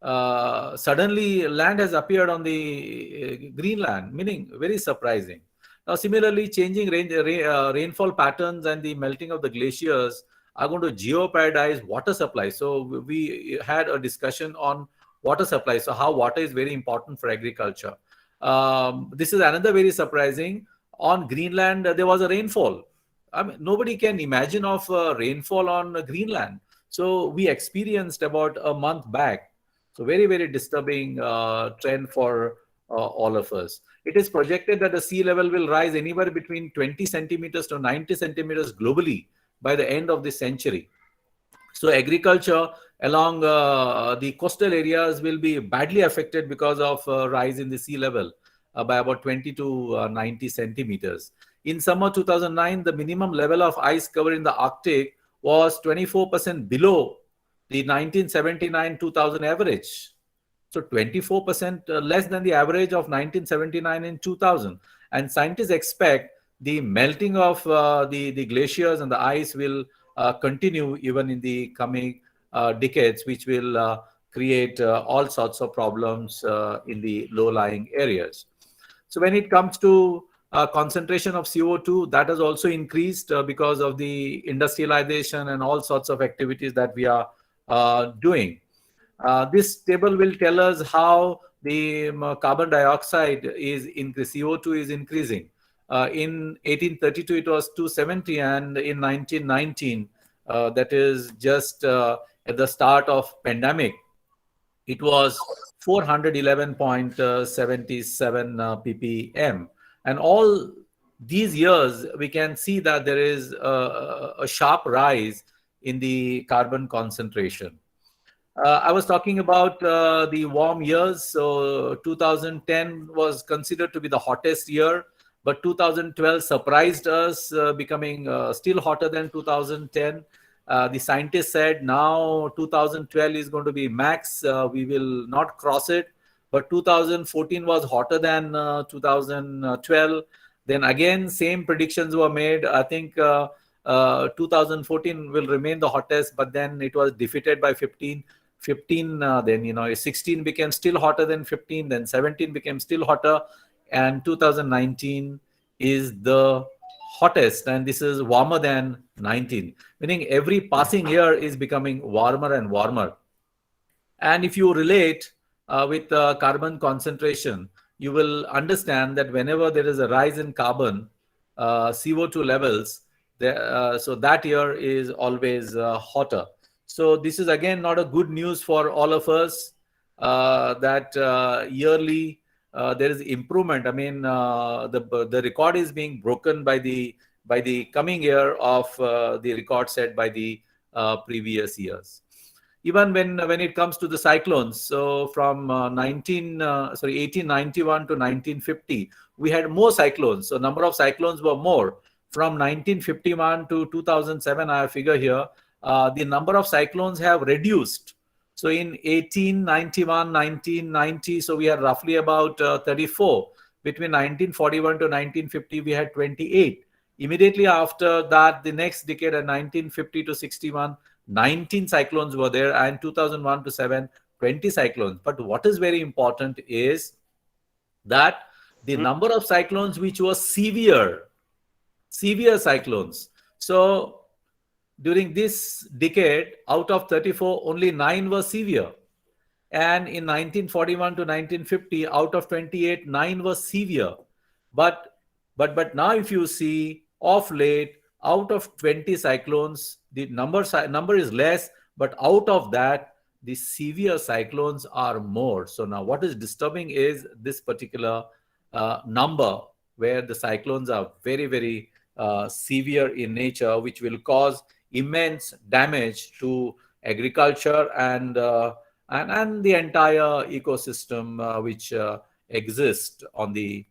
Suddenly land has appeared on the Greenland, meaning very surprising. Now, similarly, changing rainfall patterns and the melting of the glaciers are going to jeopardize water supply. So we had a discussion on water supply. So how water is very important for agriculture. This is another very surprising. On Greenland, there was a rainfall. I mean, nobody can imagine of rainfall on Greenland. So we experienced about a month back. So very, very disturbing trend for all of us. It is projected that the sea level will rise anywhere between 20 centimeters to 90 centimeters globally by the end of this century. So agriculture along the coastal areas will be badly affected because of rise in the sea level by about 20 to 90 centimeters. In summer 2009, the minimum level of ice cover in the Arctic was 24% below the 1979-2000 average. So 24% less than the average of 1979 and 2000. And scientists expect the melting of the glaciers and the ice will continue even in the coming decades, which will create all sorts of problems in the low-lying areas. So when it comes to concentration of CO2, that has also increased because of the industrialization and all sorts of activities that we are doing. This table will tell us how the carbon dioxide is increasing, CO2 is increasing. In 1832, it was 270, and in 1919, that is just at the start of pandemic, it was 411.77 ppm. And all these years, we can see that there is a sharp rise in the carbon concentration. I was talking about the warm years. So 2010 was considered to be the hottest year, but 2012 surprised us, becoming still hotter than 2010. The scientists said now 2012 is going to be max. We will not cross it. But 2014 was hotter than 2012. Then again, same predictions were made. I think 2014 will remain the hottest, but then it was defeated by 15. 16 became still hotter than 15, then 17 became still hotter, and 2019 is the hottest, and this is warmer than 19, meaning every passing year is becoming warmer and warmer. And if you relate with carbon concentration, you will understand that whenever there is a rise in carbon, CO2 levels, so that year is always hotter. So this is again not a good news for all of us, that yearly there is improvement. I mean, the record is being broken by the coming year of the record set by the previous years. Even when it comes to the cyclones, so from 1891 to 1950, we had more cyclones. So number of cyclones were more. From 1951 to 2007, I have a figure here. The number of cyclones have reduced. So in 1891, 1990, so we had roughly about 34. Between 1941 to 1950, we had 28. Immediately after that, the next decade, at 1950 to 61, 19 cyclones were there, and 2001 to 7, 20 cyclones. But what is very important is that the number of cyclones which were severe cyclones. So during this decade, out of 34, only 9 were severe. And in 1941 to 1950, out of 28, 9 were severe. But now if you see, of late, out of 20 cyclones, the number is less, but out of that, the severe cyclones are more. So now what is disturbing is this particular number, where the cyclones are very, very severe in nature, which will cause immense damage to agriculture and the entire ecosystem which exists on the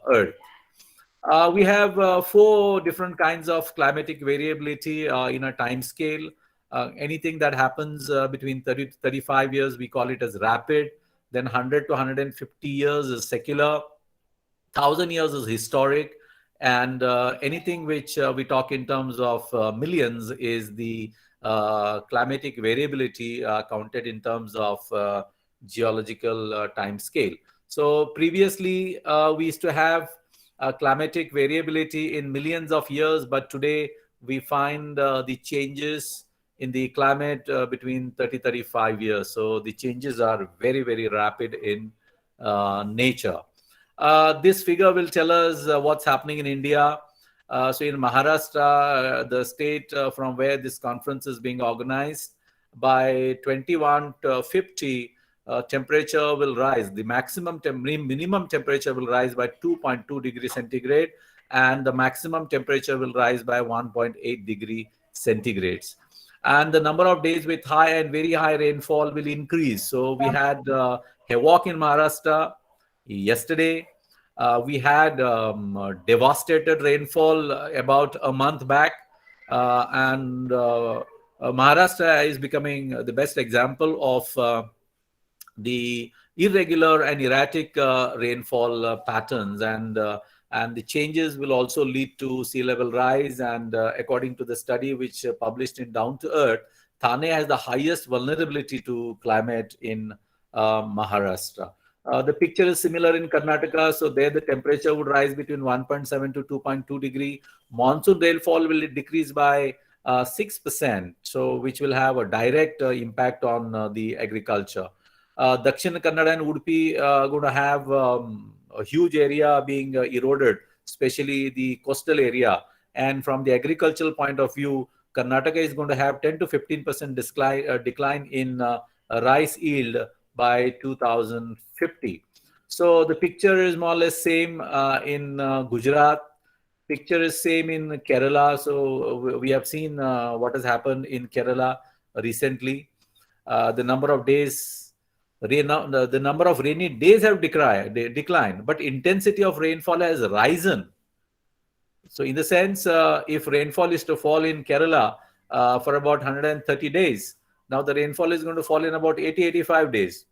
earth. We have 4 different kinds of climatic variability in a time scale. Anything that happens between 30 to 35 years, we call it as rapid. Then 100 to 150 years is secular. 1,000 years is historic. And anything which we talk in terms of millions is the climatic variability counted in terms of geological time scale. So previously, we used to have climatic variability in millions of years, but today we find the changes in the climate between 30-35 years. So the changes are very, very rapid in nature. This figure will tell us what's happening in India. So in Maharashtra, the state from where this conference is being organized, by 21 to 50, temperature will rise. The minimum temperature will rise by 2.2 degrees centigrade, and the maximum temperature will rise by 1.8 degree centigrades. And the number of days with high and very high rainfall will increase. So we had havoc in Maharashtra yesterday. We had devastated rainfall about a month back, and Maharashtra is becoming the best example of the irregular and erratic rainfall patterns, and the changes will also lead to sea level rise. And according to the study which published in Down to Earth, Thane has the highest vulnerability to climate in Maharashtra. The picture is similar in Karnataka. So there the temperature would rise between 1.7 to 2.2 degree. Monsoon rainfall will decrease by 6%, so which will have a direct impact on the agriculture. Dakshin Kannada and Udupi going to have a huge area being eroded, especially the coastal area. And from the agricultural point of view, Karnataka is going to have 10 to 15% decline in rice yield by 2050. So the picture is more or less same in Gujarat. Picture is same in Kerala. So we have seen what has happened in Kerala recently. The number of days, the number of rainy days have declined, but intensity of rainfall has risen. So in the sense, if rainfall is to fall in Kerala for about 130 days, now the rainfall is going to fall in about 80-85 days.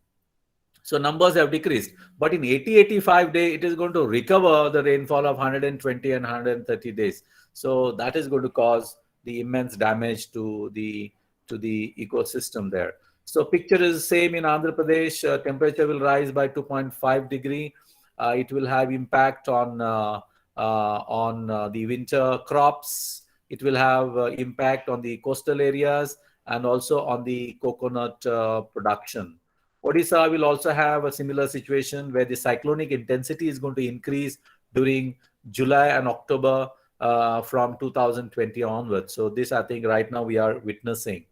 So numbers have decreased. But in 80-85 days, it is going to recover the rainfall of 120 and 130 days. So that is going to cause the immense damage to the ecosystem there. So picture is same in Andhra Pradesh. Temperature will rise by 2.5 degree. It will have impact on the winter crops. It will have impact on the coastal areas and also on the coconut production. Odisha will also have a similar situation where the cyclonic intensity is going to increase during July and October from 2020 onwards. So this, I think, right now we are witnessing.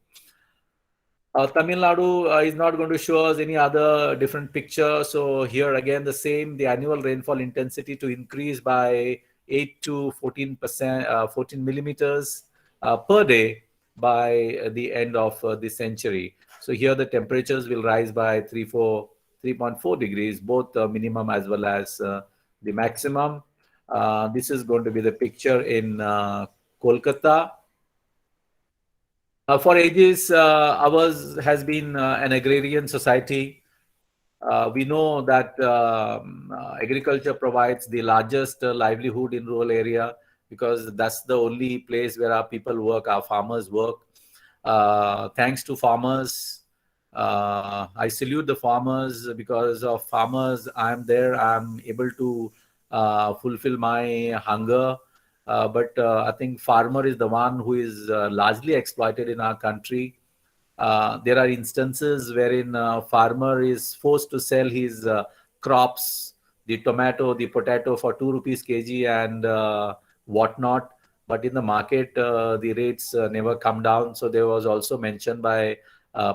Tamil Nadu is not going to show us any other different picture. So here again the same, the annual rainfall intensity to increase by 8 to 14%, 14 millimeters per day by the end of the century. So here the temperatures will rise by 3.4 degrees, both minimum as well as the maximum. This is going to be the picture in Kolkata. For ages, ours has been an agrarian society. We know that agriculture provides the largest livelihood in rural area because that's the only place where our people work, our farmers work. Thanks to farmers, I salute the farmers. Because of farmers, I'm there. I'm able to fulfill my hunger. But I think farmer is the one who is largely exploited in our country. There are instances wherein farmer is forced to sell his crops, the tomato, the potato for 2 rupees kg and whatnot. But in the market, the rates never come down. So there was also mentioned by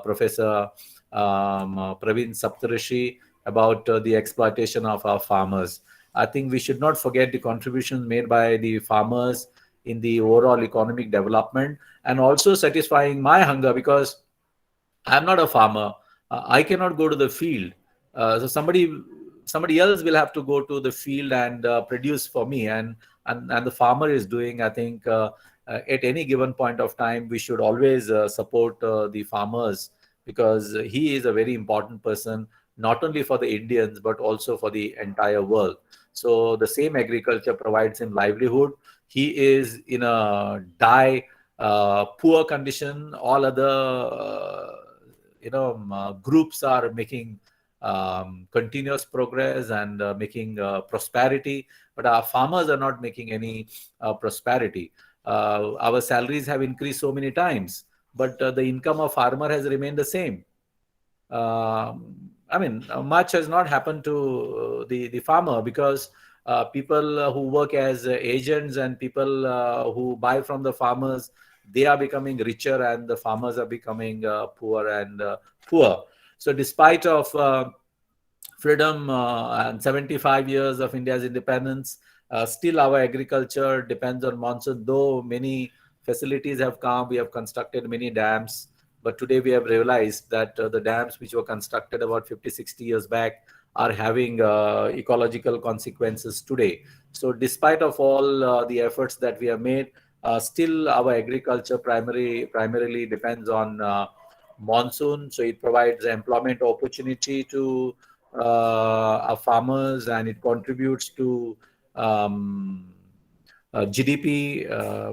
Professor Praveen Saptarishi about the exploitation of our farmers. I think we should not forget the contributions made by the farmers in the overall economic development and also satisfying my hunger, because I'm not a farmer. I cannot go to the field. So somebody else will have to go to the field and produce for me. And the farmer is doing. I think at any given point of time, we should always support the farmers, because he is a very important person, not only for the Indians but also for the entire world. So the same agriculture provides him livelihood. He is in a poor condition. All other groups are making continuous progress and making prosperity, but our farmers are not making any prosperity. Our salaries have increased so many times, but the income of farmer has remained the same. Much has not happened to the farmer, because people who work as agents and people who buy from the farmers, they are becoming richer and the farmers are becoming poor and poor. So despite of freedom and 75 years of India's independence, still our agriculture depends on monsoon. Though many facilities have come, we have constructed many dams, but today we have realized that the dams which were constructed about 50, 60 years back are having ecological consequences today. So despite of all the efforts that we have made, still our agriculture primarily depends on monsoon. So it provides employment opportunity to our farmers, and it contributes to GDP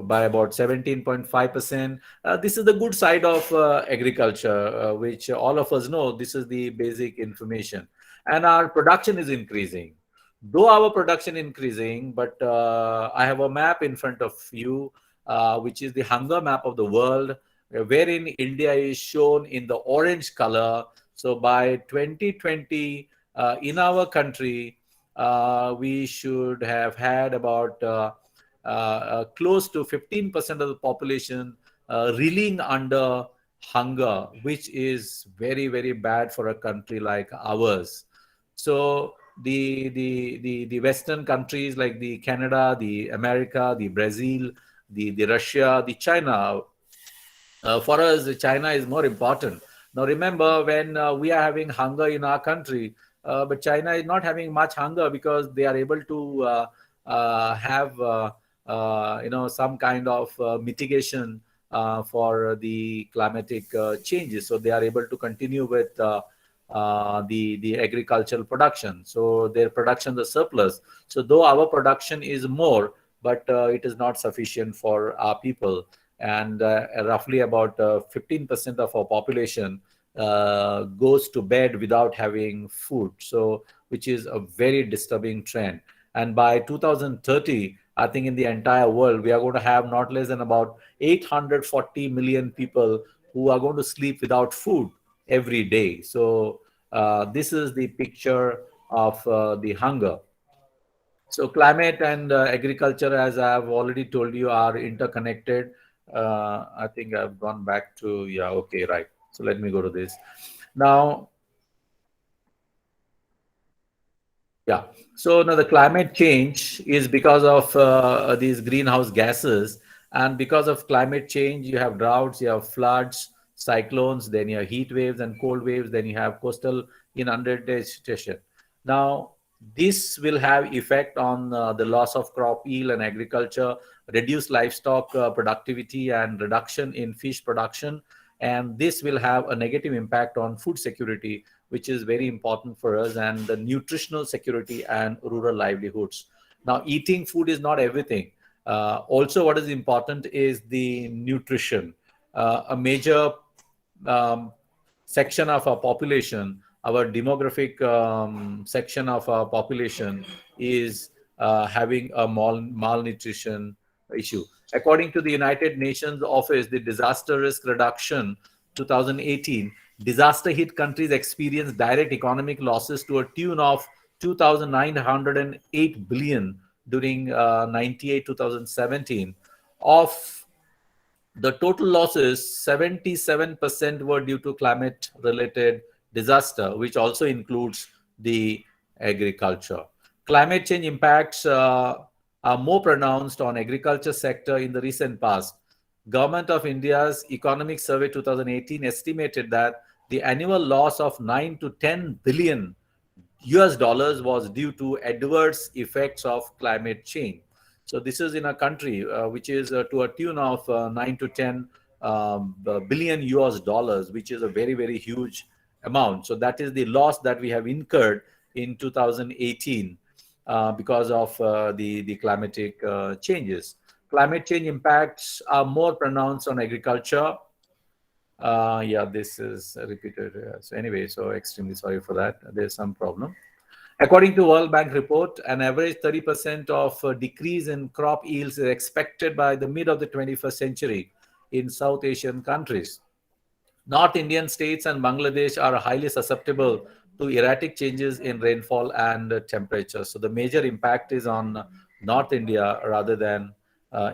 by about 17.5%. This is the good side of agriculture, which all of us know. This is the basic information. And our production is increasing. Though our production increasing, but I have a map in front of you, which is the hunger map of the world, wherein India is shown in the orange color. So by 2020, in our country, we should have had about close to 15% of the population reeling under hunger, which is very, very bad for a country like ours. So the Western countries like the Canada, the America, the Brazil, the Russia, the China, for us, China is more important. Now, remember, when we are having hunger in our country, but China is not having much hunger because they are able to have some kind of mitigation for the climatic changes. So they are able to continue with the agricultural production. So their production is surplus. So though our production is more, but it is not sufficient for our people. And roughly about 15% of our population goes to bed without having food. So which is a very disturbing trend. And by 2030, I think in the entire world, we are going to have not less than about 840 million people who are going to sleep without food every day. So this is the picture of the hunger. So climate and agriculture, as I have already told you, are interconnected. I think I've gone back to, okay, right. So let me go to this. Now, so now the climate change is because of these greenhouse gases. And because of climate change, you have droughts, you have floods, cyclones, then you have heat waves and cold waves, then you have coastal inundation. Now, this will have effect on the loss of crop yield and agriculture, reduced livestock productivity and reduction in fish production. And this will have a negative impact on food security, which is very important for us, and the nutritional security and rural livelihoods. Now, eating food is not everything. Also, what is important is the nutrition. A major section of our population, our demographic section of our population is having a malnutrition issue. According to the United Nations Office, the Disaster Risk Reduction 2018, disaster hit countries experienced direct economic losses to a tune of 2,908 billion during 98-2017. Of the total losses, 77% were due to climate-related disaster, which also includes the agriculture. Climate change impacts are more pronounced on agriculture sector in the recent past. Government of India's Economic Survey 2018 estimated that the annual loss of 9 to 10 billion US dollars was due to adverse effects of climate change. So this is in a country which is to a tune of 9 to 10 billion US dollars, which is a very, very huge amount. So that is the loss that we have incurred in 2018 because of the climatic changes. Climate change impacts are more pronounced on agriculture. Yeah, this is repeated. So anyway, so extremely sorry for that. There's some problem. According to World Bank report, an average 30% of decrease in crop yields is expected by the mid of the 21st century in South Asian countries. North Indian states and Bangladesh are highly susceptible to erratic changes in rainfall and temperature. So the major impact is on North India rather than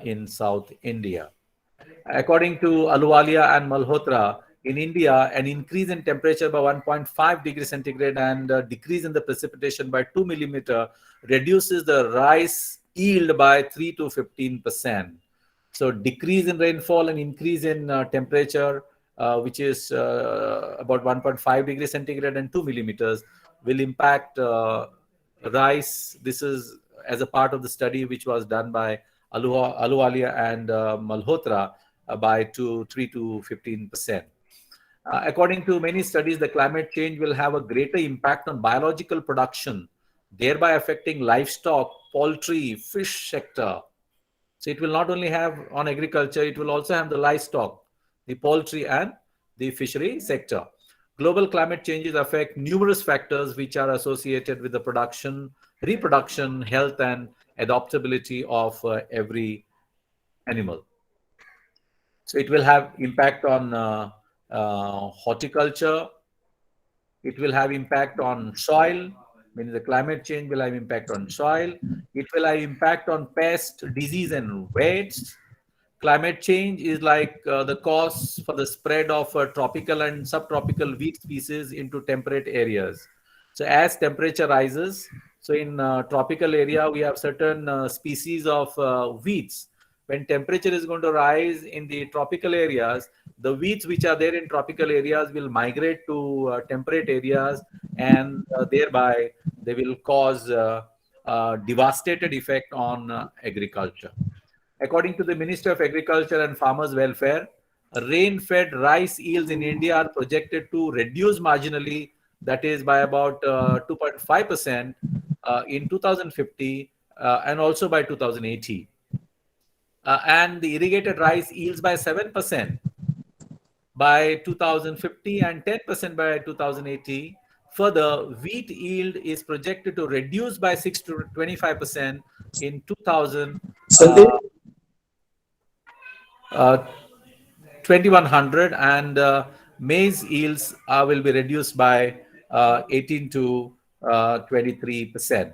in South India. According to Ahluwalia and Malhotra, in India, an increase in temperature by 1.5 degrees centigrade and a decrease in the precipitation by 2 millimeter reduces the rice yield by 3 to 15%. So decrease in rainfall and increase in temperature, which is about 1.5 degrees centigrade and 2 millimeters, will impact rice. This is as a part of the study which was done by Ahluwalia and Malhotra by 3 to 15%. According to many studies, the climate change will have a greater impact on biological production, thereby affecting livestock, poultry, fish sector. So it will not only have on agriculture, it will also have the livestock, the poultry and the fishery sector. Global climate changes affect numerous factors which are associated with the production, reproduction, health and adaptability of every animal. So it will have impact on horticulture. It will have impact on soil, meaning the climate change will have impact on soil. It will have impact on pest, disease and weeds. Climate change is like the cause for the spread of tropical and subtropical wheat species into temperate areas. So as temperature rises, so in tropical area, we have certain species of wheats. When temperature is going to rise in the tropical areas, the wheats which are there in tropical areas will migrate to temperate areas, and thereby they will cause devastated effect on agriculture. According to the Minister of Agriculture and Farmers Welfare, rain-fed rice yields in India are projected to reduce marginally, that is by about 2.5% in 2050 and also by 2080. And the irrigated rice yields by 7% by 2050 and 10% by 2080. Further, wheat yield is projected to reduce by 6 to 25% in 2100, and maize yields will be reduced by 18 to 23%.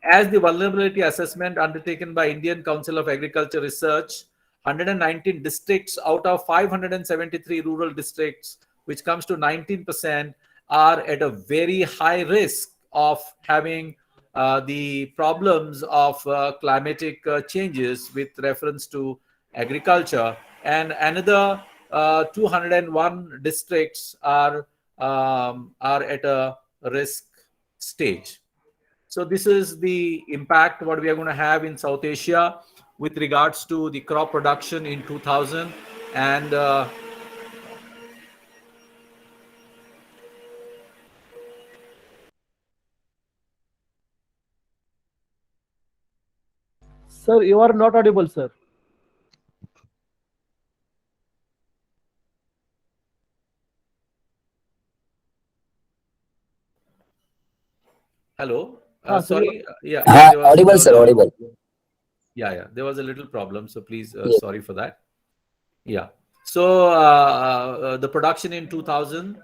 As the vulnerability assessment undertaken by Indian Council of Agriculture Research, 119 districts out of 573 rural districts, which comes to 19%, are at a very high risk of having the problems of climatic changes with reference to agriculture, and another 201 districts are at a risk stage. So this is the impact what we are going to have in South Asia with regards to the crop production in 2000 and Sir, you are not audible, sir. Hello. Sir, Sorry. There was Audible, sir, audible. there was a little problem. So please, Yes. sorry for that. Yeah. So the production in 2000,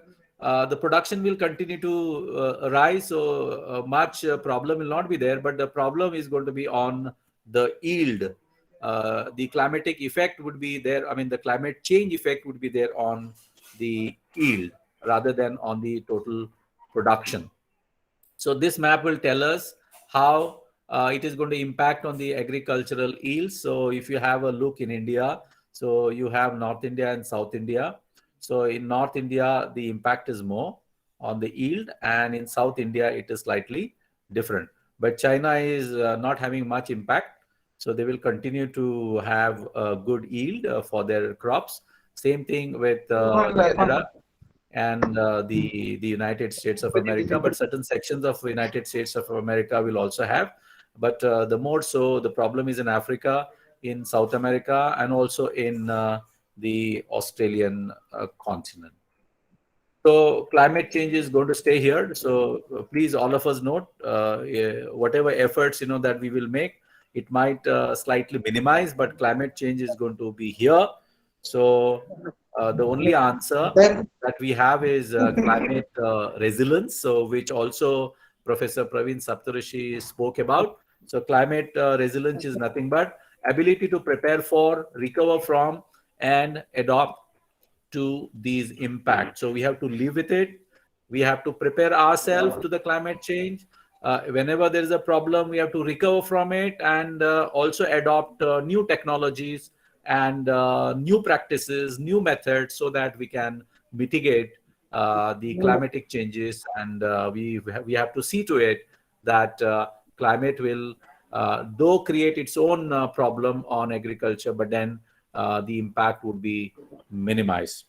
the production will continue to rise. So much problem will not be there, but the problem is going to be on the yield. The climatic effect would be there. I mean, the climate change effect would be there on the yield rather than on the total production. So this map will tell us how it is going to impact on the agricultural yields. So if you have a look in India, so you have North India and South India. So in North India, the impact is more on the yield, and in South India, it is slightly different. But China is not having much impact. So they will continue to have a good yield for their crops. Same thing with Canada and the United States of America, but certain sections of United States of America will also have. But the more so, the problem is in Africa, in South America, and also in the Australian continent. So climate change is going to stay here. So please, all of us note, whatever efforts that we will make, it might slightly minimize, but climate change is going to be here. So the only answer that we have is climate resilience, so which also Professor Praveen Saptarishi spoke about. So climate resilience is nothing but ability to prepare for, recover from, and adopt to these impacts. So we have to live with it. We have to prepare ourselves to the climate change. Whenever there is a problem, we have to recover from it and also adopt new technologies and new practices, new methods, so that we can mitigate the climatic changes. And we have to see to it that climate will, though create its own problem on agriculture, but then the impact would be minimized.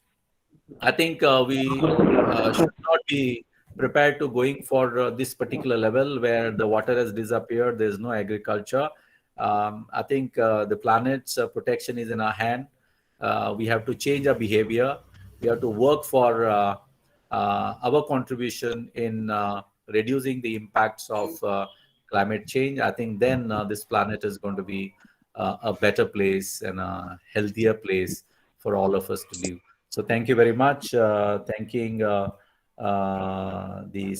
I think we should not be prepared to going for this particular level where the water has disappeared, there's no agriculture. I think the planet's protection is in our hand. We have to change our behavior. We have to work for our contribution in reducing the impacts of climate change. I think then this planet is going to be a better place and a healthier place for all of us to live. So thank you very much. Thanking the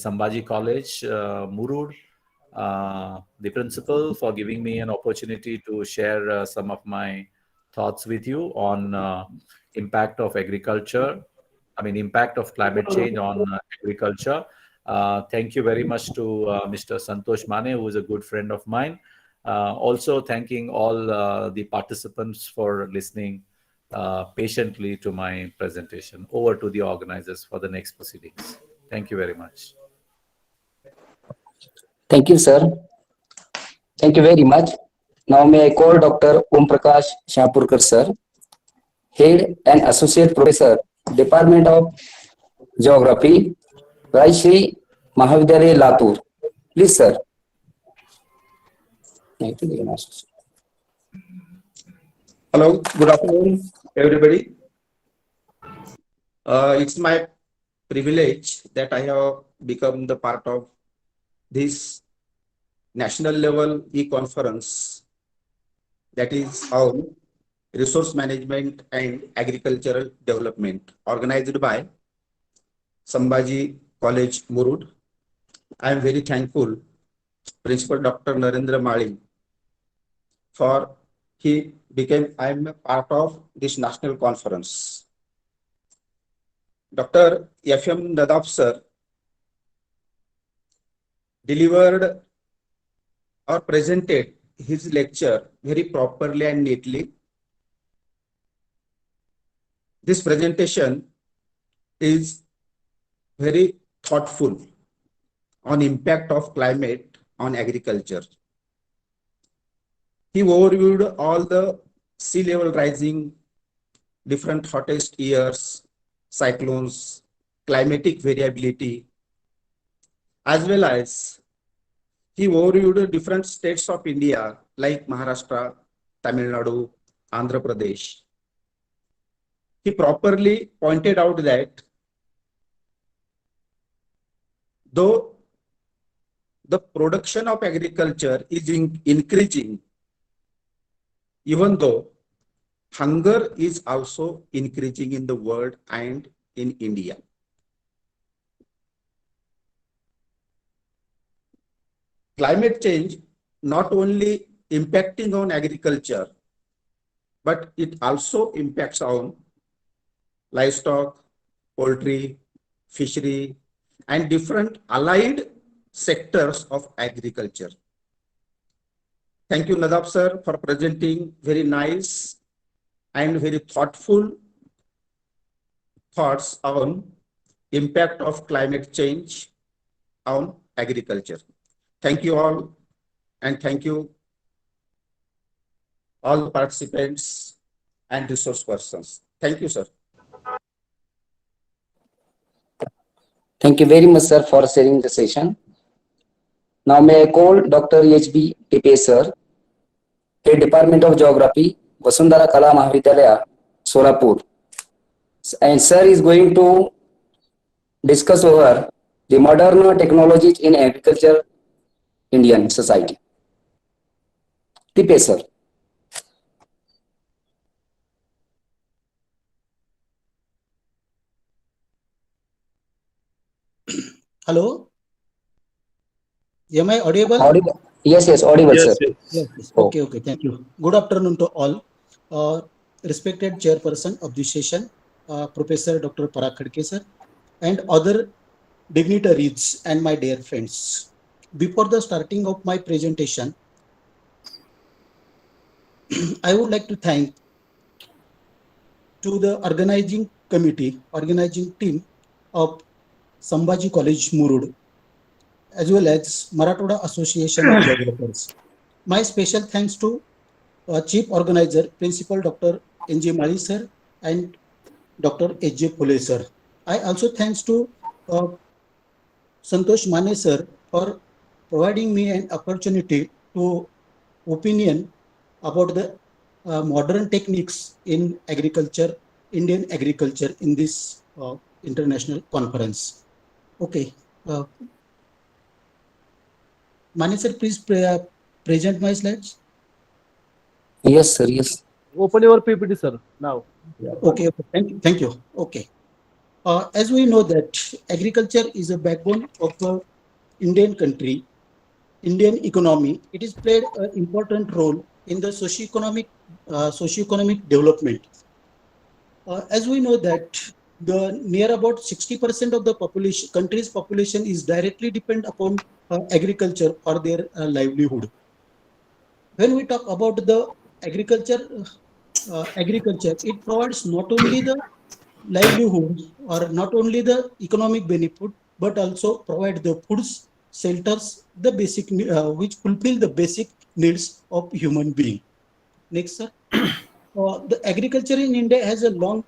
Sambhaji College, Murud, the principal, for giving me an opportunity to share some of my thoughts with you on impact of agriculture. I mean, impact of climate change on agriculture. Thank you very much to Mr. Santosh Mane, who is a good friend of mine. Also thanking all the participants for listening patiently to my presentation. Over to the organizers for the next proceedings. Thank you very much. Thank you, sir. Thank you very much. Now may I call Dr. Om Prakash Shahpurkar, sir, Head and Associate Professor, Department of Geography, Rajshri Mahavidyalaya, Latur. Please, sir. Hello, good afternoon, everybody. It's my privilege that I have become the part of this national level e-conference that is on resource management and agricultural development, organized by Sambhaji College, Murud. I am very thankful Principal Dr. Narendra Mali for I am a part of this national conference. Dr. F.M. Nadab sir delivered or presented his lecture very properly and neatly. This presentation is very thoughtful on impact of climate on agriculture. He overviewed all the sea level rising, different hottest years, cyclones, climatic variability, as well as he overviewed different states of India like Maharashtra, Tamil Nadu, Andhra Pradesh. He properly pointed out that though the production of agriculture is increasing, even though hunger is also increasing in the world and in India. Climate change not only impacting on agriculture, but it also impacts on livestock, poultry, fishery, and different allied sectors of agriculture. Thank you, Nadab sir, for presenting very nice and very thoughtful thoughts on impact of climate change on agriculture. Thank you all, and thank you all the participants and resource persons. Thank you, sir. Thank you very much, sir, for sharing the session. Now may I call Dr. H.B. Tipe, sir, Head Department of Geography, Vasundhara Kala Mahavidyalaya, Solapur. And sir is going to discuss over the modern technologies in agriculture Indian society. Tipe, sir. Hello? Am I audible? Audible. Yes, yes, audible, Yes, sir. yes. Yes. Okay, okay. Thank you. Good afternoon to all. Respected chairperson of this session, Professor Dr. Parag Khadke, sir, and other dignitaries and my dear friends. Before the starting of my presentation, I would like to thank to the organizing team of Sambhaji College, Murud, as well as Marathwada Association of Geographers. My special thanks to Chief Organizer, Principal Dr. N.J. Mali sir and Dr. H.J. Phule sir. I also thanks to Santosh Mane sir for providing me an opportunity to opinion about the modern techniques in agriculture, Indian agriculture in this international conference. Okay. Mane sir, please present my slides. Yes, sir. Yes. Open your PPT, sir, now. Okay. Thank you. Okay. As we know that agriculture is a backbone of the Indian country, Indian economy. It has played an important role in the socio-economic development. As we know that the near about 60% of the country's population is directly dependent upon agriculture for their livelihood. When we talk about the agriculture, it provides not only the livelihood or not only the economic benefit, but also provide the foods, shelters, the basic which fulfill the basic needs of human being. Next, sir. The agriculture in India has a long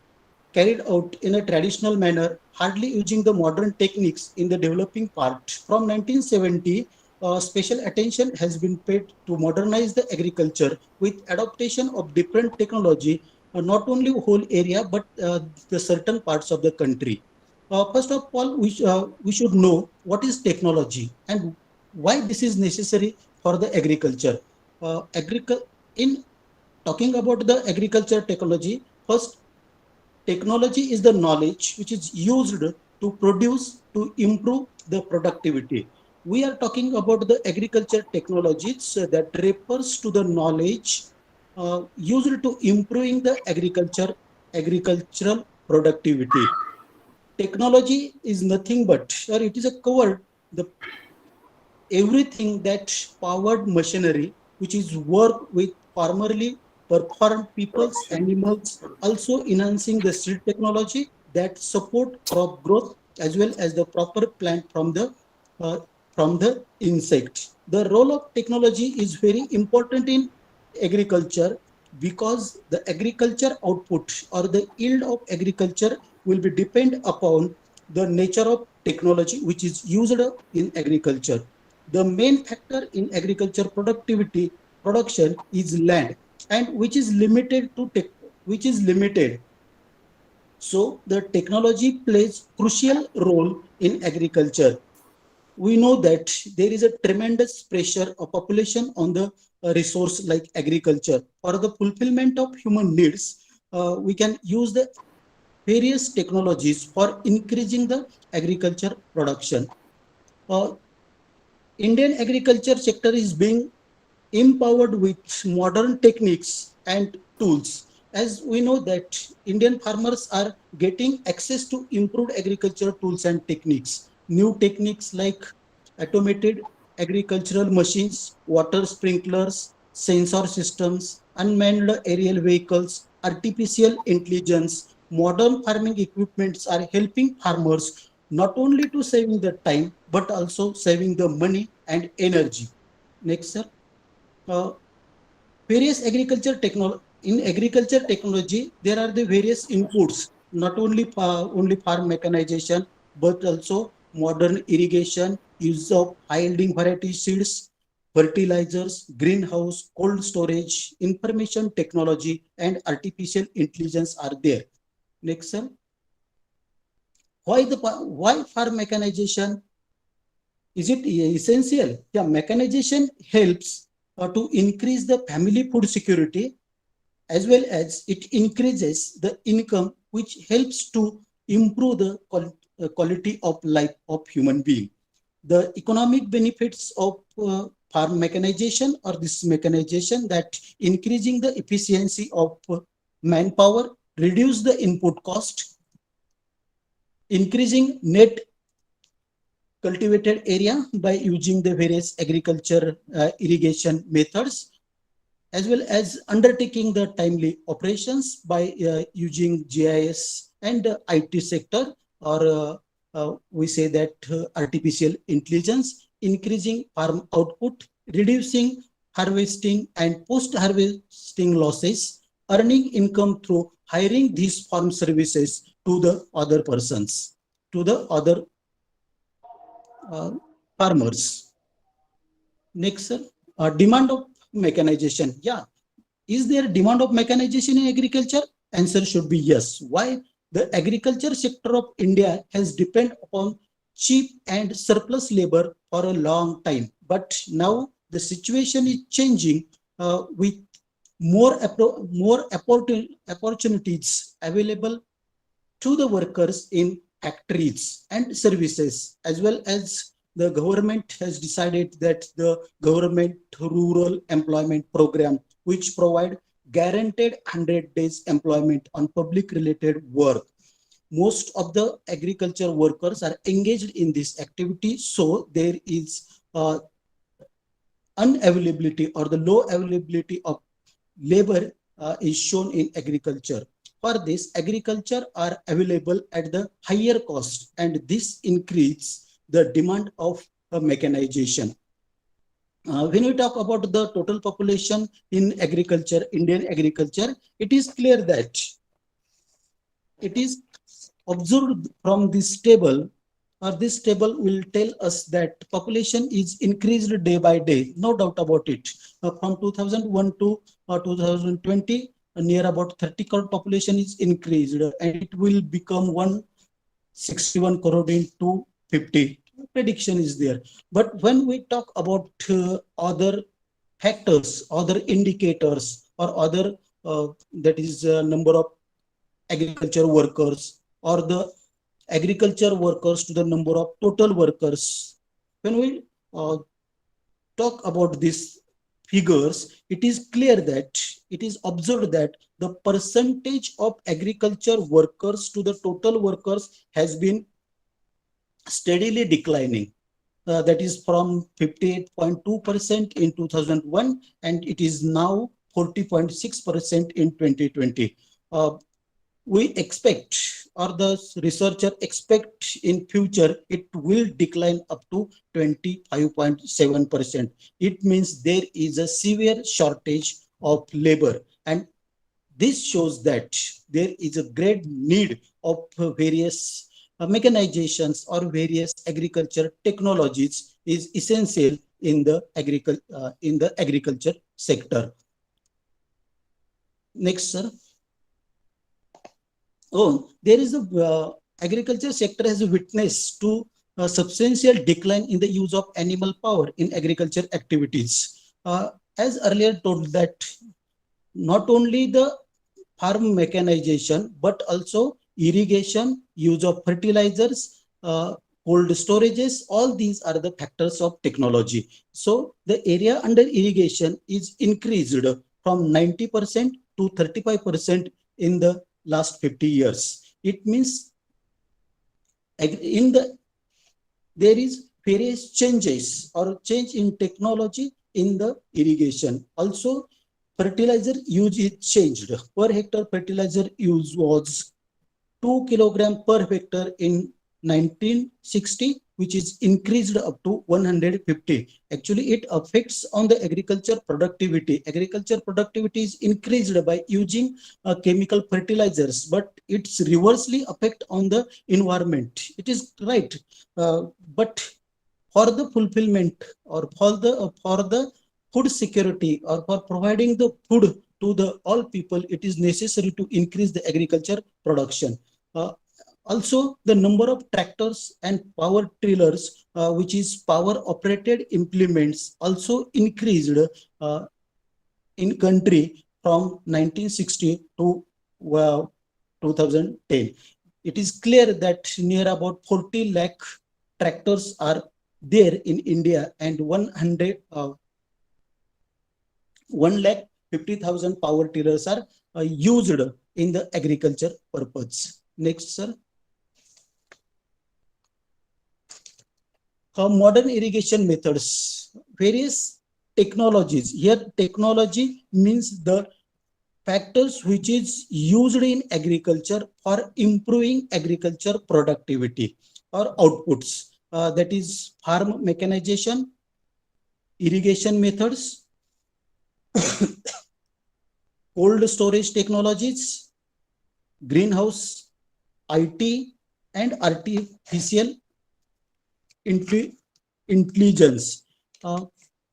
carried out in a traditional manner, hardly using the modern techniques in the developing part. From 1970, special attention has been paid to modernize the agriculture with adaptation of different technology, not only whole area, but the certain parts of the country. First of all, we should know what is technology and why this is necessary for the agriculture. In talking about the agriculture technology, first, technology is the knowledge which is used to produce, to improve the productivity. We are talking about the agriculture technologies that refers to the knowledge used to improving the agricultural productivity. Technology is nothing but, or it is a covered the everything that powered machinery which is work with formerly performed people's animals, also enhancing the seed technology that support crop growth as well as the proper plant from the insects. The role of technology is very important in agriculture because the agriculture output or the yield of agriculture will be depend upon the nature of technology which is used in agriculture. The main factor in agriculture productivity production is land, and which is limited to which is limited. So the technology plays crucial role in agriculture. We know that there is a tremendous pressure of population on the resource like agriculture. For the fulfillment of human needs, we can use the various technologies for increasing the agriculture production. Indian agriculture sector is being empowered with modern techniques and tools. As we know that Indian farmers are getting access to improved agriculture tools and techniques. New techniques like automated agricultural machines, water sprinklers, sensor systems, unmanned aerial vehicles, artificial intelligence, modern farming equipments are helping farmers not only to saving the time, but also saving the money and energy. Next, sir. Various agriculture technology in agriculture technology, there are the various inputs, not only only farm mechanization, but also modern irrigation, use of high yielding variety seeds, fertilizers, greenhouse, cold storage, information technology, and artificial intelligence are there. Next, sir. Why farm mechanization? Is it essential? Yeah, mechanization helps to increase the family food security, as well as it increases the income, which helps to improve the quality of life of human being. The economic benefits of farm mechanization or this mechanization, that increasing the efficiency of manpower, reduce the input cost, increasing net cultivated area by using the various agriculture irrigation methods, as well as undertaking the timely operations by using GIS and IT sector, or we say that artificial intelligence, increasing farm output, reducing harvesting and post-harvesting losses, earning income through hiring these farm services to the other persons, to the other farmers. Next, sir. Demand of mechanization. Yeah. Is there demand of mechanization in agriculture? Answer should be yes. Why? The agriculture sector of India has depended upon cheap and surplus labor for a long time. But now the situation is changing with more opportunities available to the workers in factories and services, as well as the government has decided that the government rural employment program, which provide guaranteed 100 days employment on public related work. Most of the agriculture workers are engaged in this activity, so there is unavailability or the low availability of labor is shown in agriculture. For this, agriculture are available at the higher cost, and this increases the demand of mechanization. When we talk about the total population in agriculture, Indian agriculture, it is clear that it is observed from this table, or this table will tell us that population is increased day by day, no doubt about it. From 2001 to 2020, near about 30 crore population is increased, and it will become 161 crore in 250. Prediction is there. But when we talk about other factors, other indicators, or other that is number of agriculture workers, or the agriculture workers to the number of total workers, when we talk about these figures, it is clear that it is observed that the percentage of agriculture workers to the total workers has been steadily declining. That is from 58.2% in 2001, and it is now 40.6% in 2020. We expect, or the researcher expect in future, it will decline up to 25.7%. It means there is a severe shortage of labor, and this shows that there is a great need of various mechanizations or various agriculture technologies is essential in the agriculture sector. Next, sir. Oh, there is a agriculture sector has witnessed to a substantial decline in the use of animal power in agriculture activities. As earlier told that not only the farm mechanization, but also irrigation, use of fertilizers, cold storages, all these are the factors of technology. So the area under irrigation is increased from 90% to 35% in the last 50 years. It means there is various changes or change in technology in the irrigation. Also, fertilizer use is changed. Per hectare fertilizer use was 2 kilogram per hectare in 1960, which is increased up to 150. Actually, it affects on the agriculture productivity. Agriculture productivity is increased by using chemical fertilizers, but it's reversely affect on the environment. It is right, but for the fulfillment or for the food security or for providing the food to the all people, it is necessary to increase the agriculture production. Also, the number of tractors and power tillers, which is power operated implements, also increased in country from 1960 to 2010. It is clear that near about 40 lakh tractors are there in India and 1,50,000 power tillers are used in the agriculture purpose. Next, sir. Modern irrigation methods, various technologies. Here, technology means the factors which is used in agriculture for improving agriculture productivity or outputs. That is farm mechanization, irrigation methods, cold storage technologies, greenhouse, IT, and artificial intelligence.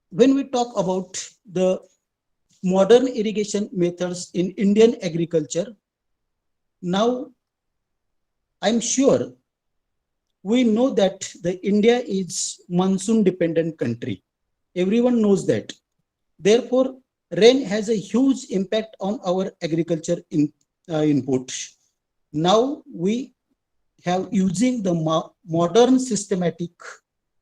When we talk about the modern irrigation methods in Indian agriculture, now I'm sure we know that the India is monsoon dependent country. Everyone knows that. Therefore, rain has a huge impact on our agriculture input. Now we have using the modern systematic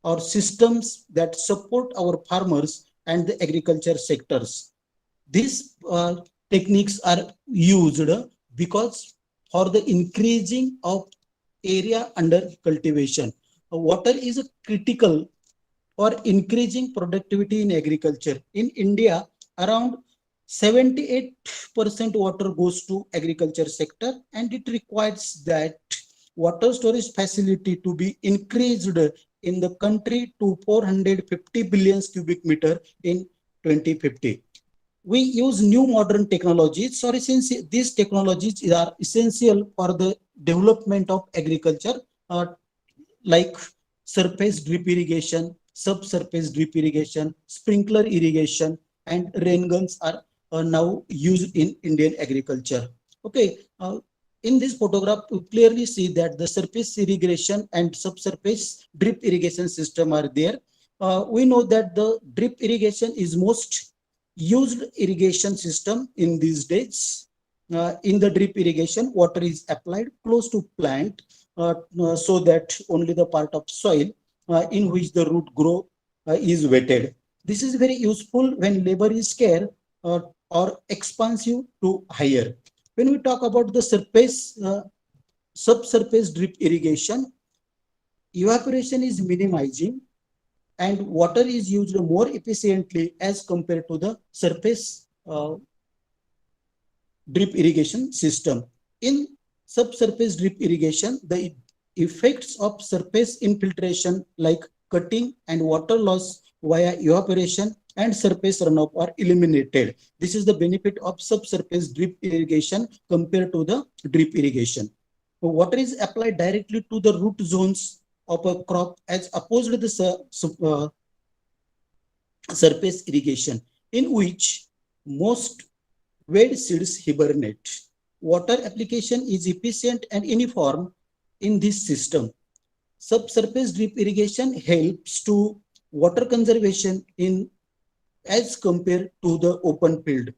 or systems that support our farmers and the agriculture sectors. These techniques are used because for the increasing of area under cultivation. Water is critical for increasing productivity in agriculture. In India, around 78% water goes to agriculture sector, and it requires that water storage facility to be increased in the country to 450 billion cubic meter in 2050. We use new modern technologies. Sorry, since these technologies are essential for the development of agriculture, like surface drip irrigation, subsurface drip irrigation, sprinkler irrigation, and rain guns are now used in Indian agriculture. Okay. In this photograph, you clearly see that the surface irrigation and subsurface drip irrigation system are there. We know that the drip irrigation is most used irrigation system in these days. In the drip irrigation, water is applied close to plant so that only the part of soil in which the root grow is wetted. This is very useful when labor is scarce or expansive to higher. When we talk about the surface, subsurface drip irrigation, evaporation is minimizing and water is used more efficiently as compared to the surface drip irrigation system. In subsurface drip irrigation, the effects of surface infiltration like cutting and water loss via evaporation and surface runoff are eliminated. This is the benefit of subsurface drip irrigation compared to the drip irrigation. Water is applied directly to the root zones of a crop as opposed to the surface irrigation. in which most weed seeds hibernate. Water application is efficient and uniform in this system. Subsurface drip irrigation helps to water conservation in as compared to the open field,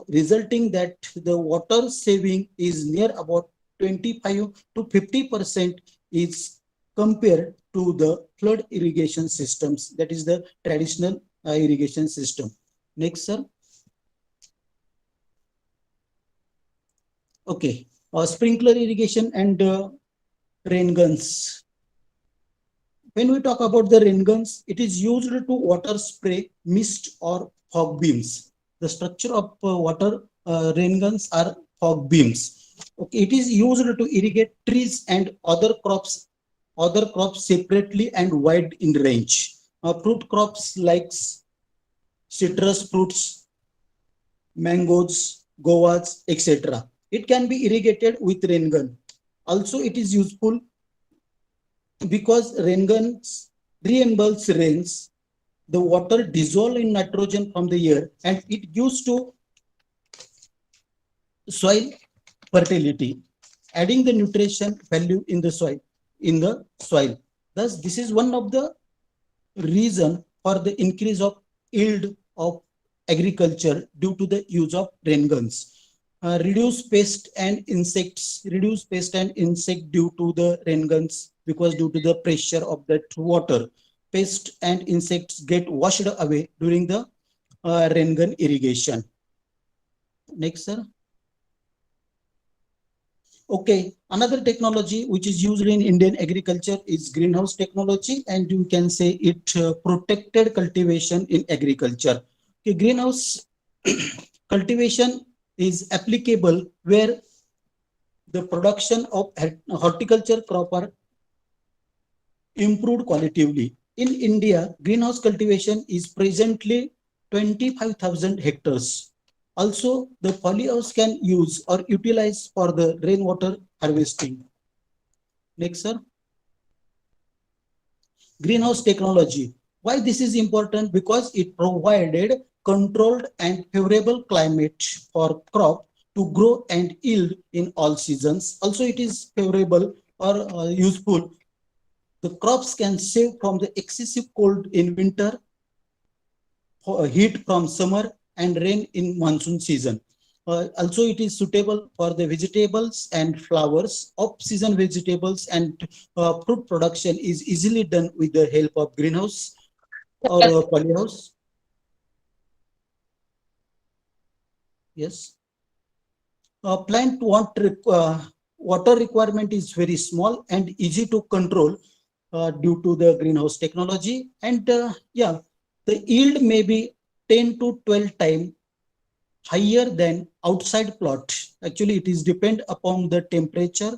resulting that the water saving is near about 25 to 50% is compared to the flood irrigation systems, that is the traditional irrigation system. Next, sir. Okay, sprinkler irrigation and rain guns. When we talk about the rain guns, it is used to water spray mist or fog beams. The structure of water rain guns are fog beams. Okay, it is used to irrigate trees and other crops separately and wide in range. Fruit crops like citrus fruits, mangoes, guavas, etc. It can be irrigated with rain gun. Also, it is useful because rain guns reimburse rains, the water dissolve in nitrogen from the air and it gives to soil fertility, adding the nutrition value in the soil. Thus, this is one of the reason for the increase of yield of agriculture due to the use of rain guns. Reduce pest and insect due to the rain guns, because due to the pressure of that water, pest and insects get washed away during the rain gun irrigation. Next, sir. Okay, another technology which is used in Indian agriculture is greenhouse technology, and you can say it protected cultivation in agriculture. Okay, greenhouse cultivation is applicable where the production of horticulture crop are improved qualitatively. In India, greenhouse cultivation is presently 25,000 hectares. Also, the polyhouse can use or utilize for the rainwater harvesting. Next, sir. Greenhouse technology. Why this is important? Because it provided controlled and favorable climate for crop to grow and yield in all seasons. Also, it is favorable or useful. The crops can save from the excessive cold in winter, heat from summer, and rain in monsoon season. Also, it is suitable for the vegetables and flowers. Off-season vegetables and fruit production is easily done with the help of greenhouse or polyhouse. Yes. Plant water requirement is very small and easy to control due to the greenhouse technology. And yeah, the yield may be 10 to 12 times higher than outside plot. Actually, it is depend upon the temperature,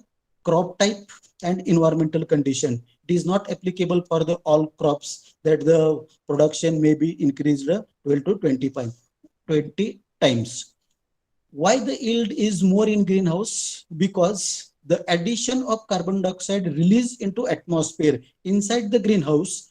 crop type, and environmental condition. It is not applicable for the all crops that the production may be increased 12 to 20 times. Why the yield is more in greenhouse? Because the addition of carbon dioxide released into atmosphere inside the greenhouse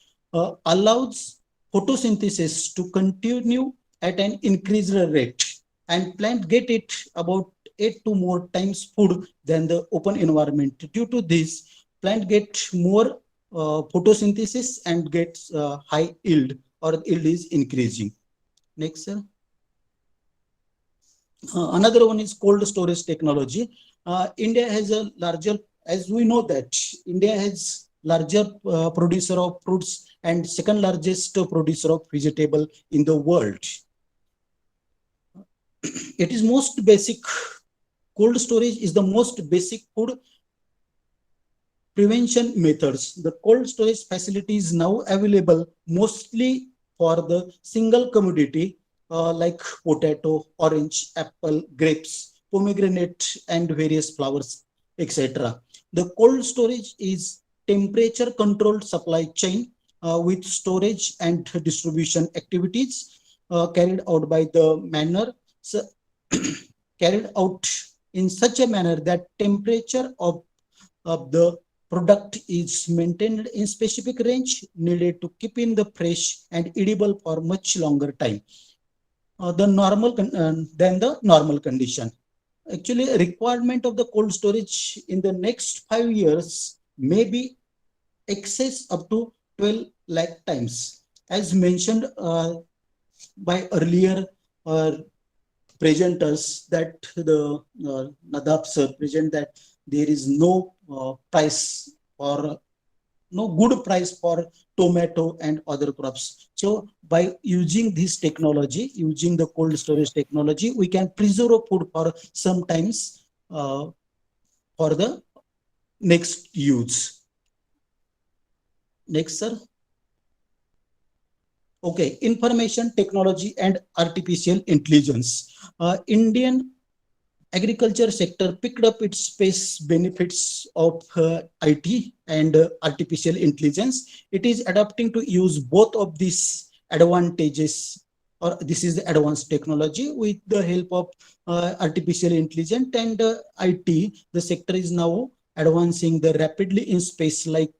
allows photosynthesis to continue at an increased rate, and plant get it about 8 to more times food than the open environment. Due to this, plant get more photosynthesis and gets high yield, or yield is increasing. Next, sir. Another one is cold storage technology. India has a larger, as we know that India has larger producer of fruits and second largest producer of vegetable in the world. It is most basic. Cold storage is the most basic food prevention methods. The cold storage facility is now available mostly for the single commodity like potato, orange, apple, grapes, pomegranate, and various flowers, etc. The cold storage is temperature controlled supply chain with storage and distribution activities carried out by the manner carried out in such a manner that temperature of the product is maintained in specific range needed to keep in the fresh and edible for much longer time. than the normal condition. Actually, a requirement of the cold storage in the next 5 years may be excess up to 12 lakh times. As mentioned by earlier presenters, that the Nadab sir present that there is no price or no good price for tomato and other crops. So by using this technology, using the cold storage technology, we can preserve food for sometimes for the next use. Next, sir. Okay, information technology and artificial intelligence. Indian agriculture sector picked up its space benefits of IT and artificial intelligence. It is adapting to use both of these advantages, or this is the advanced technology with the help of artificial intelligence and IT. The sector is now advancing the rapidly in space like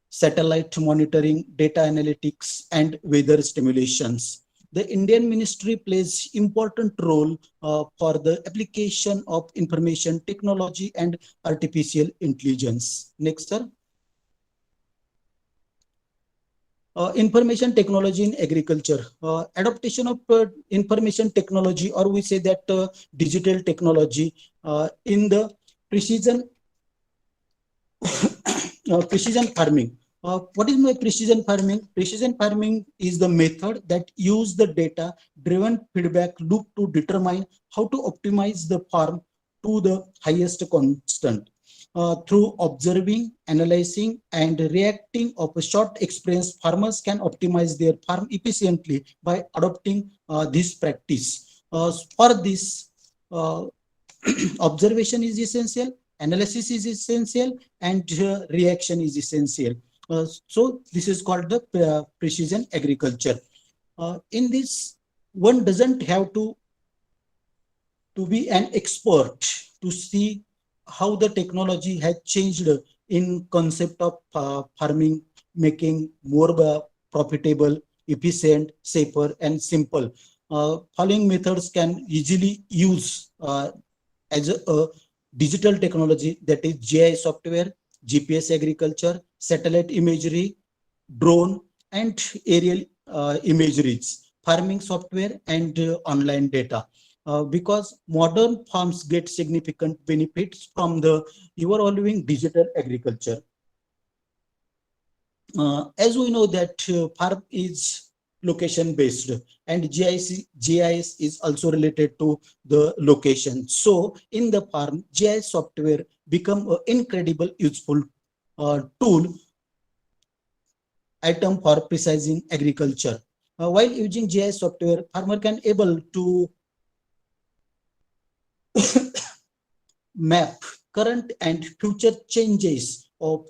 satellite monitoring, data analytics, and weather simulations. The Indian ministry plays important role for the application of information technology and artificial intelligence. Next, sir. Information technology in agriculture. Adaptation of information technology, or we say that digital technology in the precision precision farming. What is my precision farming? Precision farming is the method that use the data-driven feedback loop to determine how to optimize the farm to the highest constant. Through observing, analyzing, and reacting of a short experience, farmers can optimize their farm efficiently by adopting this practice. For this, observation is essential, analysis is essential, and reaction is essential. So this is called the precision agriculture. In this, one doesn't have to be an expert to see how the technology has changed in concept of farming, making more profitable, efficient, safer, and simple. Following methods can easily use as a digital technology, that is GIS software, GPS agriculture, satellite imagery, drone, and aerial imageries, farming software, and online data. Because modern farms get significant benefits from the evolving digital agriculture. As we know that farm is location based, and GIS is also related to the location. So in the farm, GIS software become an incredible useful tool item for precising agriculture. While using GIS software, farmer can able to map current and future changes of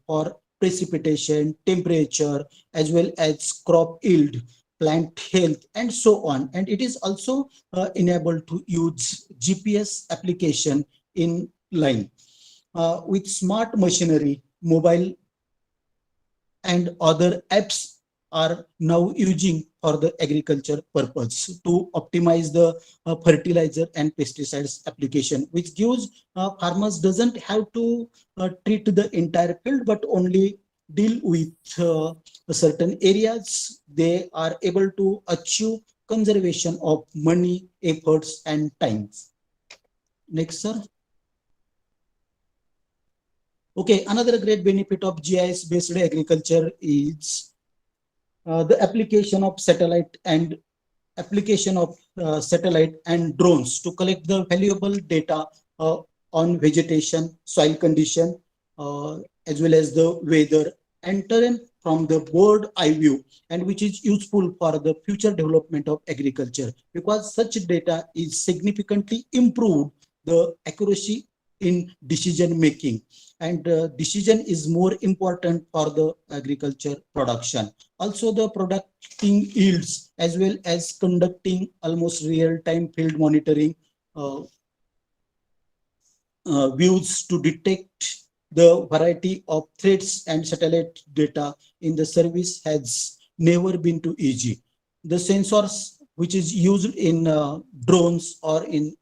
for precipitation, temperature, as well as crop yield, plant health, and so on. And it is also enabled to use GPS application in line. With smart machinery, mobile and other apps are now using for the agriculture purpose to optimize the fertilizer and pesticides application, which gives farmers doesn't have to treat the entire field, but only deal with certain areas. They are able to achieve conservation of money, efforts, and times. Next, sir. Okay, another great benefit of GIS-based agriculture is the application of satellite and drones to collect the valuable data on vegetation, soil condition, as well as the weather and terrain from the bird eye view, and which is useful for the future development of agriculture, because such data is significantly improved the accuracy in decision making, and decision is more important for the agriculture production. Also, the producing yields, as well as conducting almost real-time field monitoring views to detect the variety of threats, and satellite data in the service has never been too easy. The sensors which is used in drones or in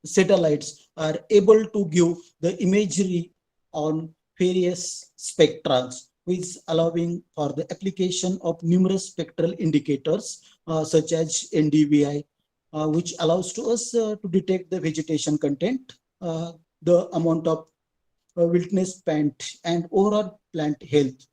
satellites, are able to give the imagery on various spectrums, which is allowing for the application of numerous spectral indicators such as NDVI, which allows to us to detect the vegetation content, the amount of wilderness plant, and overall plant health.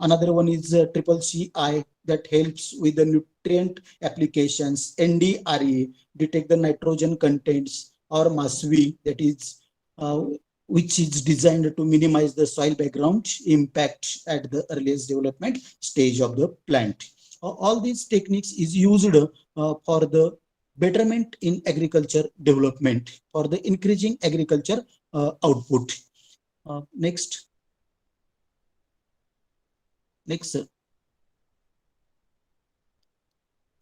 Another one is triple CI that helps with the nutrient applications, NDRE, detect the nitrogen contents, or MASV, that is which is designed to minimize the soil background impact at the earliest development stage of the plant. All these techniques is used for the betterment in agriculture development, for the increasing agriculture output. Next. Next, sir.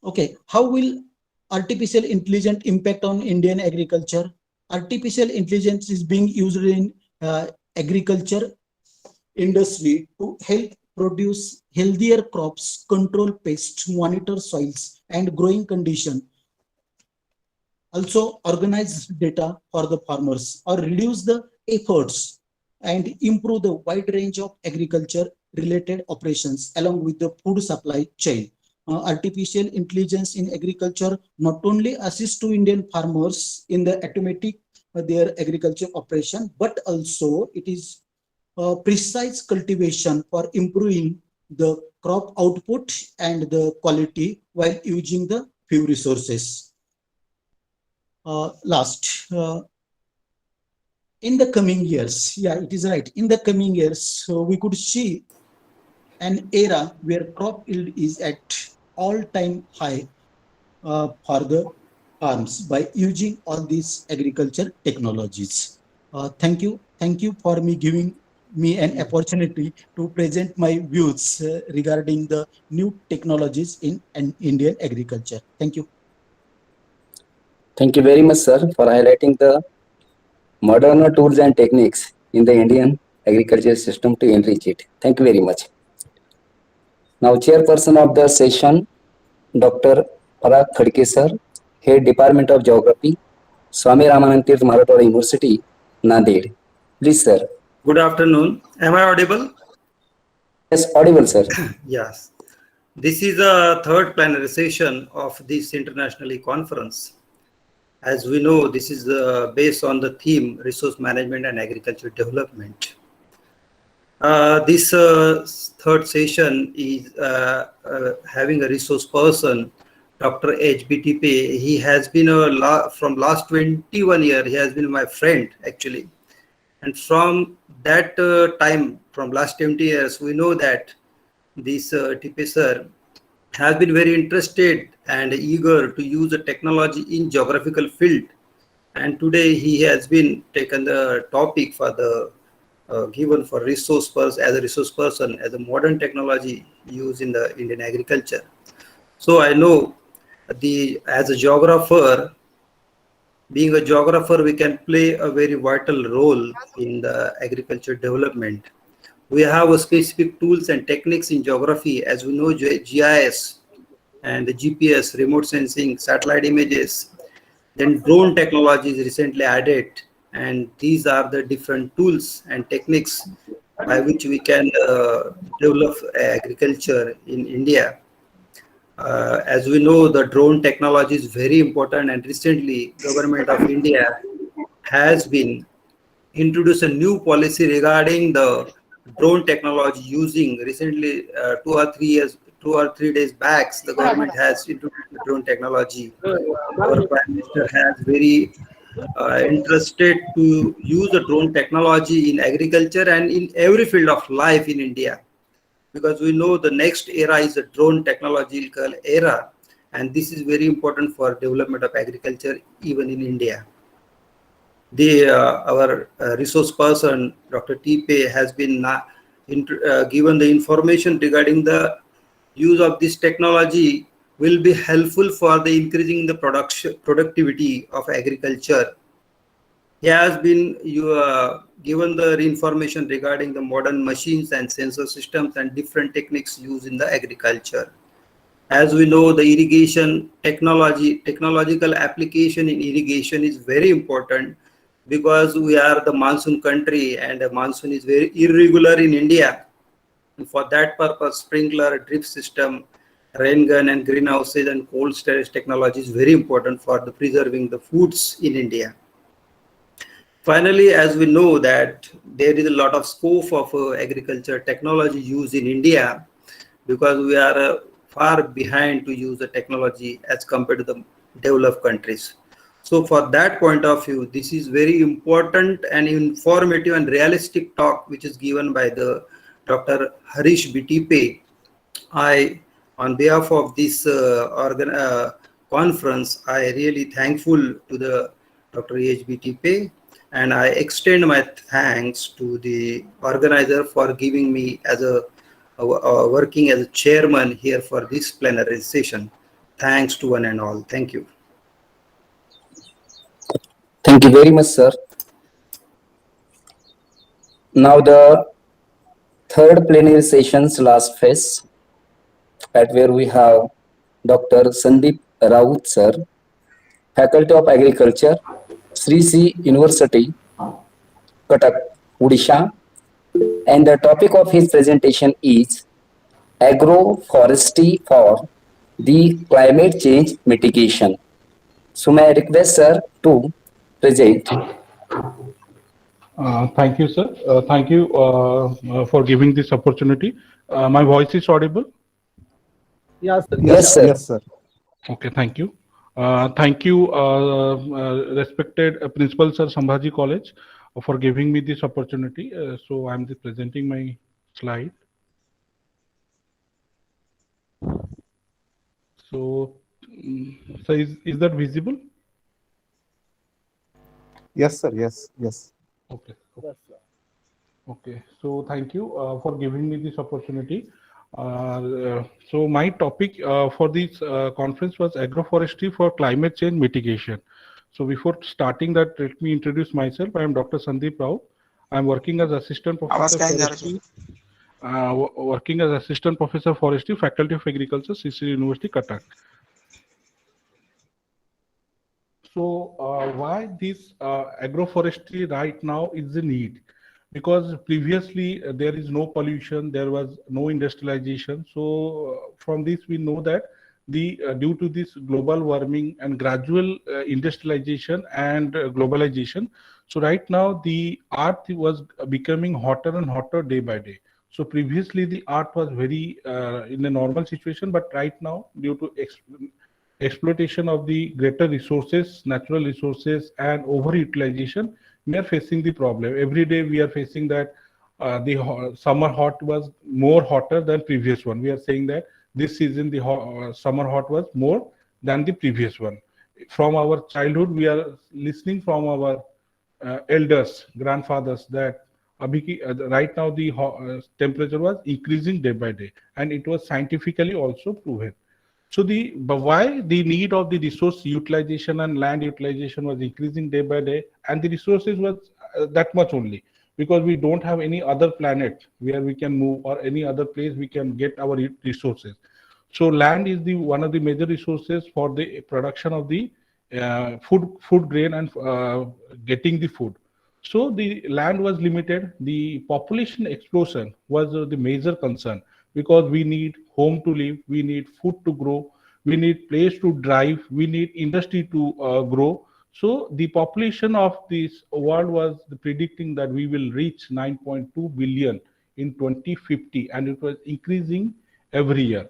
Okay, how will artificial intelligence impact on Indian agriculture? Artificial intelligence is being used in agriculture industry to help produce healthier crops, control pests, monitor soils and growing condition. Also organize data for the farmers or reduce the efforts and improve the wide range of agriculture related operations along with the food supply chain. Artificial intelligence in agriculture not only assists to Indian farmers in the automatic their agriculture operation, but also it is precise cultivation for improving the crop output and the quality while using the few resources. In the coming years, yeah, it is right. In the coming years, we could see an era where crop yield is at all-time high for the farms by using all these agriculture technologies. Thank you for giving me an opportunity to present my views regarding the new technologies in Indian agriculture. Thank you. Thank you very much, sir, for highlighting the modern tools and techniques in the Indian agriculture system to enrich it. Thank you very much. Now, chairperson of the session, Dr. Parag Khadke sir, Head Department of Geography, Swami Ramanand Teerth, Marathwada University, Nanded. Please, sir. Good afternoon. Am I audible? Yes, audible, sir. Yes. This is the third plenary session of this international conference. As we know, this is based on the theme Resource Management and Agriculture Development. This third session is having a resource person, Dr. HBTP. He has been from last 21 years, he has been my friend actually. And from that time, from last 20 years, we know that this TP sir has been very interested and eager to use the technology in geographical field. And today he has been taken the topic for the given for resource person, as a resource person, as a modern technology used in the Indian agriculture. So I know as a geographer, being a geographer, we can play a very vital role in the agriculture development. We have a specific tools and techniques in geography, as we know, GIS and the GPS, remote sensing, satellite images, then drone technology is recently added, and these are the different tools and techniques by which we can develop agriculture in India. As we know, the drone technology is very important, and recently Government of India has been introduced a new policy regarding the drone technology using recently 2 or 3 days back, the government has introduced the drone technology. Our Prime Minister has very interested to use the drone technology in agriculture and in every field of life in India, because we know the next era is a drone technological era, and this is very important for development of agriculture even in India. Our resource person, Dr. TP, has been given the information regarding the use of this technology will be helpful for the increasing the productivity of agriculture. He has been given the information regarding the modern machines and sensor systems and different techniques used in the agriculture. As we know, the irrigation technological application in irrigation is very important because we are the monsoon country and the monsoon is very irregular in India. And for that purpose, sprinkler, drip system, rain gun and greenhouses and cold storage technology is very important for the preserving the foods in India. Finally, as we know that there is a lot of scope of agriculture technology used in India because we are far behind to use the technology as compared to the developed countries. So for that point of view, this is very important and informative and realistic talk which is given by the Dr. Harish Bitipe. On behalf of this conference, I really thankful to the Dr. H. Bitipe, and I extend my thanks to the organizer for giving me as a working as a chairman here for this plenary session. Thanks to one and all. Thank you. Thank you very much, sir. Now the third plenary session's last phase, at where we have Dr. Sandeep Raut, sir, Faculty of Agriculture, Sri C University, Cuttack, Odisha, and the topic of his presentation is agroforestry for the climate change mitigation. So may I request sir to present. Thank you, sir. Thank you for giving this opportunity. My voice is audible? Yes, sir. Yes, sir. Yes, sir. Okay, thank you. Thank you, respected Principal Sir Sambhaji College, for giving me this opportunity. So I'm just presenting my slide. So, so is that visible? Yes, sir. Yes, yes. Okay. Okay. So thank you for giving me this opportunity. So my topic for this conference was agroforestry for climate change mitigation. So before starting that, let me introduce myself. I am Dr. Sandeep Rao. I am working as Assistant Professor Forestry. Working as Assistant Professor Forestry, Faculty of Agriculture, CC University, Cuttack. So why this agroforestry right now is the need? Because previously there is no pollution, there was no industrialization. So from this we know that the due to this global warming and gradual industrialization and globalization, so right now the earth was becoming hotter and hotter day by day. So previously the earth was very in a normal situation, but right now due to exploitation of the greater resources, natural resources, and overutilization, we are facing the problem. Every day we are facing that the summer hot was more hotter than previous one. We are saying that this season the summer hot was more than the previous one. From our childhood, we are listening from our elders, grandfathers, that right now the temperature was increasing day by day, and it was scientifically also proven. So but why the need of the resource utilization and land utilization was increasing day by day, and the resources was that much only because we don't have any other planet where we can move or any other place we can get our resources. So land is the one of the major resources for the production of the food grain and getting the food. So the land was limited. The population explosion was the major concern because we need home to live, we need food to grow, we need place to drive, we need industry to grow. So the population of this world was predicting that we will reach 9.2 billion in 2050, and it was increasing every year.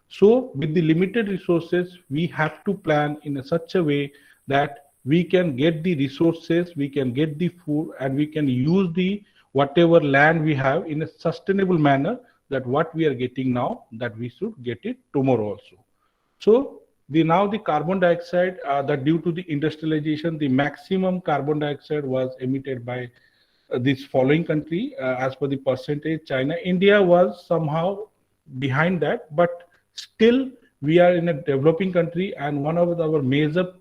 So with the limited resources, we have to plan in such a way that we can get the resources, we can get the food, and we can use the whatever land we have in a sustainable manner, that what we are getting now, that we should get it tomorrow also. So now the carbon dioxide, that due to the industrialization, the maximum carbon dioxide was emitted by this following country as per the percentage. China, India was somehow behind that, but still we are in a developing country, and one of our major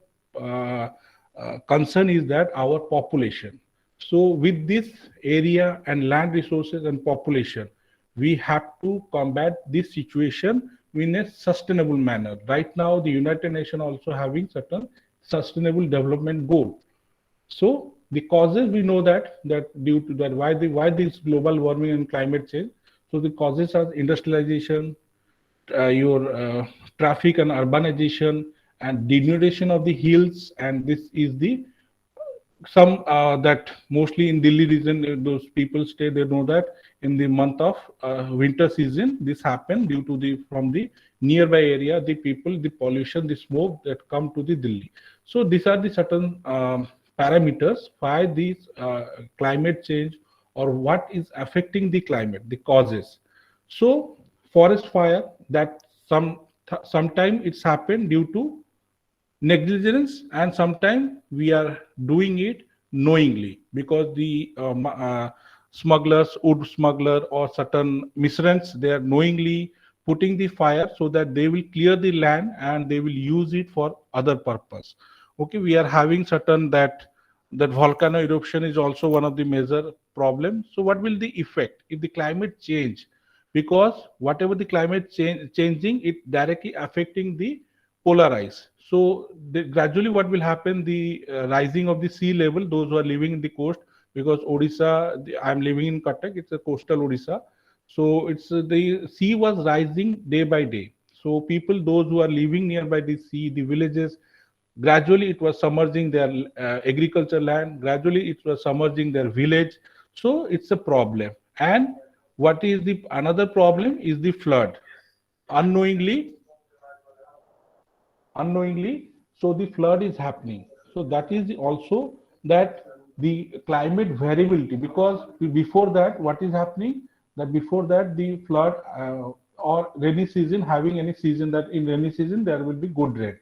concern is that our population. So with this area and land resources and population, we have to combat this situation in a sustainable manner. Right now, the United Nations also having certain sustainable development goal. So the causes, we know that due to that, why this global warming and climate change. So the causes are industrialization, your traffic and urbanization, and denudation of the hills, and this is the some that mostly in Delhi region, those people stay, they know that in the month of winter season, this happened due to the from the nearby area, the people, the pollution, the smoke that come to the Delhi. So these are the certain parameters why these climate change or what is affecting the climate, the causes. So forest fire, that sometime it's happened due to negligence, and sometimes we are doing it knowingly because the smugglers, wood smuggler or certain miscreants, they are knowingly putting the fire so that they will clear the land and they will use it for other purpose. Okay, we are having certain that volcano eruption is also one of the major problems. So what will the effect if the climate change? Because whatever the climate changing, it directly affecting the polar ice. So gradually what will happen, the rising of the sea level, those who are living in the coast, because Odisha, I'm living in Cuttack, it's a coastal Odisha. So it's the sea was rising day by day. So people, those who are living nearby the sea, the villages, gradually it was submerging their agriculture land, gradually it was submerging their village. So it's a problem. And what is the another problem is the flood. Unknowingly, so the flood is happening. So that is also that the climate variability, because before that what is happening, that before that the flood or rainy season, having any season, that in rainy season there will be good rain.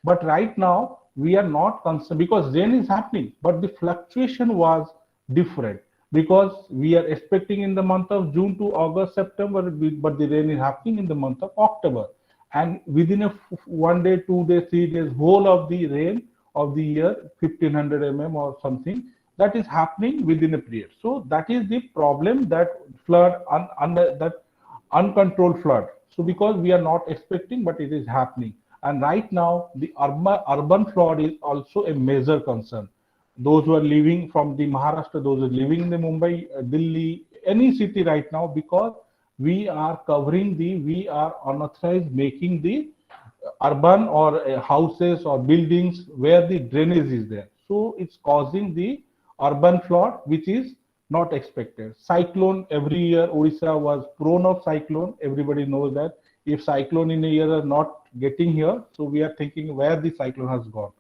But right now we are not concerned because rain is happening, but the fluctuation was different, because we are expecting in the month of June to August, September, but the rain is happening in the month of October. And within a 1 day, 2 days, 3 days, whole of the rain of the year, 1500 mm or something, that is happening within a period. So that is the problem, that flood, that uncontrolled flood. So because we are not expecting, but it is happening. And right now, the urban flood is also a major concern. Those who are living from the Maharashtra, those who are living in the Mumbai, Delhi, any city right now, because we are we are unauthorized making the urban or houses or buildings where the drainage is there. So it's causing the urban flood, which is not expected. Cyclone, every year Odisha was prone of cyclone. Everybody knows that if cyclone in a year are not getting here, so we are thinking where the cyclone has gone.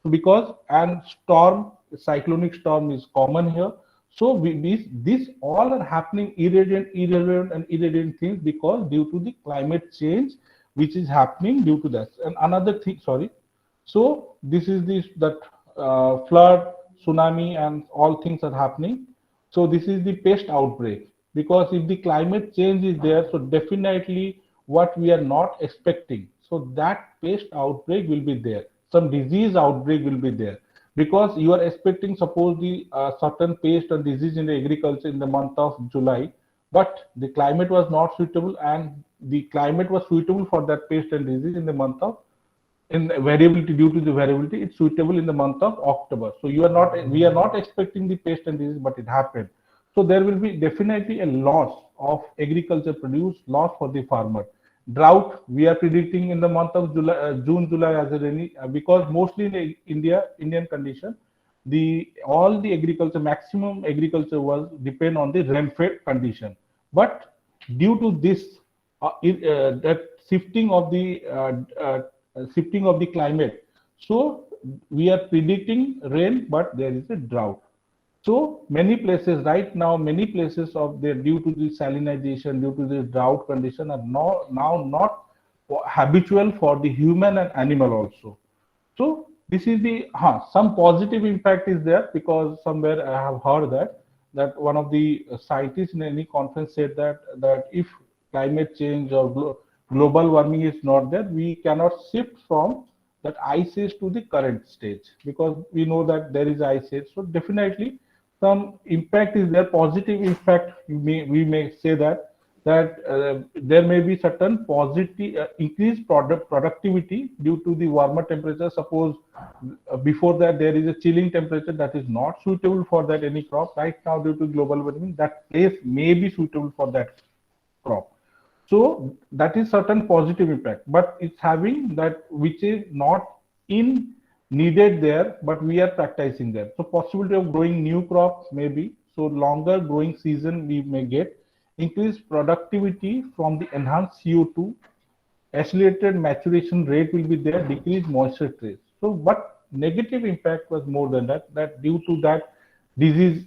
So because, and storm, cyclonic storm is common here. So these all are happening, irrelevant and irrelevant things, because due to the climate change which is happening due to that. And another thing, sorry. So this is that flood, tsunami, and all things are happening. So this is the pest outbreak, because if the climate change is there, so definitely what we are not expecting, so that pest outbreak will be there. Some disease outbreak will be there, because you are expecting, suppose the certain pest or disease in the agriculture in the month of July, but the climate was not suitable, and the climate was suitable for that pest and disease in the month of, in variability, due to the variability, it's suitable in the month of October. So we are not expecting the pest and disease, but it happened. So there will be definitely a loss of agriculture produce, loss for the farmer. Drought, we are predicting in the month of June, July as a rainy, because mostly in Indian condition, all the agriculture, maximum agriculture was depend on the rain-fed condition. But due to this, that shifting of the climate, so we are predicting rain, but there is a drought. So many places right now, many places of the, due to the salinization, due to the drought condition, are now not habitual for the human and animal also. So this is the some positive impact is there, because somewhere I have heard that one of the scientists in any conference said that if climate change or global warming is not there, we cannot shift from that ice age to the current stage, because we know that there is ice age. So definitely some impact is there, positive impact, we may say that that there may be certain positive increased productivity due to the warmer temperature. Suppose before that there is a chilling temperature that is not suitable for that any crop. Right now, due to global warming, that place may be suitable for that crop. So that is certain positive impact, but it's having that which is not in needed there, but we are practicing there. So possibility of growing new crops maybe, so longer growing season we may get, increased productivity from the enhanced CO2, accelerated maturation rate will be there, decreased moisture trace. So, but negative impact was more than that, that due to that disease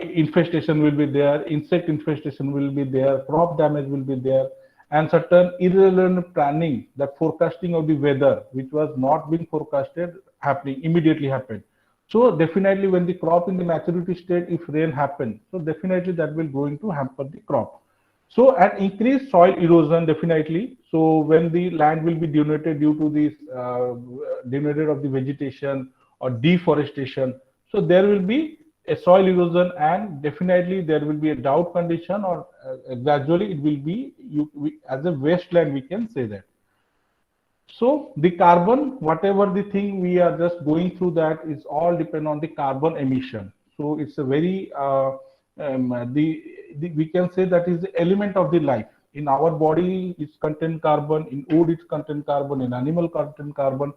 infestation will be there, insect infestation will be there, crop damage will be there, and certain irrelevant planning, that forecasting of the weather, which was not being forecasted, happening, immediately happened. So definitely when the crop in the maturity state, if rain happens, so definitely that will going to hamper the crop. So an increased soil erosion definitely. So when the land will be denuded due to this denuded of the vegetation or deforestation, so there will be a soil erosion, and definitely there will be a drought condition, or gradually it will be as a wasteland, we can say that. So the carbon, whatever the thing we are just going through, that is all depend on the carbon emission. So it's a very we can say that is the element of the life. In our body it's contain carbon, in wood it's contain carbon, in animal contain carbon.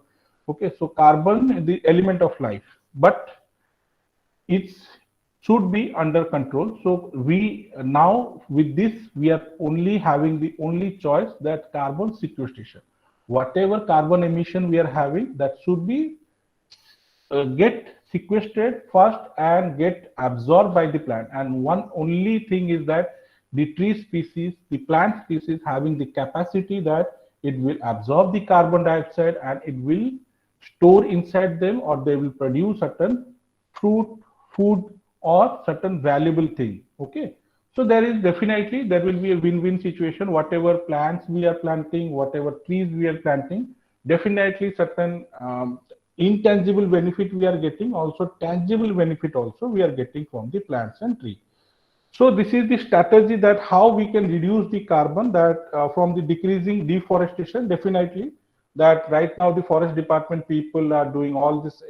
Okay, so carbon is the element of life, but it should be under control. So we now with this we are only having the only choice, that carbon sequestration. Whatever carbon emission we are having, that should be get sequestered first and get absorbed by the plant. And one only thing is that the tree species, the plant species having the capacity that it will absorb the carbon dioxide and it will store inside them, or they will produce certain fruit, food, or certain valuable thing. Okay, so there is definitely, there will be a win-win situation. Whatever plants we are planting, whatever trees we are planting, definitely certain intangible benefit we are getting, also tangible benefit also we are getting from the plants and trees. So this is the strategy, that how we can reduce the carbon, that from the decreasing deforestation. Definitely that right now the forest department people are doing all this,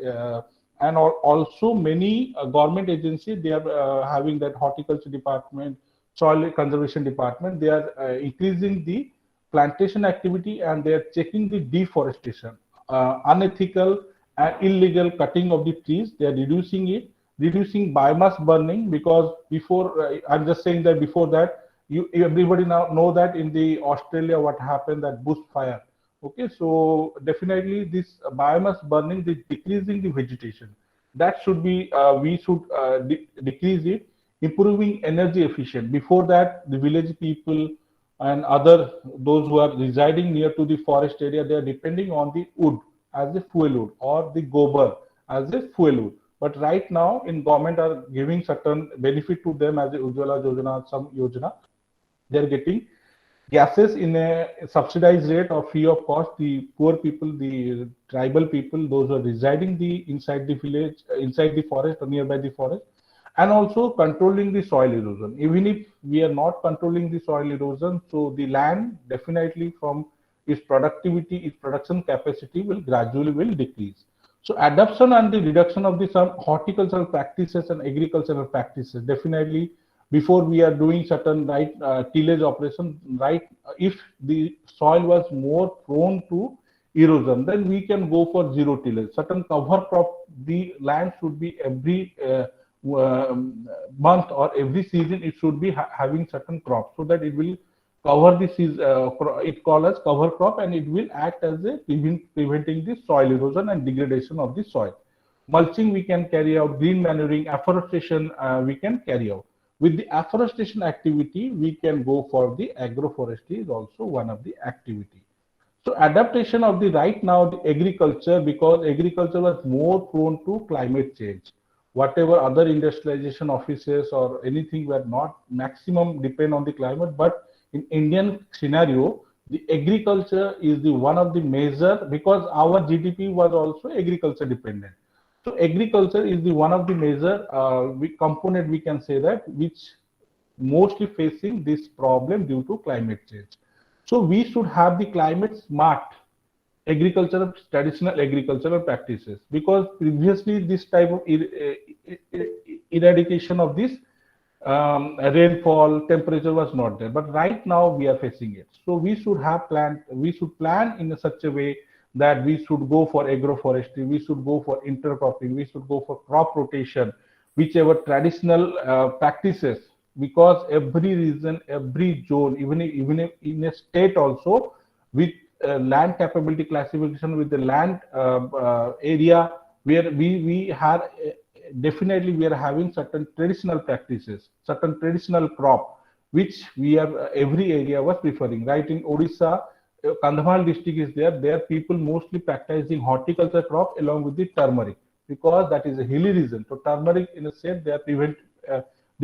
and also many government agencies, they are having that horticulture department, soil conservation department, they are increasing the plantation activity, and they are checking the deforestation, unethical and illegal cutting of the trees. They are reducing it, reducing biomass burning, because before I'm just saying that before that everybody now know that in the Australia what happened, that bush fire. Okay, so definitely this biomass burning, the decreasing the vegetation, that should be we should decrease it, improving energy efficient. Before that the village people and other those who are residing near to the forest area, they are depending on the wood as a fuel wood, or the gobar as a fuel wood. But right now in government are giving certain benefit to them as a Ujjwala Yojana, some Yojana, they are getting gases in a subsidized rate or free of cost. The poor people, the tribal people, those who are residing inside the village, inside the forest or nearby the forest, and also controlling the soil erosion. Even if we are not controlling the soil erosion, so the land definitely from its productivity, its production capacity will gradually decrease. So adoption and the reduction of the some horticultural practices and agricultural practices, definitely before we are doing certain tillage operation, if the soil was more prone to erosion, then we can go for zero tillage. Certain cover crop, the land should be every month or every season, it should be having certain crops, so that it will cover this is it called as cover crop, and it will act as a preventing the soil erosion and degradation of the soil. Mulching we can carry out, green manuring, afforestation we can carry out. With the afforestation activity, we can go for the agroforestry is also one of the activity. So adaptation of the right now the agriculture, because agriculture was more prone to climate change. Whatever other industrialization offices or anything were not maximum depend on the climate, but in Indian scenario, the agriculture is the one of the major, because our GDP was also agriculture dependent. So agriculture is the one of the major component, we can say that, which mostly facing this problem due to climate change. So we should have the climate smart agricultural, traditional agricultural practices, because previously this type of eradication of this rainfall, temperature was not there, but right now we are facing it. So we should have planned, we should plan in such a way that we should go for agroforestry, we should go for intercropping, we should go for crop rotation, whichever traditional practices, because every region, every zone, even in a state also, with land capability classification, with the land area, where we have definitely we are having certain traditional practices, certain traditional crop, which we are every area was preferring. Right in Odisha, Kandhamal district is there. There people mostly practicing horticulture crop along with the turmeric, because that is a hilly region. So turmeric in a sense they are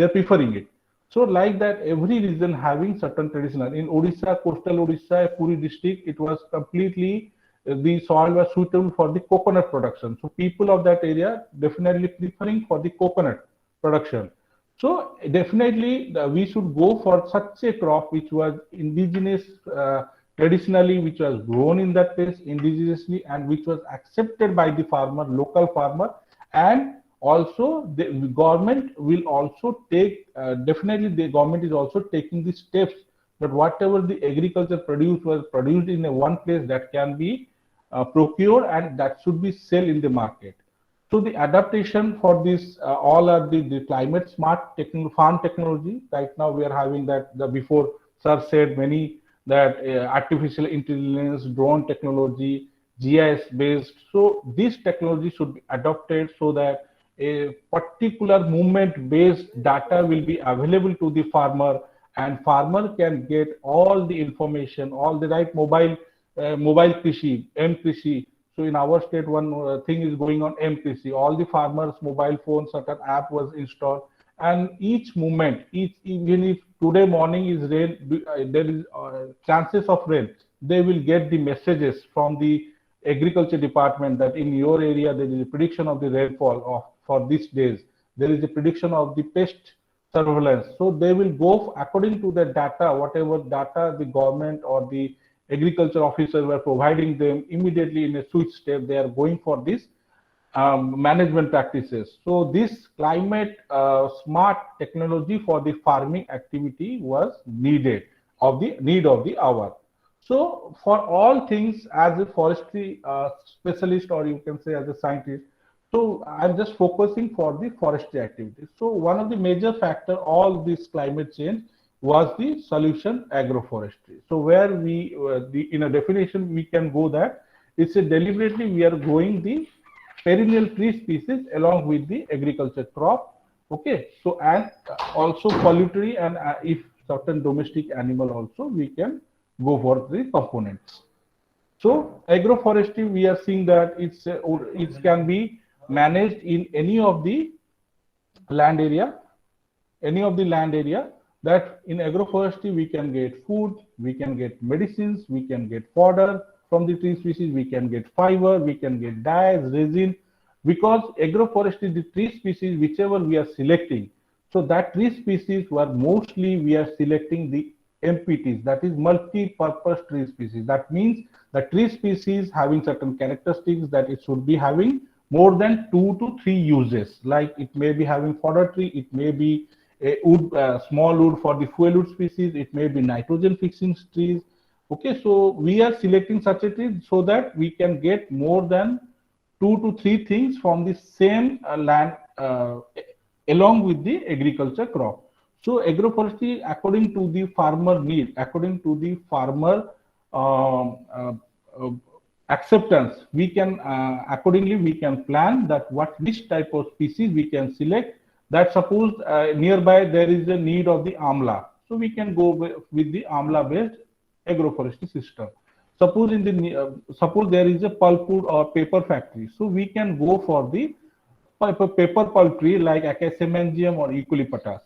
preferring it. So like that, every region having certain traditional. In Odisha, coastal Odisha, Puri district, it was completely the soil was suitable for the coconut production. So people of that area definitely preferring for the coconut production. So definitely we should go for such a crop which was indigenous, traditionally, which was grown in that place indigenously, and which was accepted by the farmer, local farmer. And also the government will also take, definitely the government is also taking the steps that whatever the agriculture produce was produced in a one place, that can be procured and that should be sold in the market. So the adaptation for this all are the climate smart farm technology. Right now we are having that, the before sir said many, that artificial intelligence, drone technology, GIS based. So this technology should be adopted so that a particular movement based data will be available to the farmer, and farmer can get all the information, all the right mobile Krishi, M-Krishi. So in our state, one thing is going on M-Krishi. All the farmers' mobile phones, certain app was installed, and each movement, even if today morning is rain, there is chances of rain, they will get the messages from the agriculture department that in your area there is a prediction of the rainfall for these days. There is a prediction of the pest surveillance. So they will go according to the data, whatever data the government or the agriculture officers were providing them. Immediately in a switch step, they are going for this management practices. So this climate smart technology for the farming activity was needed, of the need of the hour. So for all things, as a forestry specialist, or you can say as a scientist, so I'm just focusing for the forestry activities. So one of the major factor all this climate change was the solution agroforestry. So where we in a definition we can go that it's a deliberately we are growing the perennial tree species along with the agriculture crop. Okay, so and also poultry, and if certain domestic animal also we can go for the components. So agroforestry, we are seeing that it can be managed in any of the land area, that in agroforestry we can get food, we can get medicines, we can get fodder from the tree species, we can get fiber, we can get dyes, resin, because agroforestry, the tree species whichever we are selecting, so that tree species were mostly we are selecting the MPTs, that is multi-purpose tree species. That means the tree species having certain characteristics that it should be having more than 2 to 3 uses, like it may be having fodder tree, it may be a wood, small wood for the fuel wood species, it may be nitrogen fixing trees. Okay, so we are selecting such a tree so that we can get more than 2 to 3 things from the same land along with the agriculture crop. So agroforestry, according to the farmer need, according to the farmer acceptance, we can accordingly we can plan that which type of species we can select. That suppose nearby there is a need of the amla, so we can go with the amla based agroforestry system. Suppose in the suppose there is a pulpwood or paper factory, so we can go for the paper pulp tree like Acacia or Eucalyptus.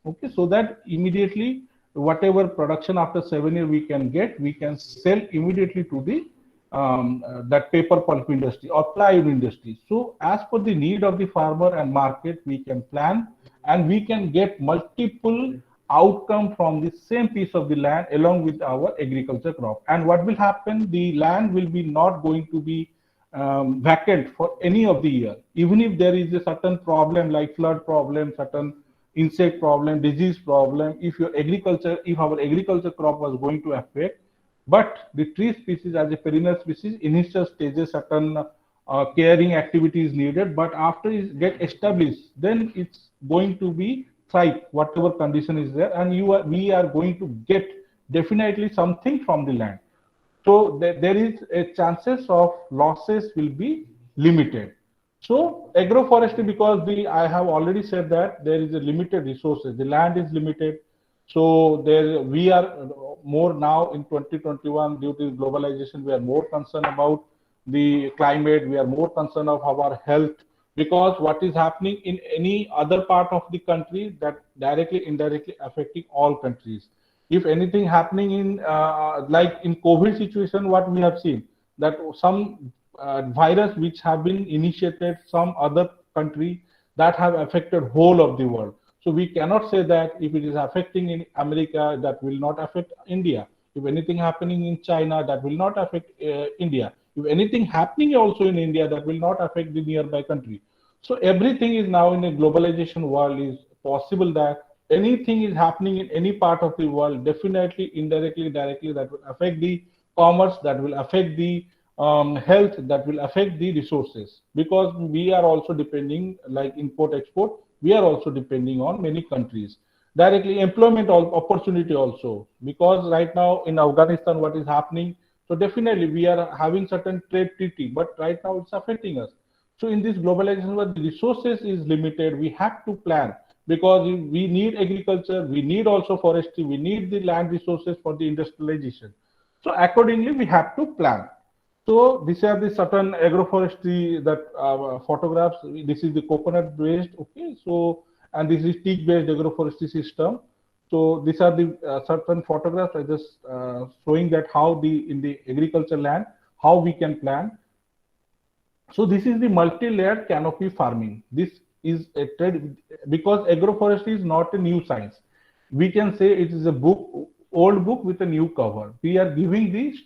Okay, so that immediately whatever production after 7 years we can get, we can sell immediately to the that paper pulp industry or plywood industry. So as per the need of the farmer and market, we can plan, and we can get multiple outcome from the same piece of the land along with our agriculture crop. And what will happen? The land will be not going to be vacant for any of the year. Even if there is a certain problem like flood problem, certain insect problem, disease problem, if our agriculture crop was going to affect, but the tree species as a perennial species, initial stages certain caring activity is needed, but after it get established, then it's going to be thrive whatever condition is there, and we are going to get definitely something from the land. So there is a chances of losses will be limited. So agroforestry, because I have already said that there is a limited resources, the land is limited. So we are more now in 2021 due to globalization, we are more concerned about the climate, we are more concerned of our health, because what is happening in any other part of the country that directly, indirectly affecting all countries. If anything happening in like in COVID situation, what we have seen that some virus which have been initiated some other country that have affected whole of the world. So we cannot say that if it is affecting in America, that will not affect India. If anything happening in China, that will not affect India. If anything happening also in India, that will not affect the nearby country. So everything is now in a globalization world is possible that anything is happening in any part of the world, definitely, indirectly, directly, that will affect the commerce, that will affect the health, that will affect the resources, because we are also depending, like import export, we are also depending on many countries. Directly employment opportunity also, because right now in Afghanistan what is happening, so definitely we are having certain trade treaty, but right now it's affecting us. So in this globalization where the resources is limited, we have to plan, because we need agriculture, we need also forestry, we need the land resources for the industrialization. So accordingly we have to plan. So these are the certain agroforestry that photographs. This is the coconut based, okay. So and this is teak based agroforestry system. So these are the certain photographs I just showing that how in the agriculture land how we can plan. So this is the multi-layered canopy farming. This is a trend, because agroforestry is not a new science. We can say it is a book, old book with a new cover. We are giving this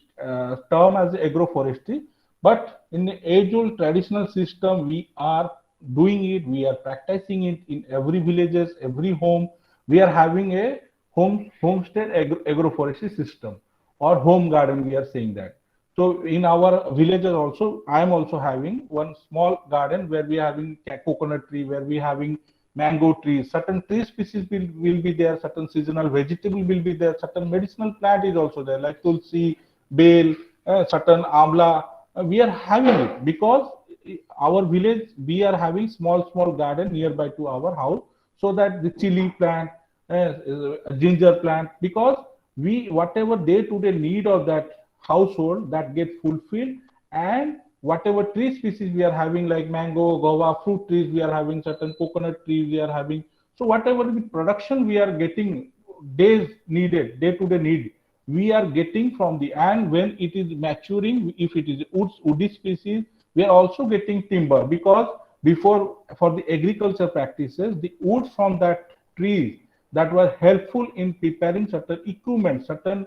term as agroforestry, but in the age-old traditional system, we are doing it, we are practicing it in every villages, every home. We are having a homestead agroforestry system, or home garden, we are saying that. So in our villages also, I am also having one small garden where we are having coconut tree, where we are having mango trees, certain tree species will be there, certain seasonal vegetable will be there, certain medicinal plant is also there, like tulsi, bale, certain amla. We are having it because our village, we are having small garden nearby to our house, so that the chili plant, ginger plant, because we whatever day-to-day need of that household that get fulfilled, and whatever tree species we are having like mango, guava, fruit trees, we are having certain coconut trees we are having. So whatever the production we are getting days needed, day-to-day need, we are getting from the, and when it is maturing, if it is woody species, we are also getting timber, because before for the agriculture practices, the wood from that tree that were helpful in preparing certain equipment, certain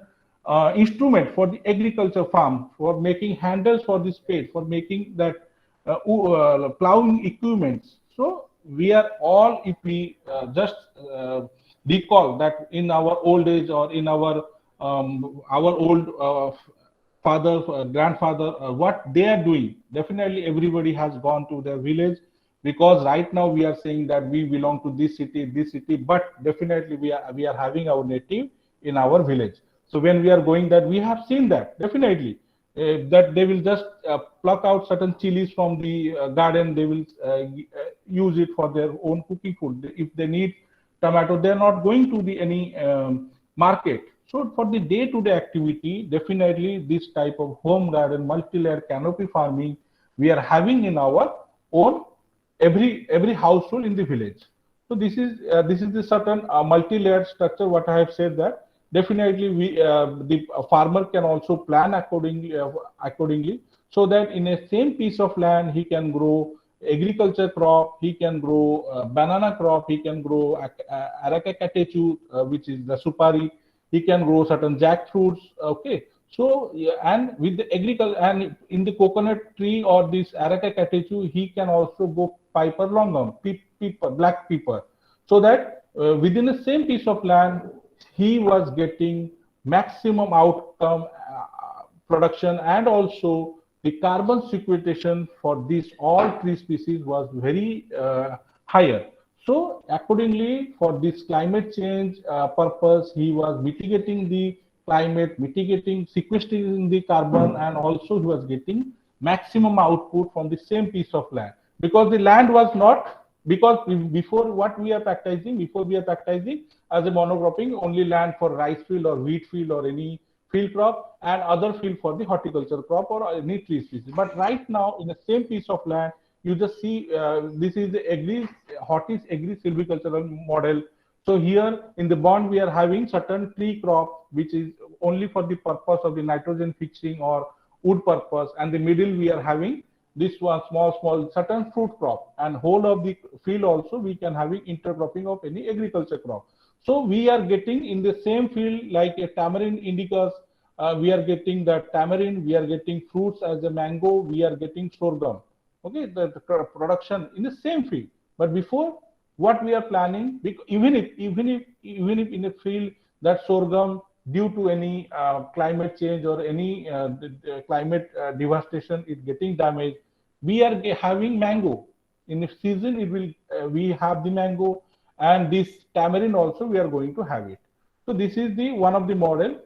instrument for the agriculture farm, for making handles for the spade, for making that plowing equipments. So we are all, if we just recall that in our old age, or in our old father, grandfather, what they are doing, definitely everybody has gone to their village, because right now we are saying that we belong to this city, but definitely we are having our native in our village. So when we are going that, we have seen that definitely that they will just pluck out certain chilies from the garden, they will use it for their own cooking food. If they need tomato, they are not going to the any market. So for the day-to-day activity, definitely this type of home garden, multi-layer canopy farming, we are having in our own every household in the village. So this is the certain multi-layered structure. What I have said that definitely the farmer can also plan accordingly, so that in a same piece of land he can grow agriculture crop, he can grow banana crop, he can grow areca catechu, which is the supari, he can grow certain jackfruits. Okay, so yeah, and with the agriculture and in the coconut tree or this areca catechu, he can also go piper longum, black pepper, so that within the same piece of land he was getting maximum outcome production, and also the carbon sequestration for these all tree species was very higher. So accordingly, for this climate change purpose, he was mitigating the climate, mitigating, sequestering the carbon, and also he was getting maximum output from the same piece of land, because the land was not, because before what we are practicing, before we are practicing as a monocropping, only land for rice field or wheat field or any field crop, and other field for the horticulture crop or any tree species. But right now, in the same piece of land, you just see this is the agri silvicultural model. So here in the bond, we are having certain tree crop, which is only for the purpose of the nitrogen fixing or wood purpose, and the middle we are having this one small certain fruit crop, and whole of the field also we can having intercropping of any agriculture crop. So we are getting in the same field like a tamarind indicas, we are getting the tamarind, we are getting fruits as a mango, we are getting sorghum. Okay, the production in the same field. But before, what we are planning, even if in a field that sorghum, due to any climate change or any climate devastation is getting damaged, we are having mango in the season. It will we have the mango, and this tamarind also we are going to have it. So this is the one of the model.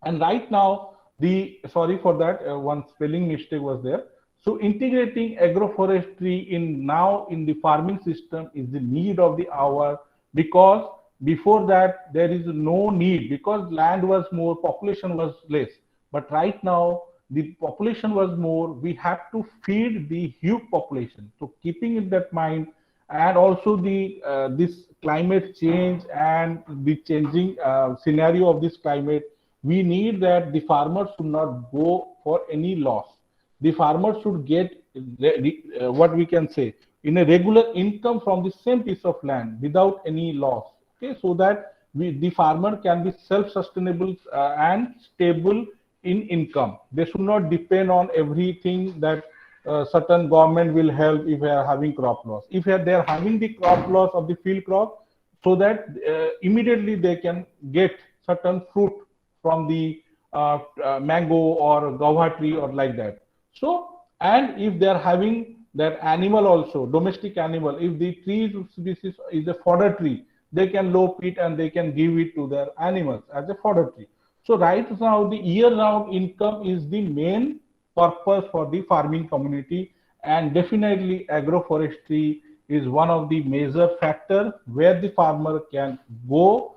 And right now, the sorry for that, one spelling mistake was there. So integrating agroforestry in the farming system is the need of the hour, because before that there is no need, because land was more, population was less. But right now the population was more, we have to feed the huge population. So keeping in that mind, and also the this climate change and the changing scenario of this climate, we need that the farmers should not go for any loss. The farmers should get what we can say in a regular income from the same piece of land without any loss. Okay, so that the farmer can be self-sustainable and stable in income. They should not depend on everything that certain government will help if they are having crop loss. If they are having the crop loss of the field crop, so that immediately they can get certain fruit from the mango or guava tree or like that. So, and if they are having that animal also, domestic animal, if the tree species is a fodder tree, they can lope it and they can give it to their animals as a fodder tree. So right now the year-round income is the main purpose for the farming community, and definitely agroforestry is one of the major factor where the farmer can go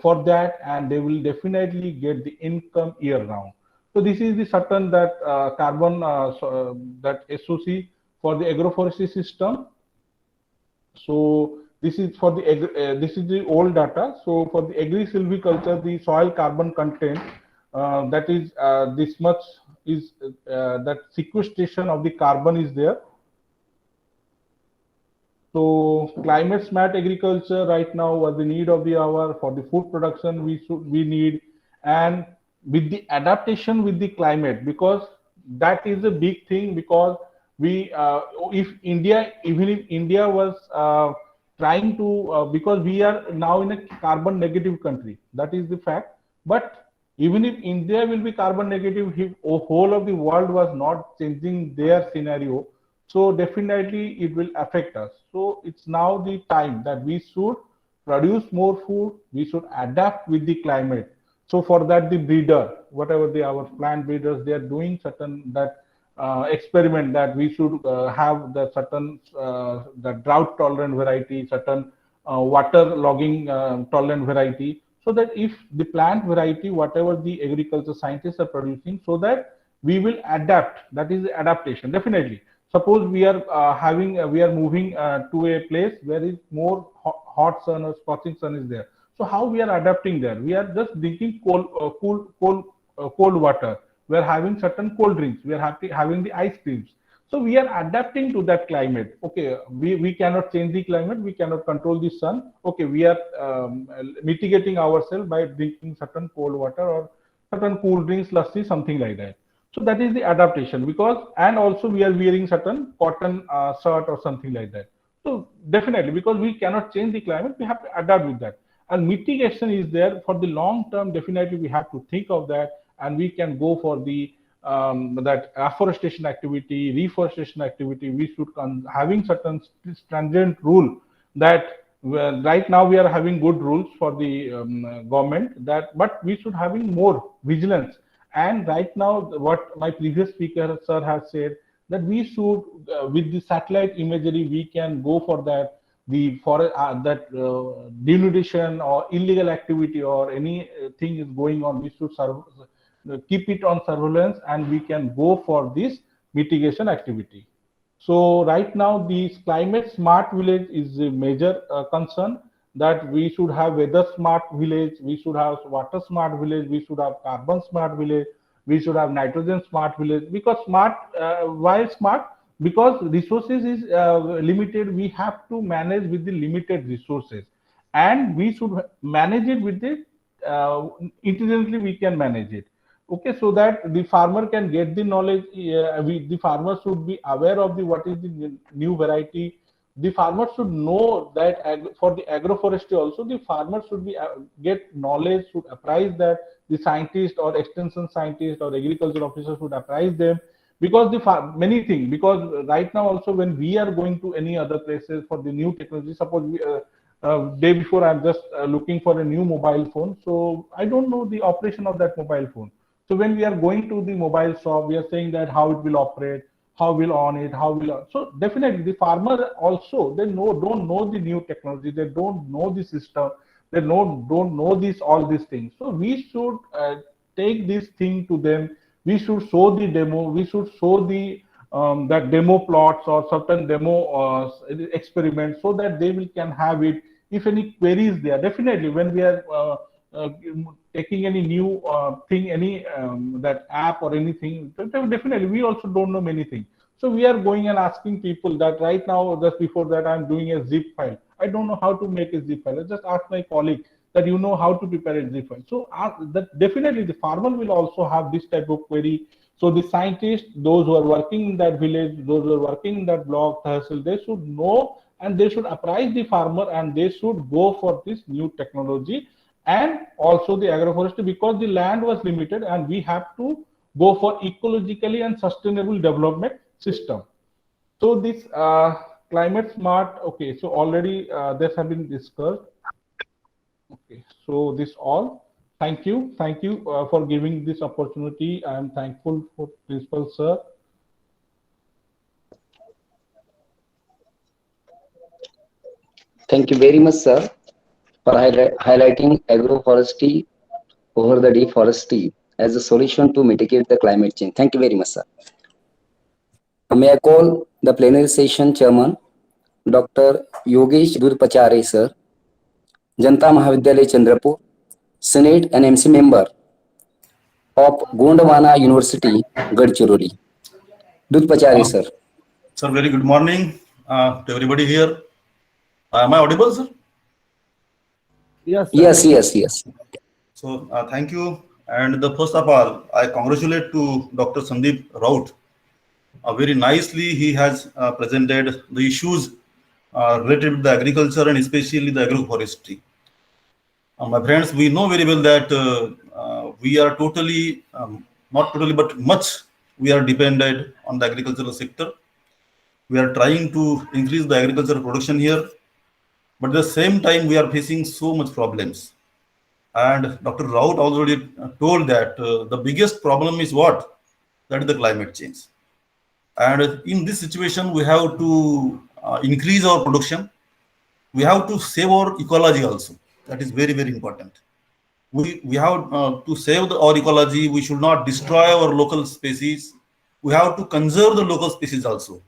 for that, and they will definitely get the income year-round. So this is the certain that carbon that SOC for the agroforestry system. So this is for the this is the old data. So for the agri-silviculture, the soil carbon content that is this much is that sequestration of the carbon is there. So climate smart agriculture right now was the need of the hour for the food production we need, and with the adaptation with the climate, because that is a big thing. Because we if India, even if India was trying to because we are now in a carbon negative country, that is the fact. But even if India will be carbon negative, if whole of the world was not changing their scenario, so definitely it will affect us. So it's now the time that we should produce more food, we should adapt with the climate. So for that, the breeder, whatever our plant breeders, they are doing certain that experiment that we should have the certain the drought tolerant variety, certain water logging tolerant variety, so that if the plant variety, whatever the agriculture scientists are producing, so that we will adapt. That is the adaptation, definitely. Suppose we are we are moving to a place where is more hot sun or scorching sun is there. So how we are adapting there? We are just drinking cold water. We are having certain cold drinks. We are having the ice creams. So we are adapting to that climate. Okay, we cannot change the climate, we cannot control the sun. Okay, we are mitigating ourselves by drinking certain cold water or certain cool drinks, lassi, something like that. So that is the adaptation, because, and also we are wearing certain cotton shirt or something like that. So definitely, because we cannot change the climate, we have to adapt with that. And mitigation is there for the long term. Definitely, we have to think of that, and we can go for the that afforestation activity, reforestation activity. We should having certain stringent rule that right now we are having good rules for the government, that, but we should having more vigilance. And right now, what my previous speaker sir has said, that we should with the satellite imagery we can go for that, the for that denudation or illegal activity or anything is going on, we should keep it on surveillance, and we can go for this mitigation activity. So right now, the climate smart village is a major concern, that we should have weather smart village, we should have water smart village, we should have carbon smart village, we should have nitrogen smart village. Because smart, why smart? Because resources is limited, we have to manage with the limited resources, and we should manage it with the intelligently we can manage it. Okay, so that the farmer can get the knowledge. The farmer should be aware of the what is the new variety. The farmer should know that for the agroforestry also, the farmer should be get knowledge, should apprise that the scientist or extension scientist or agriculture officer should apprise them, because the many things. Because right now also, when we are going to any other places for the new technology, suppose we, day before I'm just looking for a new mobile phone, so I don't know the operation of that mobile phone. So when we are going to the mobile shop, we are saying that how it will operate, how will on it, how will. So definitely the farmer also, they don't know the new technology, they don't know the system, they don't know this all these things. So we should take this thing to them. We should show the demo. We should show the that demo plots or certain demo experiments, so that they can have it. If any queries there, definitely when we are taking any new thing, any that app or anything, definitely we also don't know many things. So we are going and asking people that right now, just before that, I'm doing a zip file. I don't know how to make a zip file. I just ask my colleague that you know how to prepare a zip file. So that definitely the farmer will also have this type of query. So the scientists, those who are working in that village, those who are working in that block, tehsil, they should know, and they should apprise the farmer, and they should go for this new technology. And also the agroforestry, because the land was limited, and we have to go for ecologically and sustainable development system. So this climate smart, okay, so already this have been discussed. Okay, so this all. Thank you for giving this opportunity. I am thankful for Principal Sir. Thank you very much, sir, for highlighting agroforestry over the deforestry as a solution to mitigate the climate change. Thank you very much, sir. May I call the plenary session chairman, Dr. Yogesh Durpachare, sir, Janata Mahavidyalaya Chandrapur, Senate and MC member of Gondwana University, Gadchiroli. Durpachare, sir. Sir, very good morning to everybody here. Am I audible, sir? Yes, sir. Yes. So thank you. And the first of all, I congratulate to Dr. Sandeep Raut. Very nicely, he has presented the issues related to the agriculture and especially the agroforestry. My friends, we know very well that we are totally, not totally, but much, we are dependent on the agricultural sector. We are trying to increase the agricultural production here, but at the same time, we are facing so much problems. And Dr. Raut already told that the biggest problem is what? That is the climate change. And in this situation, we have to increase our production. We have to save our ecology also. That is very, very important. We have to save our ecology. We should not destroy our local species. We have to conserve the local species also.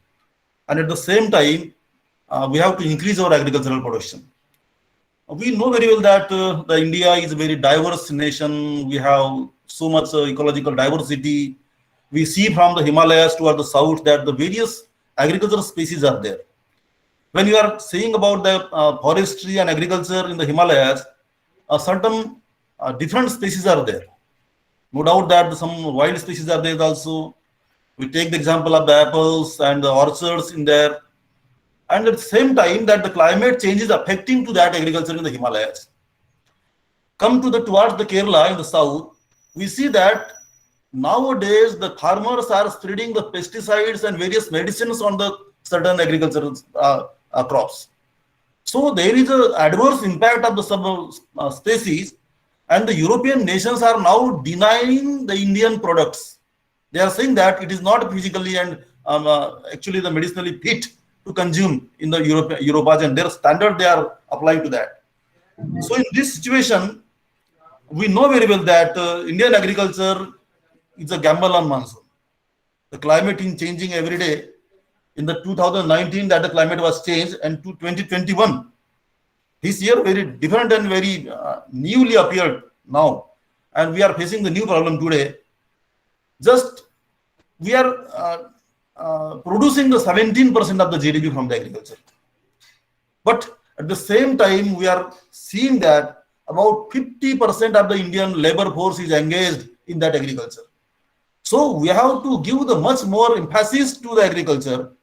And at the same time, we have to increase our agricultural production. We know very well that the India is a very diverse nation. We have so much ecological diversity. we see from the Himalayas toward the south that the various agricultural species are there. When you are saying about the forestry and agriculture in the Himalayas, certain different species are there. No doubt that some wild species are there also. We take the example of the apples and the orchards in there. And at the same time that the climate change is affecting to that agriculture in the Himalayas. Come to the towards the Kerala in the south, we see that nowadays the farmers are spreading the pesticides and various medicines on the certain agricultural crops. So there is an adverse impact of the sub species, and the European nations are now denying the Indian products. They are saying that it is not physically and actually the medicinally fit to consume in the Europe, and their standard they are applying to that. So in this situation, we know very well that Indian agriculture is a gamble on monsoon. The climate is changing every day. In the 2019, that the climate was changed, and to 2021, this year very different and very newly appeared now, and we are facing the new problem today. Just we are producing the 17% of the GDP from the agriculture, but at the same time we are seeing that about 50% of the Indian labor force is engaged in that agriculture. So we have to give the much more emphasis to the agriculture,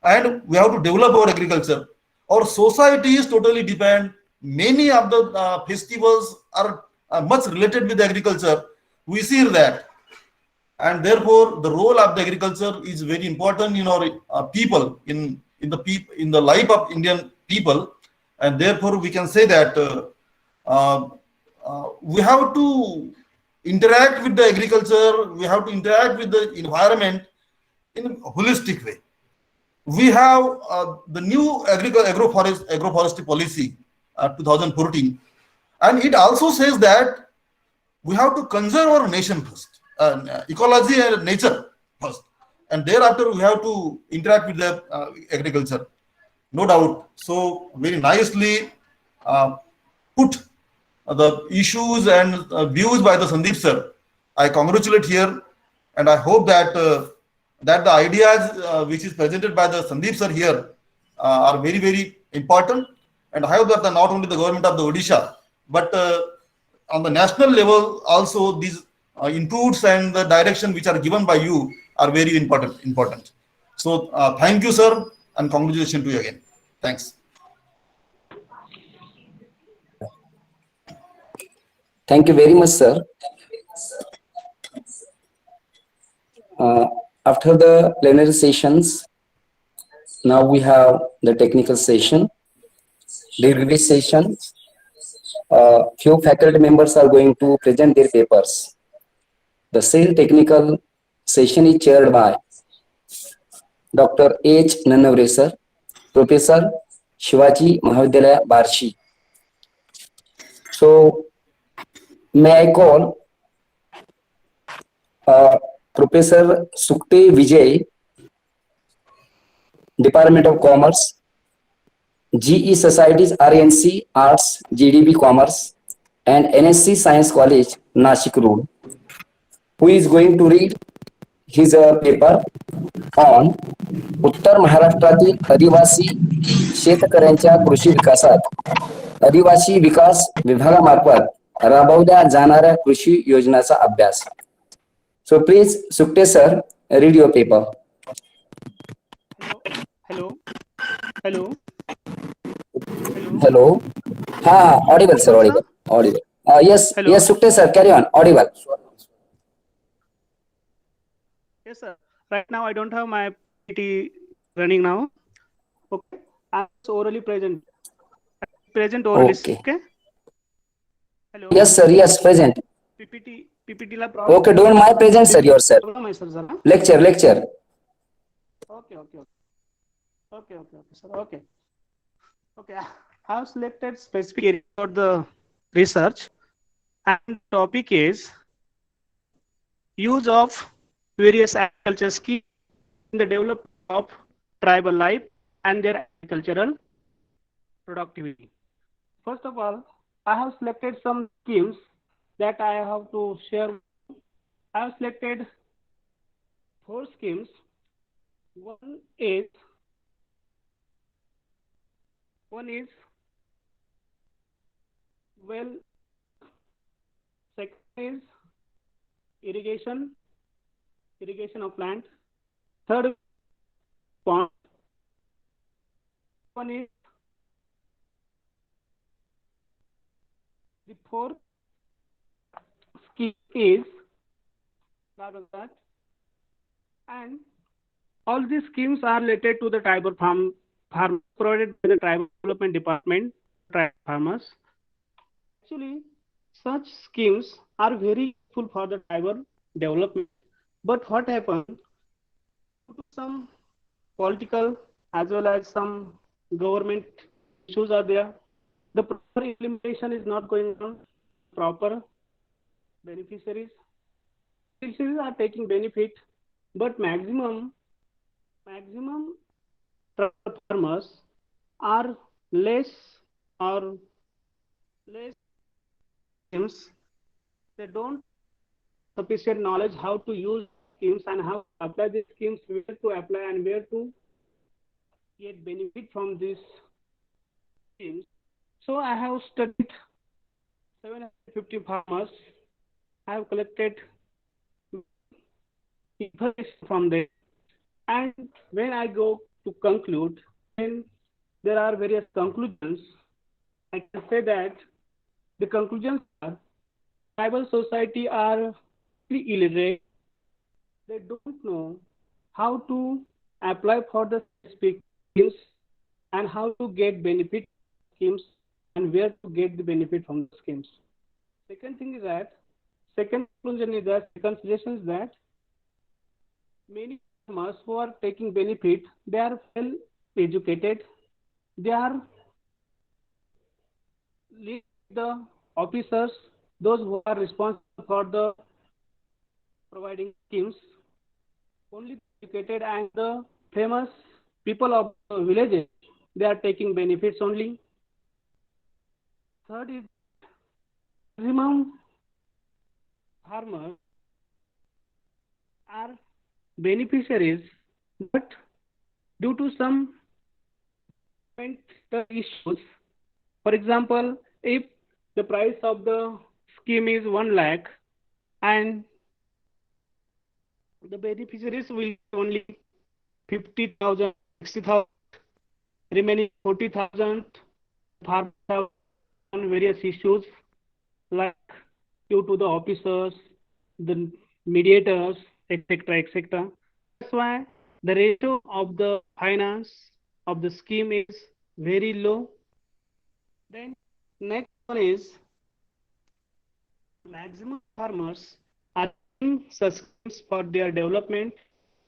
and we have to develop our agriculture. Our society is totally dependent. Many of the festivals are much related with agriculture. We see that, and therefore the role of the agriculture is very important in our people, in the life of Indian people, and therefore we can say that we have to interact with the agriculture. We have to interact with the environment in a holistic way. We have the new agroforestry policy 2014, and it also says that we have to conserve our nation first, ecology and nature first, and thereafter we have to interact with the agriculture, no doubt. So very nicely put the issues and views by the Sandeep sir. I congratulate here, and I hope that that the ideas which is presented by the Sandeep sir here are very, very important. And I hope that not only the government of the Odisha, but on the national level also these inputs and the direction which are given by you are very important. So thank you, sir, and congratulations to you again. Thanks. Thank you very much, sir. After the plenary sessions, now we have the technical session. During this session, few faculty members are going to present their papers. The same technical session is chaired by Dr. H. Nanavre sir, Professor Shivaji Mahavidyalaya, Barshi. So, may I call Professor Sukte Vijay, Department of Commerce, GE Societies RNC Arts, GDB Commerce, and NSC Science College, Nashik Road, who is going to read his paper on उत्तर महाराष्ट्रातील आदिवासी शेतकऱ्यांच्या कृषी विकासात आदिवासी विकास विभागामार्फत राबवल्या जाणाऱ्या कृषी योजनांचा अभ्यास. So please, Sukte sir, read your paper. Hello. Audible, sir. Audible. Yes, Sukte sir, carry on. Audible. Yes, sir. Right now, I don't have my PT running now. Okay. I'm orally present. Present orally. Okay. Hello. Yes, sir. Yes, present. PPT la problem. Okay, don't my present, sir. Yourself. Lecture. Okay, sir. Okay. I have selected specific area for the research, and the topic is use of various agriculture schemes in the development of tribal life and their agricultural productivity. First of all, I have selected some schemes that I have to share. I have selected 4 schemes. One is well, second is irrigation of plant. Third, pond. One is the fourth scheme is that, and all these schemes are related to the tribal farm provided by the tribal development department, tribal farmers. Actually, such schemes are very useful for the tribal development. But what happened? Due to some political as well as some government issues are there, the proper implementation is not going on. Proper beneficiaries are taking benefit, but maximum farmers are less schemes. They don't sufficient knowledge how to use schemes and how to apply these schemes, where to apply and where to get benefit from these schemes. So I have studied 750 farmers. I have collected information from them, and when I go to conclude, then there are various conclusions. I can say that the conclusions are tribal society are illiterate. They don't know how to apply for the specific schemes and how to get benefit schemes and where to get the benefit from the schemes. Second conclusion is that, second suggestion is that many farmers who are taking benefit, they are well educated, they are the officers, those who are responsible for the providing schemes, only educated, and the famous people of the villages, they are taking benefits only. Third is maximum farmers are beneficiaries, but due to some issues, for example, if the price of the scheme is 1 lakh and the beneficiaries will only 50,000, 60,000, remaining 40,000 farmers have various issues like due to the officers, the mediators, etc., etc. That's why the ratio of the finance of the scheme is very low. Then next one is maximum farmers are in such schemes for their development,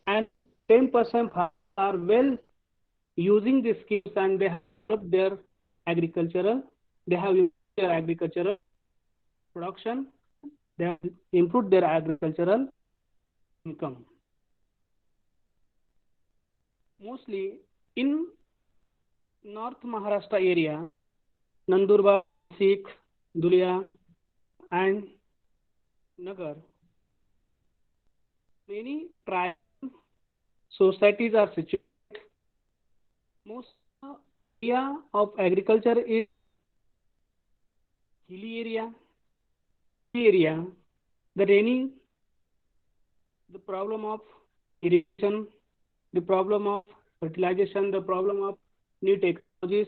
and 10% farmers are well using these schemes and they have developed their agricultural production, they have improved their agricultural income. Mostly in North Maharashtra area, Nandurbar, Sikh, Dhulia, and Nagar, many tribal societies are situated. Most area of agriculture is hilly area. The problem of irrigation, the problem of fertilization, the problem of new technologies.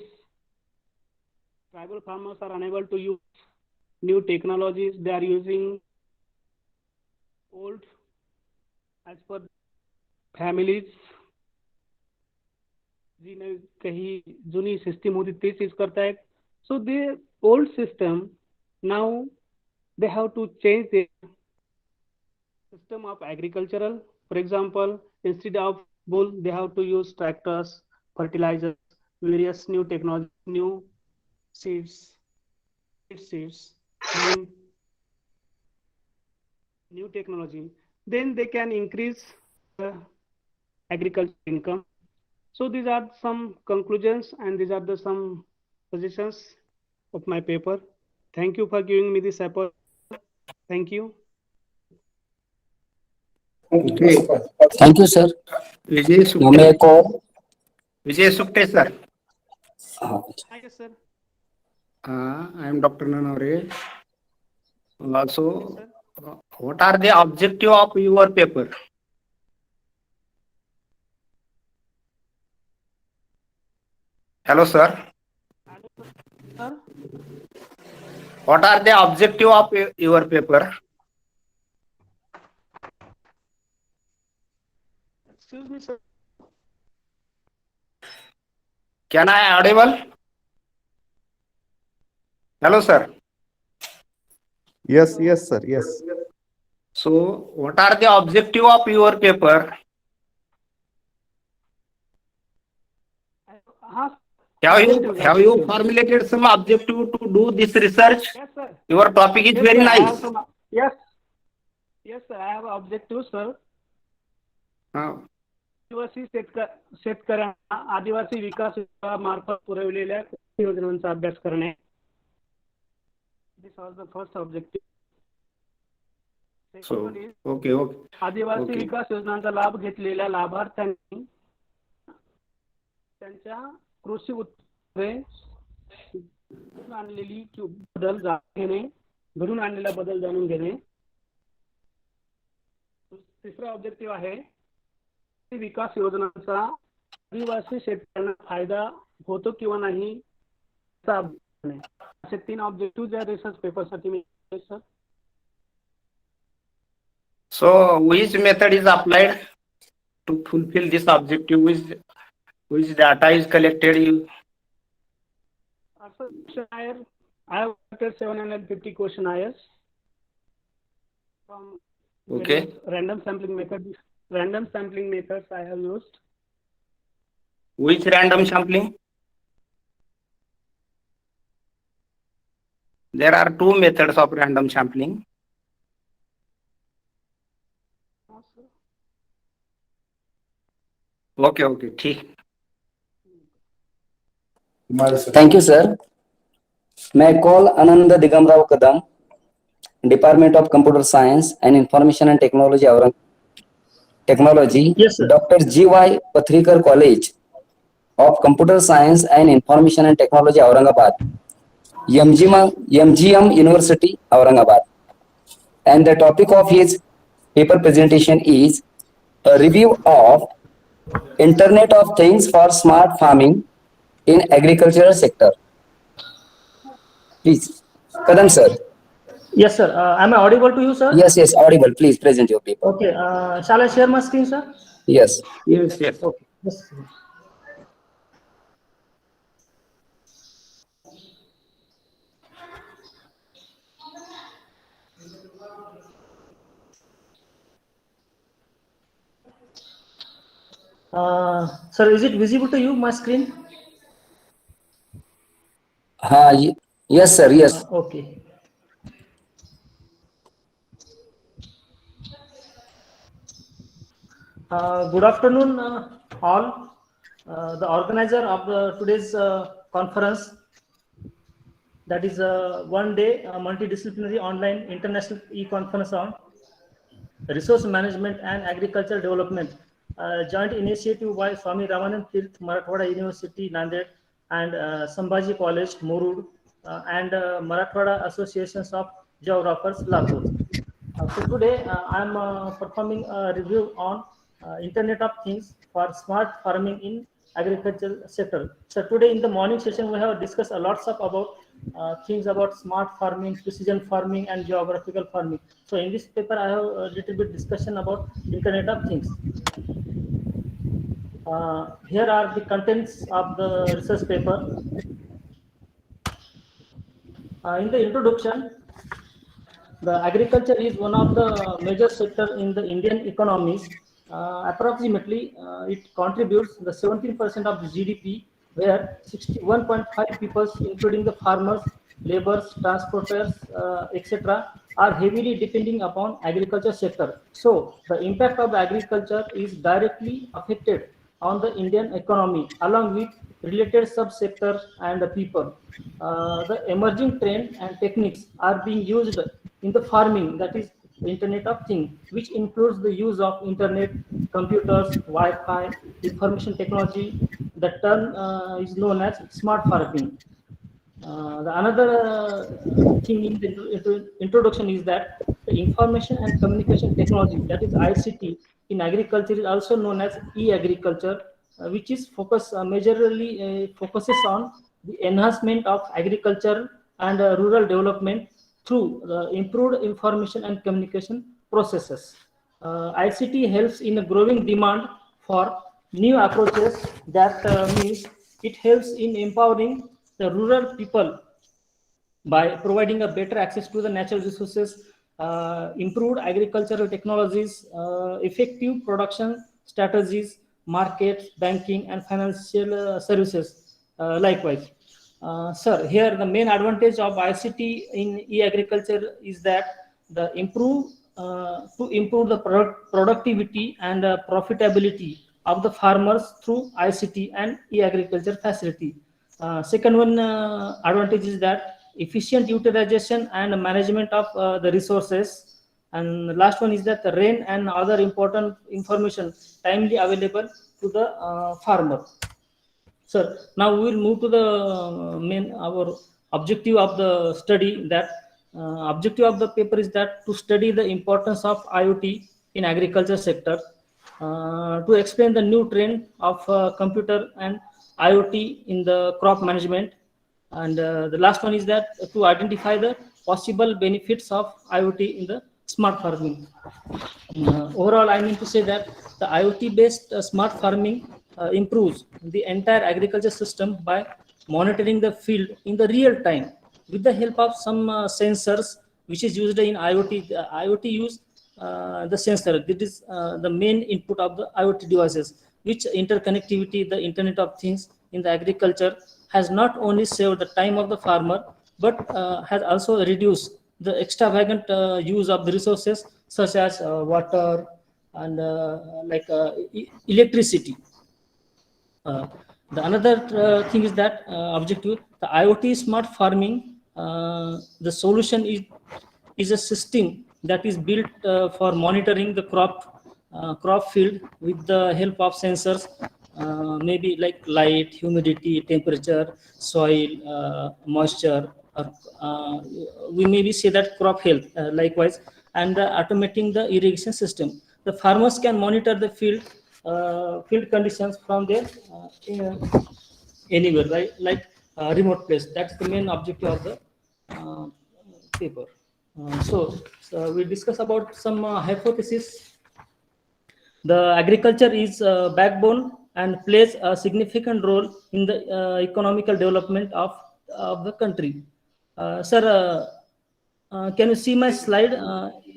Tribal farmers are unable to use new technologies. They are using old, as per families, जी कहीं जुनी system होती थी चीज करता है. So the old system, now they have to change the system of agricultural. For example, instead of bull, they have to use tractors, fertilizers, various new technology, new seeds, then new technology. Then they can increase the agriculture income. So these are some conclusions and these are the some suggestions of my paper. Thank you for giving me this opportunity. Thank you. Okay. Thank you, sir. Vijay Now may I Sukte. call? Vijay Sukte, sir. Thank you, sir. I am Dr. Nanore. So, what are the objective of your paper? Hello, sir. Sir, What are the objective of your paper? excuse me, sir. Can I audible? Hello, sir. Yes, yes, sir. Yes. So, what are the objective of your paper? Have you formulated some objective to do this research? Yes, sir. Your topic is Yes, very sir. I have nice. some. Yes. Yes, sir. I have objective, sir. आदिवासी शेतकऱ्यांना आदिवासी विकास विभागामार्फत पुरवलेल्या योजनांचा अभ्यास करणे. This was the first objective. So, Second is okay. Adivasi Okay. विकास योजनांचा लाभ घेतलेल्या लाभार्थ्यांनी त्यांच्या कृषी उत्पादने आणलेली बदल जाणून घेणे, घडून आणलेला बदल जाणून घेणे. तिसरा ऑब्जेक्टिव्ह आहे विकास योजनांचा आदिवासी शेतकऱ्यांना फायदा होतो किंवा नाही असे 3 ऑब्जेक्टिव्ह या रिसर्च पेपर साठी मी sir. So, which method is applied to fulfill this objective? Which data is collected? I have collected 750 questionnaires from Okay. random sampling methods. Random sampling methods I have used. Which random sampling? There are 2 methods of random sampling. Okay. ठीक. Thank you, sir. May I call Anand Digamrao Kadam, Department of Computer Science and Information and Technology, Yes, sir. Dr. G.Y. Pathrikar College of Computer Science and Information and Technology, Aurangabad, MGM University, Aurangabad. And the topic of his paper presentation is a review of Internet of Things for Smart Farming in Agricultural Sector. Please, Kadam sir. Yes, sir. Am I audible to you, sir? Yes, audible. Please present your paper. Okay. Shall I share my screen, sir? Yes. Yes. Okay. Yes, sir. Sir, is it visible to you, my screen? Yes, sir. Yes. Okay. Good afternoon, all. The organizer of today's conference, that is a one-day multidisciplinary online international e-conference on resource management and agricultural development, joint initiative by Swami Ramanand, Teerth, Marathwada University, Nanded, and Sambhaji College, Murud, and Marathwada Associations of Geographers, Latur. So today I am performing a review on Internet of Things for smart farming in agricultural sector. So today in the morning session we have discussed a lots of about things about smart farming, precision farming, and geographical farming. So in this paper I have a little bit discussion about Internet of Things. Here are the contents of the research paper. In the introduction, the agriculture is one of the major sectors in the Indian economies. Approximately, it contributes the 17% of the GDP, where 61.5 people, including the farmers, laborers, transporters, etc., are heavily depending upon agriculture sector. So, the impact of agriculture is directly affected on the Indian economy, along with related subsectors and the people. The emerging trend and techniques are being used in the farming, that is Internet of Things, which includes the use of internet, computers, Wi-Fi, information technology. The term is known as smart farming. The another thing in the introduction is that the information and communication technology, that is ICT, in agriculture is also known as e-agriculture, which is majorly focuses on the enhancement of agriculture and rural development through the improved information and communication processes. ICT helps in a growing demand for new approaches. That means it helps in empowering the rural people by providing a better access to the natural resources, improved agricultural technologies, effective production strategies, markets, banking, and financial services. Likewise, sir, here the main advantage of ICT in e-agriculture is that to improve the productivity and profitability of the farmers through ICT and e-agriculture facility. Second one advantage is that efficient utilization and management of the resources. And the last one is that the rain and other important information timely available to the farmer. Sir, now we will move to the our objective of the study. That objective of the paper is that to study the importance of IoT in agriculture sector, to explain the new trend of computer and IoT in the crop management, and the last one is that to identify the possible benefits of IoT in the smart farming. Overall, I mean to say that the IoT-based smart farming improves the entire agriculture system by monitoring the field in the real time with the help of some sensors which is used in IoT. IoT use the sensor. This is the main input of the IoT devices, which interconnectivity, the Internet of Things in the agriculture has not only saved the time of the farmer, but has also reduced the extravagant use of the resources such as water and electricity. The another thing is that objective, the IoT smart farming, the solution is a system that is built for monitoring the crop field with the help of sensors, maybe like light, humidity, temperature, soil, moisture, or we maybe say that crop health. Likewise, and automating the irrigation system. The farmers can monitor the field conditions from their anywhere, right? Like remote place. That's the main objective of the paper. So we discuss about some hypothesis. The agriculture is a backbone and plays a significant role in the economical development of the country. Sir, can you see my slide?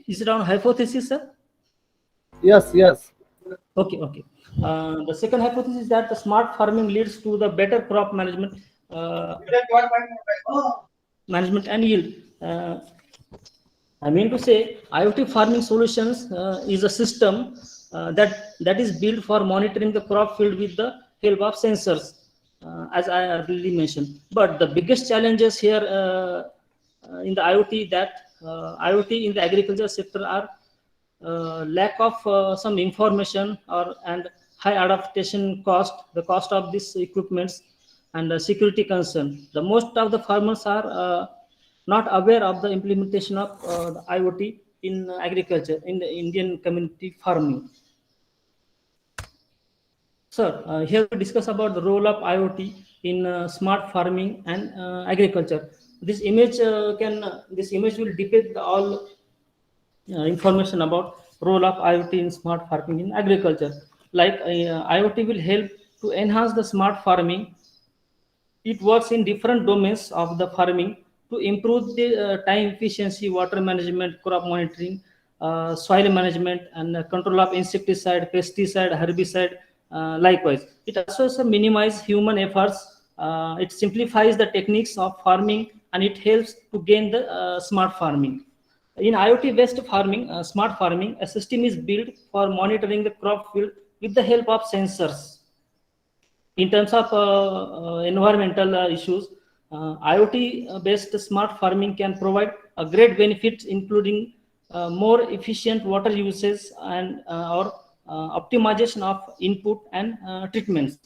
Is it on hypothesis, sir? Yes, yes. Okay, okay. The second hypothesis is that the smart farming leads to the better crop management, and yield. I mean to say, IoT farming solutions is a system that is built for monitoring the crop field with the help of sensors, as I already mentioned. But the biggest challenges here in the IoT IoT in the agriculture sector are lack of some information and high adaptation cost, the cost of these equipments, and security concern. The most of the farmers are not aware of the implementation of the IoT in agriculture, in the Indian community farming. Sir, here we discuss about the role of IoT in smart farming and agriculture. This image will depict all information about role of IoT in smart farming in agriculture. Like IoT will help to enhance the smart farming. It works in different domains of the farming to improve the time efficiency, water management, crop monitoring, soil management, and control of insecticide, pesticide, herbicide. Likewise, it also minimizes human efforts. It simplifies the techniques of farming, and it helps to gain the smart farming. In IoT-based farming, smart farming, a system is built for monitoring the crop field with the help of sensors. In terms of environmental issues, IoT-based smart farming can provide a great benefits, including more efficient water usage and or optimization of input and treatments.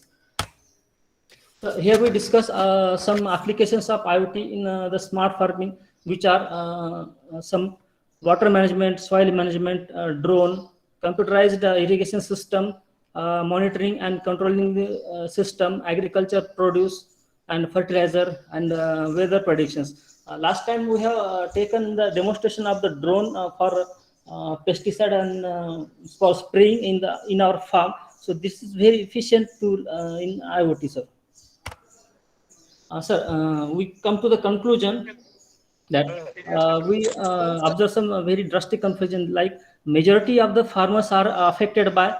Here we discuss some applications of IoT in the smart farming, which are some water management, soil management, drone, computerized irrigation system, monitoring and controlling the system, agriculture produce and fertilizer, and weather predictions. Last time we have taken the demonstration of the drone for pesticide and for spraying in our farm. So this is very efficient tool in IoT, sir. Sir, we come to the conclusion that we observe some very drastic confusion, like majority of the farmers are affected by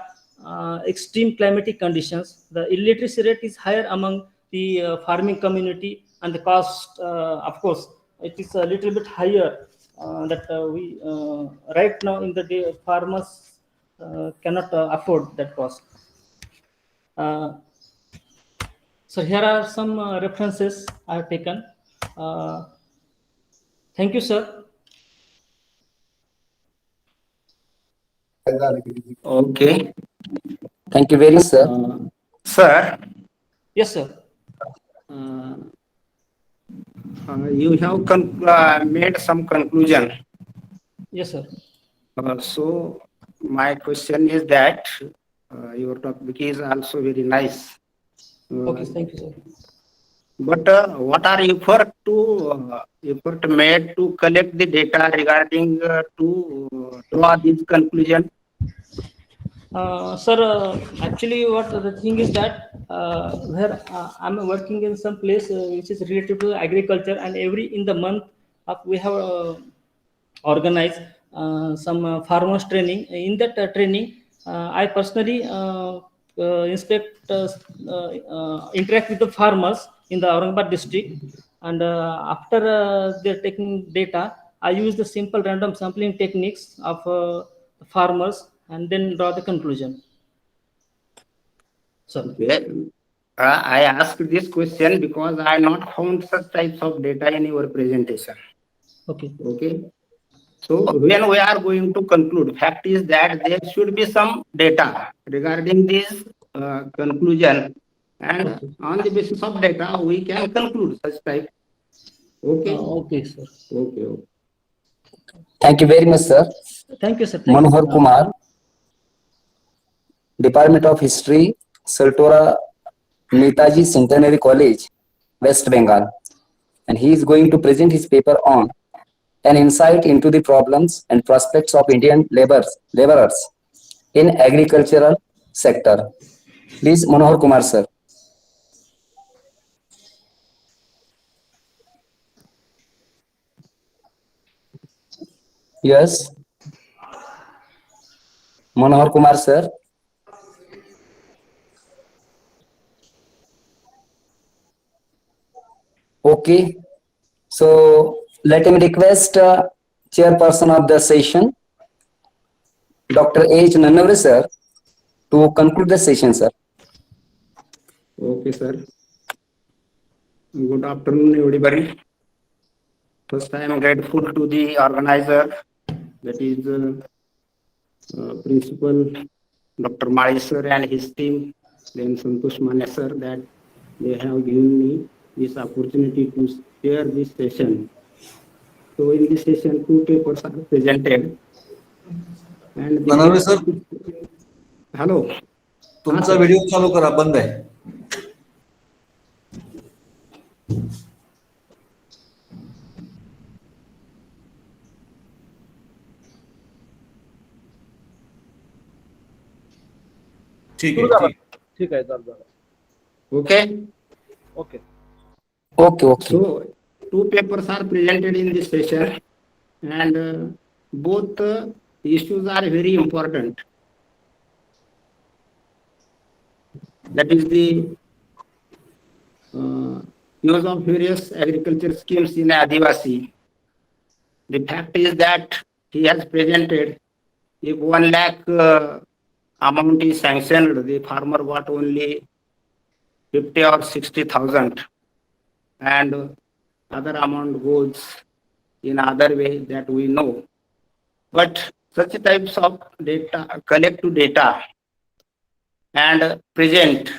extreme climatic conditions. The illiteracy rate is higher among the farming community, and the cost, of course, it is a little bit higher that we right now in the day farmers cannot afford that cost. So here are some references I have taken. Thank you, sir. Okay. Thank you very much, sir. Sir, Yes, sir. You have made some conclusion. Yes, sir. So my question is that your topic is also very nice. Okay, thank you, sir. But what are effort made to collect the data regarding to draw this conclusion? Sir, actually, what the thing is that where I'm working in some place which is related to agriculture, and in the month we have organized some farmers training. In that training, I personally interact with the farmers in the Aurangabad district, and after they're taking data, I use the simple random sampling techniques of farmers and then draw the conclusion. So I asked this question because I not found such types of data in your presentation. Okay. Okay. So when we are going to conclude, fact is that there should be some data regarding this conclusion, and on the basis of data we can conclude such type. Okay. Okay, sir. Okay. Okay. Thank you very much, sir. Thank you, sir. Thank Manohar you. Kumar, Department of History, Saltora Netaji Centenary College, West Bengal. And he is going to present his paper on an insight into the problems and prospects of Indian laborers in agricultural sector. Please, Manohar Kumar, sir. Yes. Manohar Kumar, sir. Okay. So let me request chairperson of the session, Dr. H. Nannavre, sir, to conclude the session, sir. Okay, sir. Good afternoon, everybody. First, I am grateful to the organizer, that is Principal Dr. Mali sir and his team, then Santosh Mane sir, that they have given me this opportunity to share this session. So in this session, 2 papers are presented. And Nanaware sir, hello. तुमचा video चालू करा, बंद आहे. ठीक आहे. ठीक आहे, चालू झालं. Okay. Okay. Okay, okay. So 2 papers are presented in this session, and both issues are very important. That is the use of various agriculture schemes in Adivasi. The fact is that he has presented, if 1 lakh amount is sanctioned, the farmer got only 50 or 60,000, and other amount goes in other way that we know. But such types of data, collective data and present,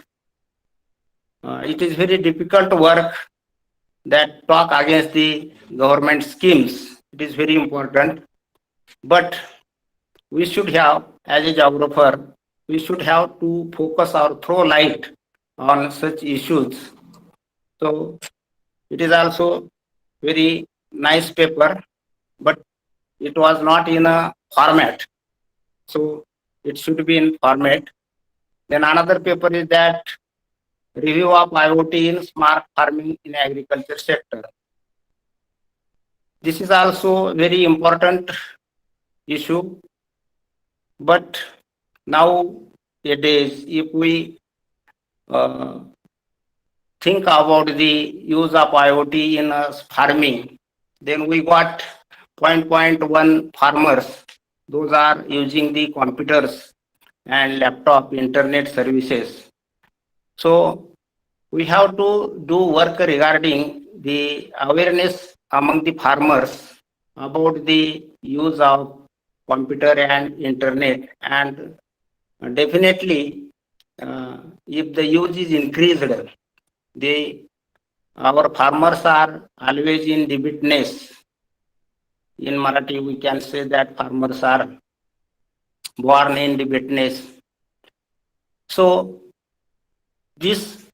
it is very difficult work that talk against the government schemes. It is very important. But we should have, as a geographer, we should have to focus or throw light on such issues. So it is also very nice paper, but it was not in a format. So it should be in format. Then another paper is that review of IoT in smart farming in agriculture sector. This is also very important issue. But nowadays, if we think about the use of IoT in farming, then we got 0.1 farmers. Those are using the computers and laptop internet services. So we have to do work regarding the awareness among the farmers about the use of computer and internet, and definitely if the use is increased, our farmers are always in debitness. In Marathi we can say that farmers are born in debitness. So this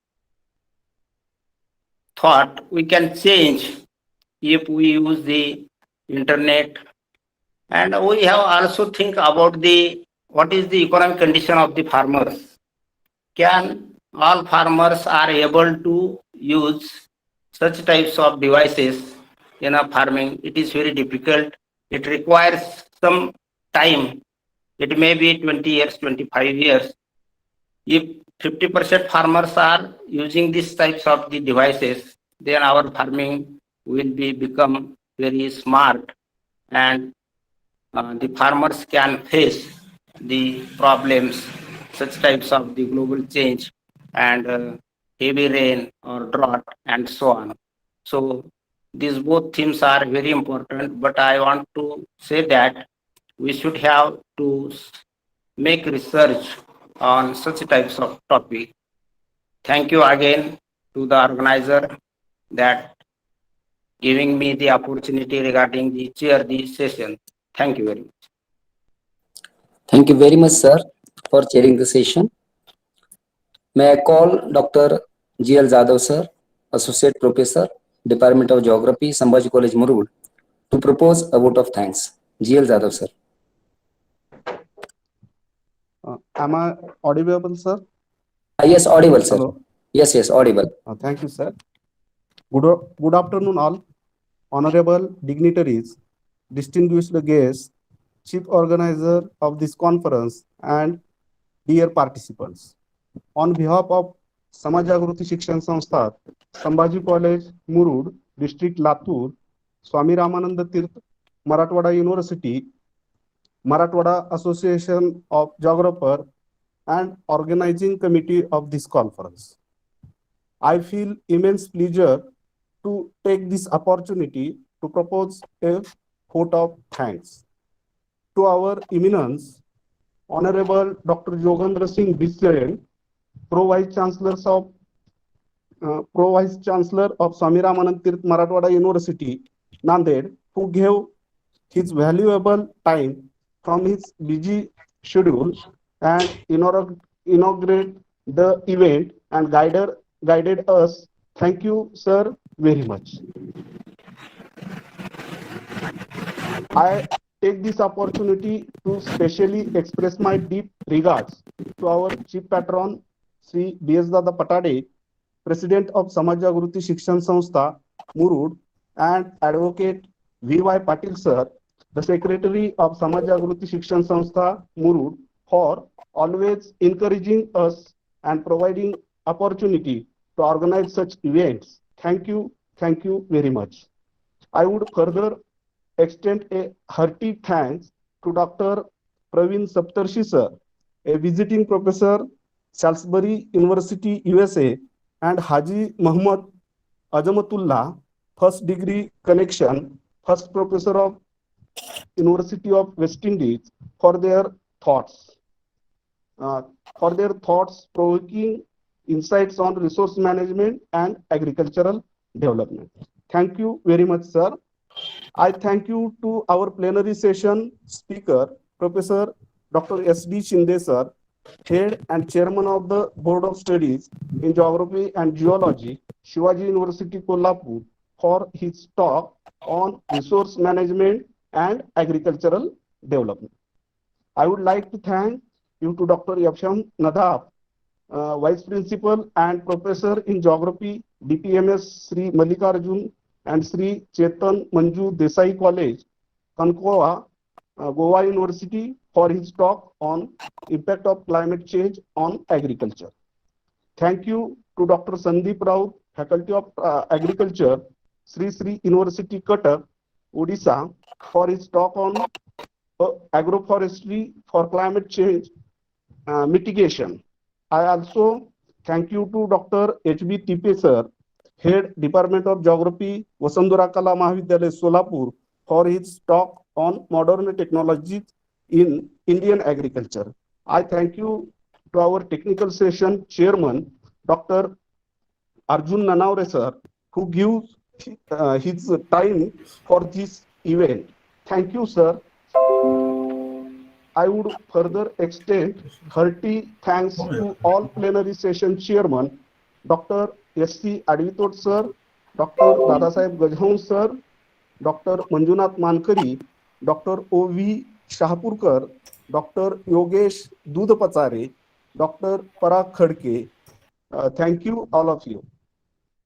thought we can change if we use the internet. And we have also think about the what is the economic condition of the farmers. Can all farmers are able to use such types of devices in a farming? It is very difficult. It requires some time. It may be 20 years, 25 years. If 50% farmers are using these types of the devices, then our farming will become very smart, and the farmers can face the problems, such types of the global change and heavy rain or drought and so on. So these both themes are very important, but I want to say that we should have to make research on such types of topic. Thank you again to the organizer that giving me the opportunity regarding the chair this session. Thank you very much. Thank you very much, sir, for chairing the session. May I call Dr. G.L. Jadhav, sir, Associate Professor, Department of Geography, Sambhaji College, Murud, to propose a vote of thanks. G.L. Jadhav, sir. Am I audible, sir? Yes, audible, sir. Hello. Yes, audible. Thank you, sir. Good afternoon, all. Honorable dignitaries, distinguished guests, Chief Organizer of this conference, and dear participants. On behalf of Samaj Jagruti Shikshan Sanstha, Sambhaji College, Murud, District Latur, Swami Ramanand Teerth, Marathwada University, Marathwada Association of Geographers, and organizing committee of this conference, I feel immense pleasure to take this opportunity to propose a vote of thanks to our eminence, Honorable Dr. Jogendrasingh Bisen, Pro-Vice-Chancellor of Swami Ramanand Teerth Marathwada University, Nanded, who gave his valuable time from his busy schedule and inaugurate the event and guided us. Thank you, sir, very much. I take this opportunity to specially express my deep regards to our chief patron, Sri B.S. Dada Patade, President of Samaj Jagruti Shikshan Sanstha, Murud, and Advocate V.Y. Patil, sir, the Secretary of Samaj Jagruti Shikshan Sanstha, Murud, for always encouraging us and providing opportunity to organize such events. Thank you very much. I would further extend a hearty thanks to Dr. Praveen Saptarshi, sir, a visiting professor, Salisbury University, USA, and Haji Muhammad Azamatullah, first degree connection, first professor of University of West Indies for their thoughts. Provoking insights on resource management and agricultural development. Thank you very much, sir. I thank you to our plenary session speaker, Professor Dr. S.D. Shinde, sir, Head and Chairman of the Board of Studies in Geography and Geology, Shivaji University, Kolhapur, for his talk on resource management and agricultural development. I would like to thank you to Dr. Yasham Nadab, Vice Principal and Professor in Geography, DPMS Sri Mallikarjun and Sri Chetan Manju Desai College, Kankoa, Goa University, for his talk on impact of climate change on agriculture. Thank you to Dr. Sandeep Raut, Faculty of Agriculture, Sri Sri University, Cuttack, Odisha, for his talk on agroforestry for climate change mitigation. I also thank you to Dr. H.B. Tipe, sir, Head Department of Geography, Vasundhara Kala Mahavidyalaya, Solapur, for his talk on modern technologies in Indian agriculture. I thank you to our technical session chairman, Dr. Arjun Nanavre, sir, who gives his time for this event. Thank you, sir. I would further extend hearty thanks to all plenary session chairman, Dr. S.C. Advitot, sir, Dr. Dadasaheb Gajhaun, sir, Dr. Manjunath Mankari, Dr. O.V. Shahpurkar, Dr. Yogesh Dudapachare, Dr. Parag Khadke. Thank you, all of you.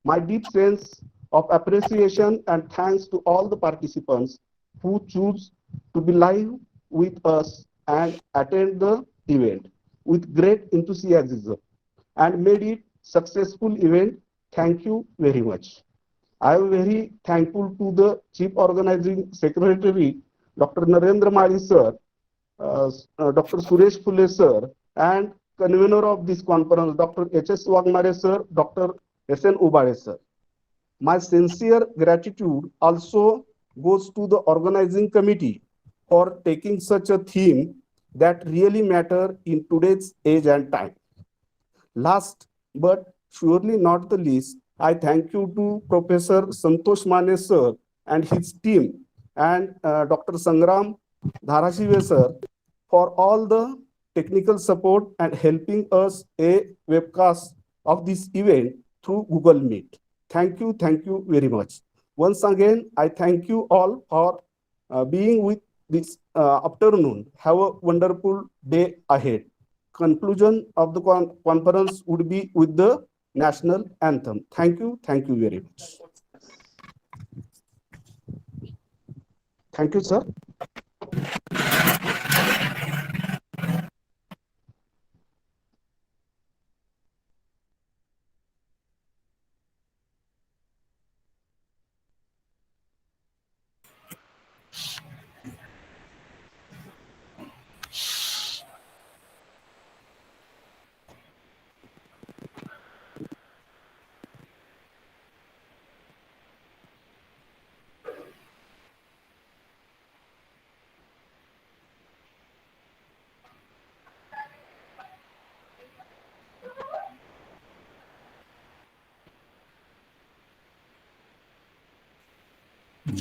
My deep sense of appreciation and thanks to all the participants who choose to be live with us and attend the event with great enthusiasm and made it successful event. Thank you very much. I am very thankful to the Chief Organizing Secretary, Dr. Narendra Mali, sir, Dr. Suresh Phule, sir, and convener of this conference, Dr. H.S. Wagmare, sir, Dr. S.N. Ubade, sir. My sincere gratitude also goes to the organizing committee for taking such a theme that really matter in today's age and time. Last but surely not the least, I thank you to Professor Santosh Mane, sir, and his team, and Dr. Sangram Dharashive, sir, for all the technical support and helping us a webcast of this event through Google Meet. Thank you very much. Once again, I thank you all for being with this afternoon. Have a wonderful day ahead. Conclusion of the conference would be with the national anthem. Thank you very much. Thank you, sir.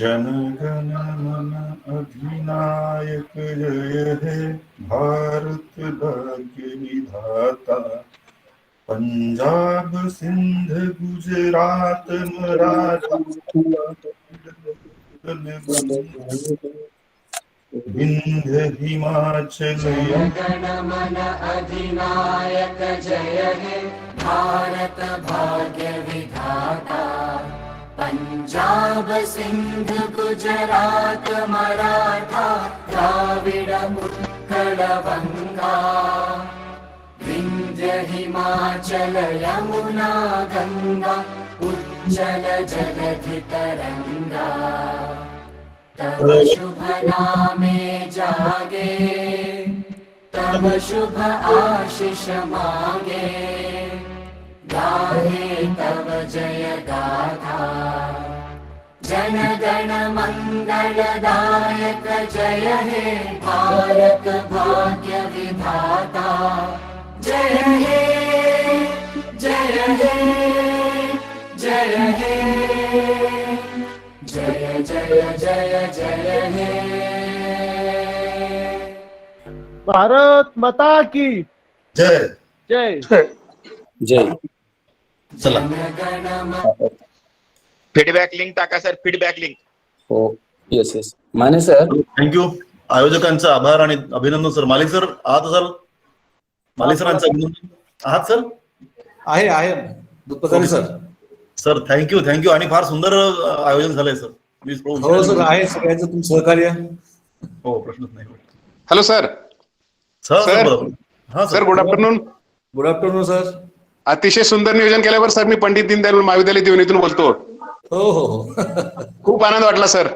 Jana Gana मन अधिनायक जय हे भारत भाग्य विधाता पंजाब सिंध गुजरात मराठा विंध्य हिमाचल गण मन अधिनायक जय हे भारत भाग्य विधाता पंजाब सिंध गुजरात मराठा द्राविड उत्कल बंगा विंध्य हिमाचल यमुना गंगा उज्जल जलधि तरंगा तब शुभ नामे जागे तब शुभ आशीष मांगे गाहे तब जय गाथा जन जन गण मंगलदायक जय हे भारत भाग्य विधाता जय हे जय हे जय हे जय जय जय जय हे भारत माता की जय जय जय. चला फीडबॅक लिंक टाका सर, फीडबॅक लिंक. हो, येस येस. माने सर. थँक्यू. आयोजकांचा आभार आणि अभिनंदन सर. मालिक सर आहात सर? मालिक सरांचं अभिनंदन आहात सर? आहे दुपारी सर. सर थँक्यू आणि फार सुंदर आयोजन झालंय सर. हो सर, आहे सगळ्यांचं तुमचं सहकार्य. हो, प्रश्नच नाही. Hello sir. Sir sir good afternoon. Good afternoon sir. अतिशय सुंदर नियोजन केल्यावर सर मी पंडित दीनदयाळ महाविद्यालय दिवणीतून बोलतो. हो. खूप आनंद वाटला सर.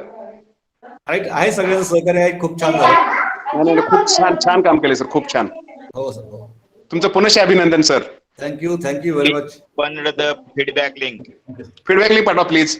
आहे सगळ्यांचं सहकार्य आहे, खूप छान झालं. खूप छान काम केले सर, खूप छान. हो सर. हो. तुमचं पुनश्च अभिनंदन सर. Thank you very much. पण फीडबॅक लिंक पाठवा प्लीज.